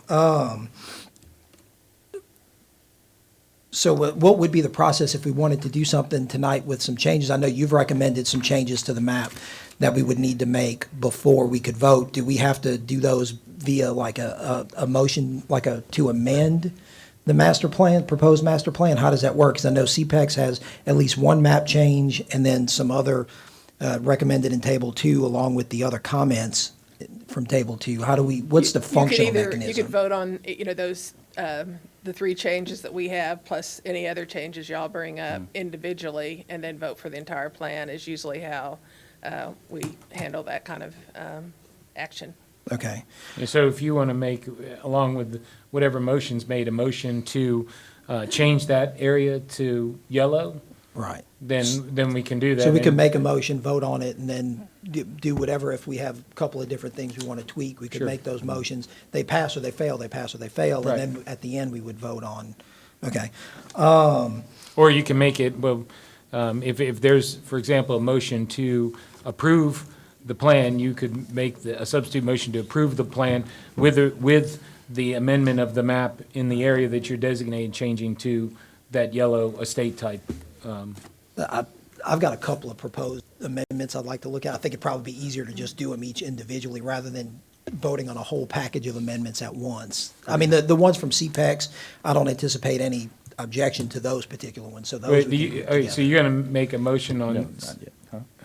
so what would be the process if we wanted to do something tonight with some changes? I know you've recommended some changes to the map that we would need to make before we could vote. Do we have to do those via like a motion, to amend the master plan, proposed master plan? How does that work? Because I know CPEX has at least one map change and then some other recommended in table 2 along with the other comments from table 2. What's the functional mechanism? You could vote on, those, the 3 changes that we have, plus any other changes y'all bring up individually, and then vote for the entire plan is usually how we handle that kind of action. Okay. And so if you want to make, along with whatever motion's made, a motion to change that area to yellow, right, then we can do that. So we can make a motion, vote on it, and then do whatever. If we have a couple of different things we want to tweak, we could Sure. make those motions. They pass or they fail, they pass or they fail, Right. and then at the end, we would vote on, okay. Or you can make it, well, if there's, for example, a motion to approve the plan, you could make a substitute motion to approve the plan with the amendment of the map in the area that you're designated, changing to that yellow estate type. I've got a couple of proposed amendments I'd like to look at. I think it'd probably be easier to just do them each individually rather than voting on a whole package of amendments at once. I mean, the ones from CPEX, I don't anticipate any objection to those particular ones, so those Wait, we can do all right, so together. you're going to make a motion on?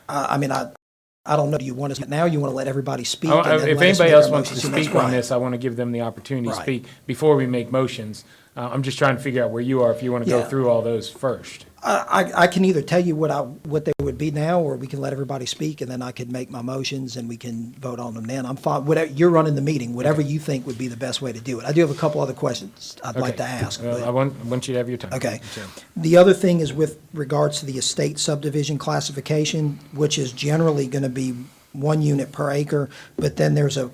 I mean, I don't know, do you want us, now you want to let everybody speak? Oh, and then if let us anybody make else our wants to motions? That's speak on right. this, I want to give them the opportunity to Right. speak before we make motions. I'm just trying to figure out where you are, if you want to go Yeah. through all those first. I can either tell you what they would be now, or we can let everybody speak, and then I could make my motions, and we can vote on them then. I'm fine, whatever, you're running the meeting, whatever you think would be the best way to do it. I do have a couple other questions I'd like to Okay. ask. Well, but- I want you to have your time. Okay. So- The other thing is with regards to the estate subdivision classification, which is generally going to be 1 unit per acre, but then there's a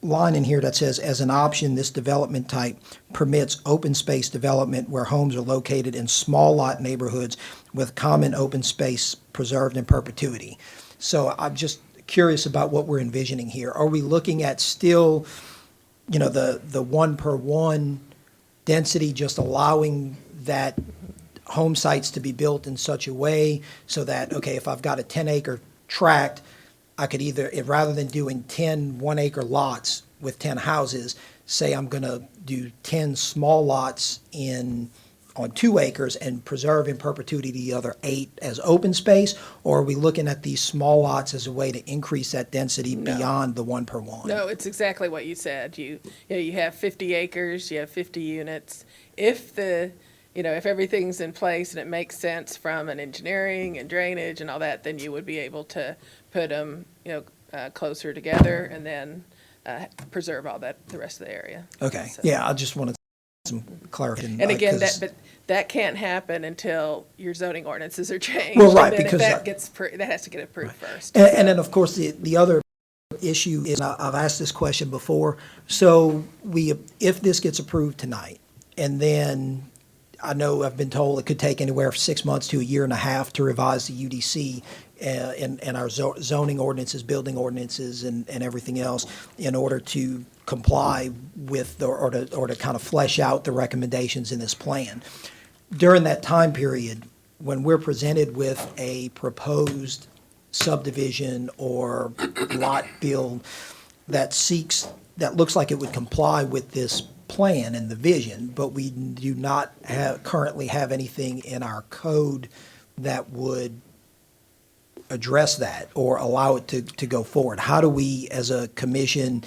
line in here that says, as an option, this development type permits open space development where homes are located in small lot neighborhoods with common open space preserved in perpetuity. So I'm just curious about what we're envisioning here. Are we looking at still, the 1 per 1 density, just allowing that home sites to be built in such a way so that, okay, if I've got a 10-acre tract, I could either, rather than doing 10 1-acre lots, with 10 houses, say I'm going to do 10 small lots on 2 acres and preserve in perpetuity the other 8 as open space? Or are we looking at these small lots as a way to increase that density beyond the 1 per 1? No, it's exactly what you said. You have 50 acres, you have 50 units. If if everything's in place and it makes sense from an engineering and drainage and all that, then you would be able to put them, closer together and then preserve all the rest of the area. Okay, So- yeah, I just wanted some clarification. And again, 'cause- that can't happen until your zoning ordinances are changed. Well, right, And then because if that has to get approved first. And then, of course, the other issue is, I've asked this question before, so if this gets approved tonight, and then I know I've been told it could take anywhere from 6 months to a year and a half to revise the UDC and our zoning ordinances, building ordinances, and everything else in order to comply with or to kind of flesh out the recommendations in this plan. During that time period, when we're presented with a proposed subdivision or lot build that looks like it would comply with this plan and the vision, but we do not currently have anything in our code that would address that or allow it to go forward. How do we, as a commission,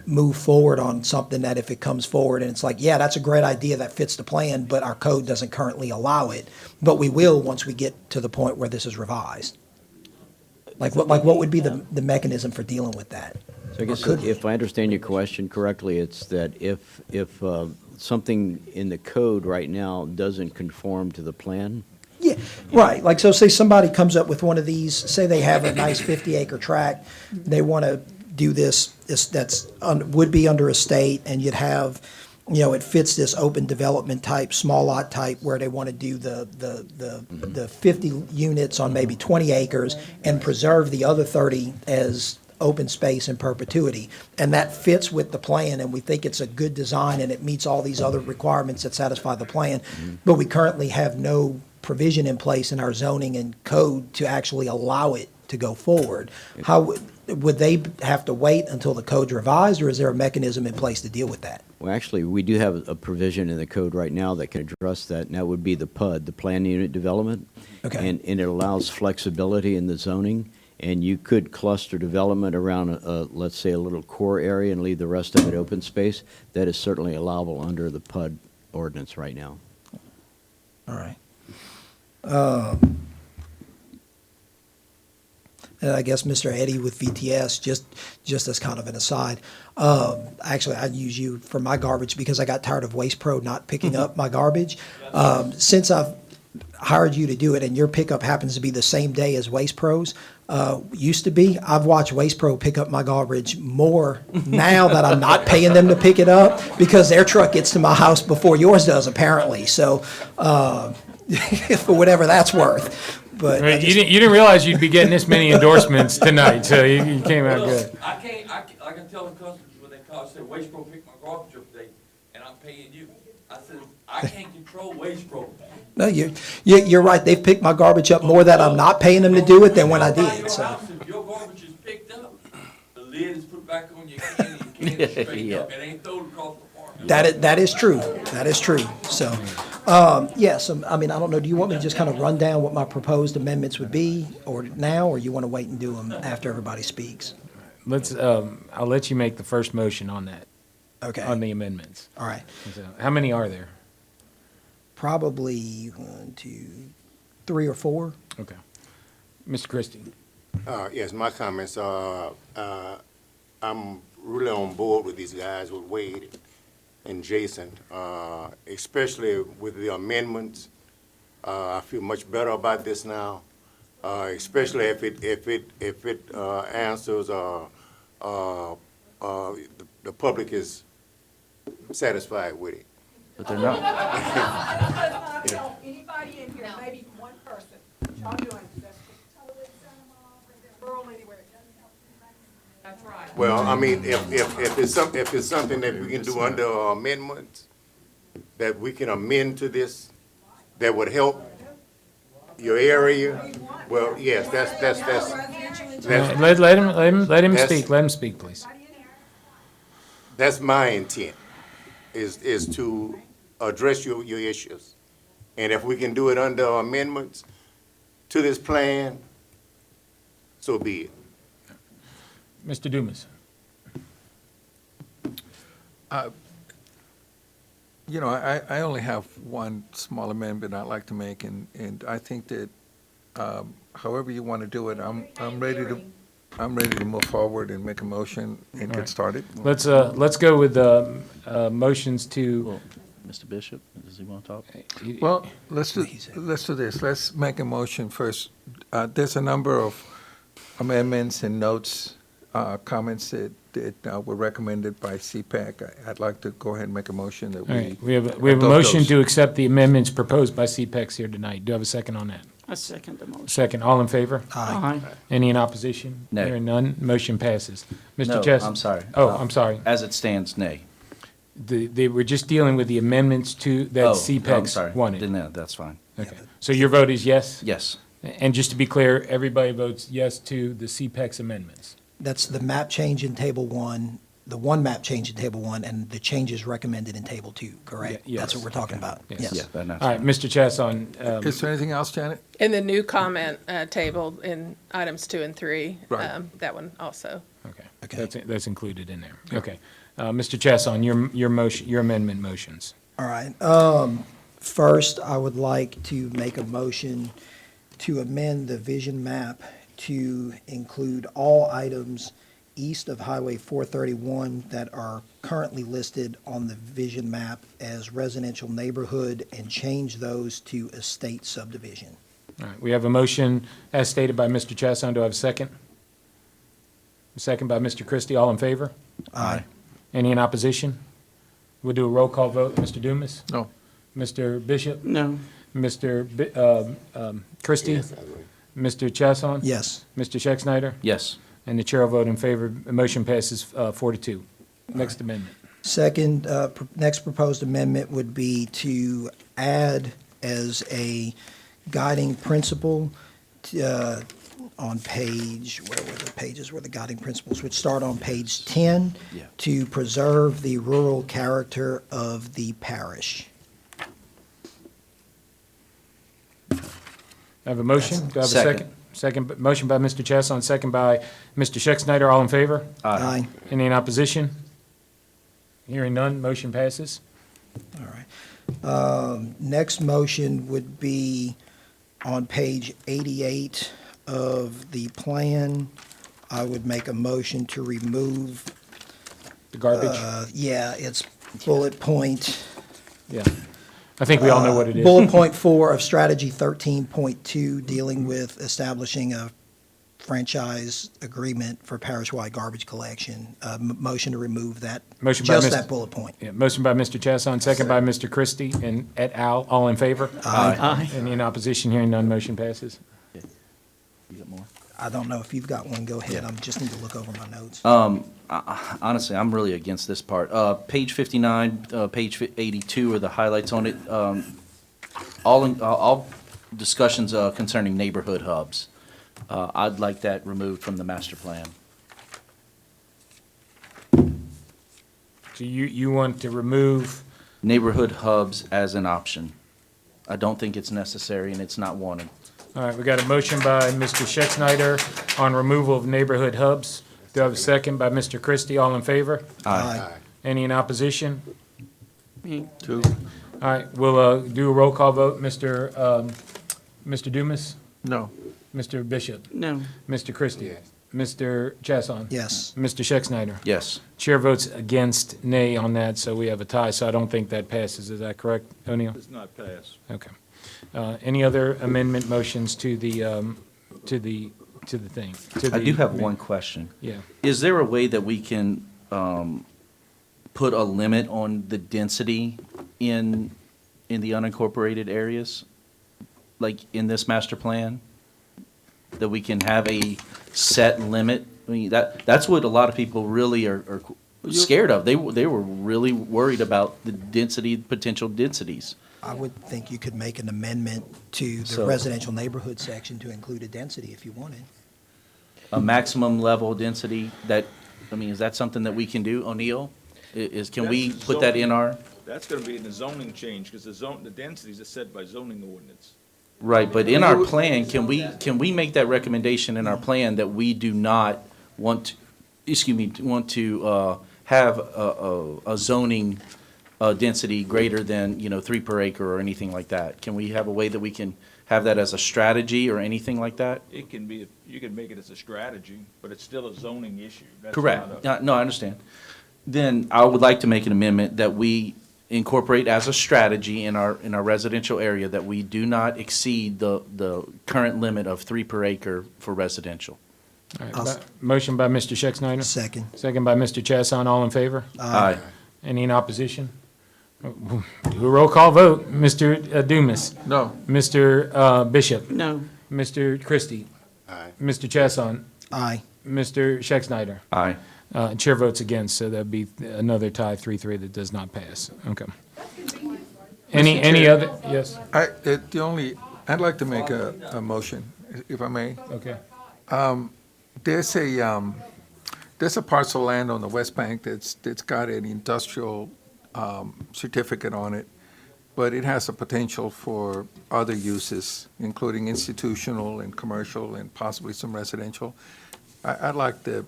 move forward on something that if it comes forward and it's like, yeah, that's a great idea, that fits the plan, but our code doesn't currently allow it, but we will once we get to the point where this is revised? Like what would be the mechanism for dealing with that? So I guess Or could we? if I understand your question correctly, it's that if something in the code right now doesn't conform to the plan, Yeah, right. Like, so say somebody comes up with one of these, say they have a nice 50-acre tract, they want to do this would be under a state, and you'd have, it fits this open development type, small lot type, where they want to do the 50 units on maybe 20 acres and preserve the other 30 as open space in perpetuity. And that fits with the plan, and we think it's a good design, and it meets all these other requirements that satisfy the plan. But we currently have no provision in place in our zoning and code to actually allow it to go forward. How would they have to wait until the code's revised, or is there a mechanism in place to deal with that? well, actually, we do have a provision in the code right now that can address that, and that would be the PUD, the Plan Unit Development. Okay. And it allows flexibility in the zoning, and you could cluster development around, let's say, a little core area and leave the rest of it open space. That is certainly allowable under the PUD ordinance right now. All right. And I guess Mr. Eddie with VTS, just as kind of an aside, actually, I'd use you for my garbage because I got tired of Waste Pro not picking up my garbage. Since I've hired you to do it and your pickup happens to be the same day as Waste Pro's, used to be, I've watched Waste Pro pick up my garbage more now that I'm not paying them to pick it up because their truck gets to my house before yours does, apparently. So, for whatever that's worth. But Right, you didn't realize you'd be getting this many endorsements tonight, so you came out good. I can tell the customers when they call, say, Waste Pro picked my garbage up today, and I'm paying you. I said, I can't control Waste Pro. No, you're right. They've picked my garbage up more that I'm not paying them to do it than when I did, so. If your garbage is picked up, the lid is put back on your can, and your can is straightened up, it ain't thrown across the farm. That is true. That is true. So, yes, I mean, I don't know, do you want me to just kind of run down what my proposed amendments would be, or now, or you want to wait and do them after everybody speaks? I'll let you make the first motion on that, Okay, on the amendments. all right. So, how many are there? Probably 1, 2, 3 or 4. Okay. Mr. Christie? Yes, my comments are, I'm really on board with these guys, with Wade and Jason, especially with the amendments. I feel much better about this now, especially if it answers, the public is satisfied with it. But they're not. Anybody in here, maybe one person, y'all doing this. Rural anywhere. That's right. Well, I mean, if it's something that we can do under amendments, that we can amend to this, that would help your area, well, yes, that's. Let him That's- speak, let him speak, please. That's my intent, is to address your issues. And if we can do it under amendments to this plan, so be it. Mr. Dumas? You know, I only have one small amendment I'd like to make, and I think that however you want to do it, I'm ready to move forward and make a motion and get started. Let's go with motions to. Well, Mr. Bishop, does he want to talk? Well, let's do this. Let's make a motion first. There's a number of amendments and notes, comments that were recommended by CPAC. I'd like to go ahead and make a motion that All right, we have a motion to accept the amendments proposed by CPEX here tonight. Do you have a second on that? I second the motion. Second, all in favor? Aye. Any in opposition? Nay. Hearing none, motion passes. Mr. No, Chess? I'm sorry. Oh, I'm sorry. As it stands, nay. They were just dealing with the amendments to that Oh, I'm sorry. CPEX wanted. Then, that's fine. Okay, so your vote is yes? Yes. And just to be clear, everybody votes yes to the CPEX amendments? That's the map change in Table 1, the one map change in Table 1, and the changes recommended in Table 2, correct? Yes. That's what we're talking about. Yes. Yes. All right, Mr. Chess on. Is there anything else, Janet? In the new comment table in items 2 and 3, Right. that one also. Okay, that's included in there. Okay. Mr. Chess on your motion, your amendment motions. All right. First, I would like to make a motion to amend the vision map to include all items east of Highway 431 that are currently listed on the vision map as residential neighborhood and change those to estate subdivision. All right, we have a motion as stated by Mr. Chasson. Do I have a second? A second by Mr. Christie. All in favor? Aye. Any in opposition? We'll do a roll call vote. Mr. Dumas? No. Mr. Bishop? No. Mr. Christie? Yes, I agree. Mr. Chasson? Yes. Mr. Schexnayder? Yes. And the chair will vote in favor. The motion passes 4-2. Next amendment. Second, next proposed amendment would be to add as a guiding principle on page, where were the pages where the guiding principles would start on page 10, Yeah. to preserve the rural character of the parish. I have a motion. Do I have a Second. second? Second, motion by Mr. Chasson, second by Mr. Schexnayder. All in favor? Aye. Any in opposition? Hearing none, motion passes. All right. Next motion would be on page 88 of the plan. I would make a motion to remove. The garbage? Yeah, it's bullet point. Yeah. I think we all know what it is. Bullet point 4 of strategy 13.2, dealing with establishing a franchise agreement for parish-wide garbage collection. Motion to remove that, Motion by just Mr. that bullet point. Yeah, motion by Mr. Chasson, second by Mr. Christie and et al. All in favor? Aye. Any in opposition? Hearing none, motion passes. You got more? I don't know if you've got one, go ahead. I just need to look over my notes. Honestly, I'm really against this part. Page 59, page 82 are the highlights on it. All discussions concerning neighborhood hubs. I'd like that removed from the master plan. So you want to remove, Neighborhood hubs as an option. I don't think it's necessary and it's not wanted. all right, we got a motion by Mr. Schexnayder on removal of neighborhood hubs. Do I have a second by Mr. Christie? All in favor? Aye. Any in opposition? Me. Two. All right, we'll do a roll call vote. Mr. Dumas? No. Mr. Bishop? No. Mr. Christie? Yes. Mr. Chasson? Yes. Mr. Schexnayder? Yes. Chair votes against, nay on that, so we have a tie, so I don't think that passes. Is that correct, O'Neill? Does not pass. Okay. Any other amendment motions to the thing? I do have one question. Yeah. Is there a way that we can put a limit on the density in the unincorporated areas? Like in this master plan? That we can have a set limit? I mean, that's what a lot of people really are scared of. They were really worried about the density, potential densities. I would think you could make an amendment to the So- residential neighborhood section to include a density if you wanted. A maximum level density that, I mean, is that something that we can do, O'Neill? Can we put that in our? That's gonna be in the zoning change, because the densities are set by zoning ordinance. Right, but in our plan, can we make that recommendation in our plan that we do not want to have a zoning density greater than, 3 per acre or anything like that? Can we have a way that we can have that as a strategy or anything like that? It can be, you can make it as a strategy, but it's still a zoning issue. That's Correct. not a- No, I understand. Then I would like to make an amendment that we incorporate as a strategy in our residential area that we do not exceed the current limit of 3 per acre for residential. All right, motion by Mr. Schexnayder. Second. Second by Mr. Chasson. All in favor? Aye. Any in opposition? Do a roll call vote. Mr. Dumas. No. Mr. Bishop. No. Mr. Christie. Aye. Mr. Chasson. Aye. Mr. Schexnayder. Aye. Chair votes against, so that'd be another tie, 3-3, that does not pass. Okay. Any other, yes? I'd like to make a motion, if I may. Okay. There's a parcel of land on the West Bank that's got an industrial certificate on it, but it has a potential for other uses, including institutional and commercial and possibly some residential. I'd like to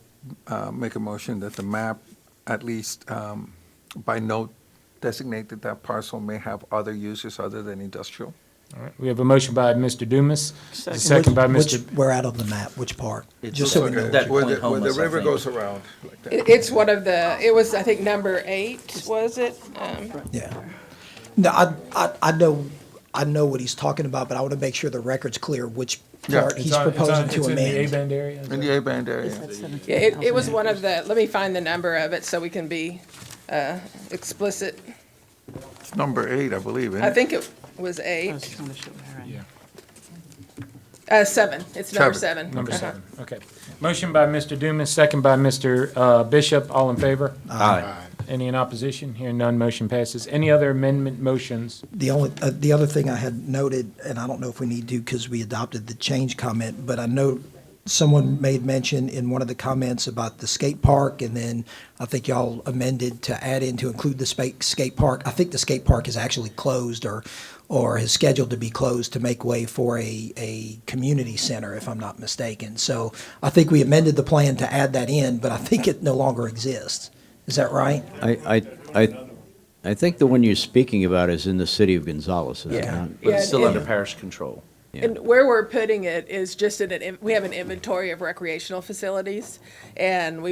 make a motion that the map, at least by note, designate that parcel may have other uses other than industrial. All right, we have a motion by Mr. Dumas, a second by Mr. Where out on the map, which part? It's Just so we know. that Where point the homeless, I river think. goes around like that. It's one of it was, I think, number 8, was it? Yeah. No, I know what he's talking about, but I want to make sure the record's clear which Yeah. part he's proposing to It's in the amend. A-band area? In the A-band area. Yeah, it was one of the, let me find the number of it so we can be explicit. It's number 8, I believe, isn't it? I think it was I 8. was trying to show her. 7, it's number 7. Number 7, okay. Motion by Mr. Dumas, second by Mr. Bishop, all in favor? Aye. Any in opposition? Hearing none, motion passes. Any other amendment motions? The other thing I had noted, and I don't know if we need to because we adopted the change comment, but I know someone made mention in one of the comments about the skate park, and then I think y'all amended to add in to include the skate park. I think the skate park is actually closed or is scheduled to be closed to make way for a community center, if I'm not mistaken. So I think we amended the plan to add that in, but I think it no longer exists. Is that right? I think the one you're speaking about is in the city of Gonzales, is it Yeah. not? But it's still Yeah, under parish control. And where we're putting it is just we have an inventory of recreational facilities, and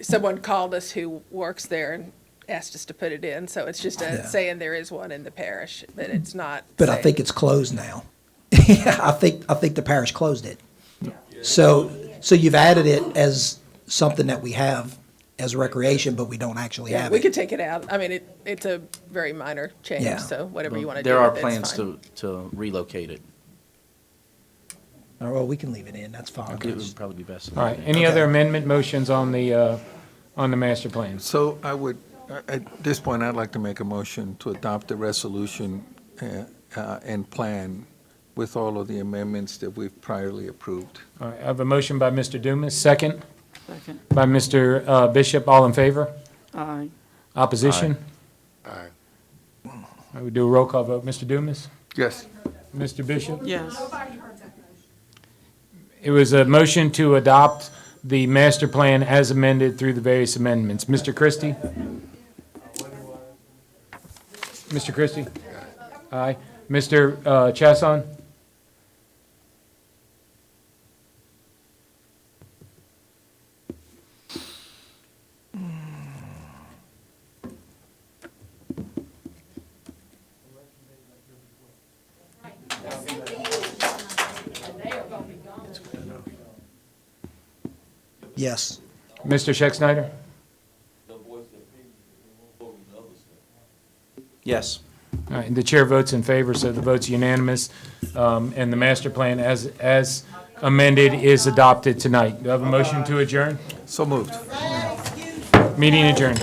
someone called us who works there and asked us to put it in, so it's just saying there is one in the parish, but it's not. But I saying- think it's closed now. I think the parish closed it. So you've added it as something that we have as recreation, but we don't actually Yeah, have we it. could take it out. I mean, it's a very minor change, Yeah. so whatever you want to do There are with it, plans it's fine. to relocate it. Oh, well, we can leave it in, that's fine. It would probably be best. All right, any other amendment motions on the master plan? So I would, at this point, I'd like to make a motion to adopt the resolution and plan with all of the amendments that we've priorly approved. All right, I have a motion by Mr. Dumas, second Second. by Mr. Bishop, all in favor? Aye. Opposition? Aye. I would do a roll call vote. Mr. Dumas? Yes. Mr. Bishop? Yes. It was a motion to adopt the master plan as amended through the various amendments. Mr. Christie? Mr. Christie? Aye. Mr. Chasson? Yes. Mr. Schexnayder? Yes. All right, the chair votes in favor, so the vote's unanimous, and the master plan as amended is adopted tonight. Do I have a motion to adjourn? So moved. Meeting adjourned.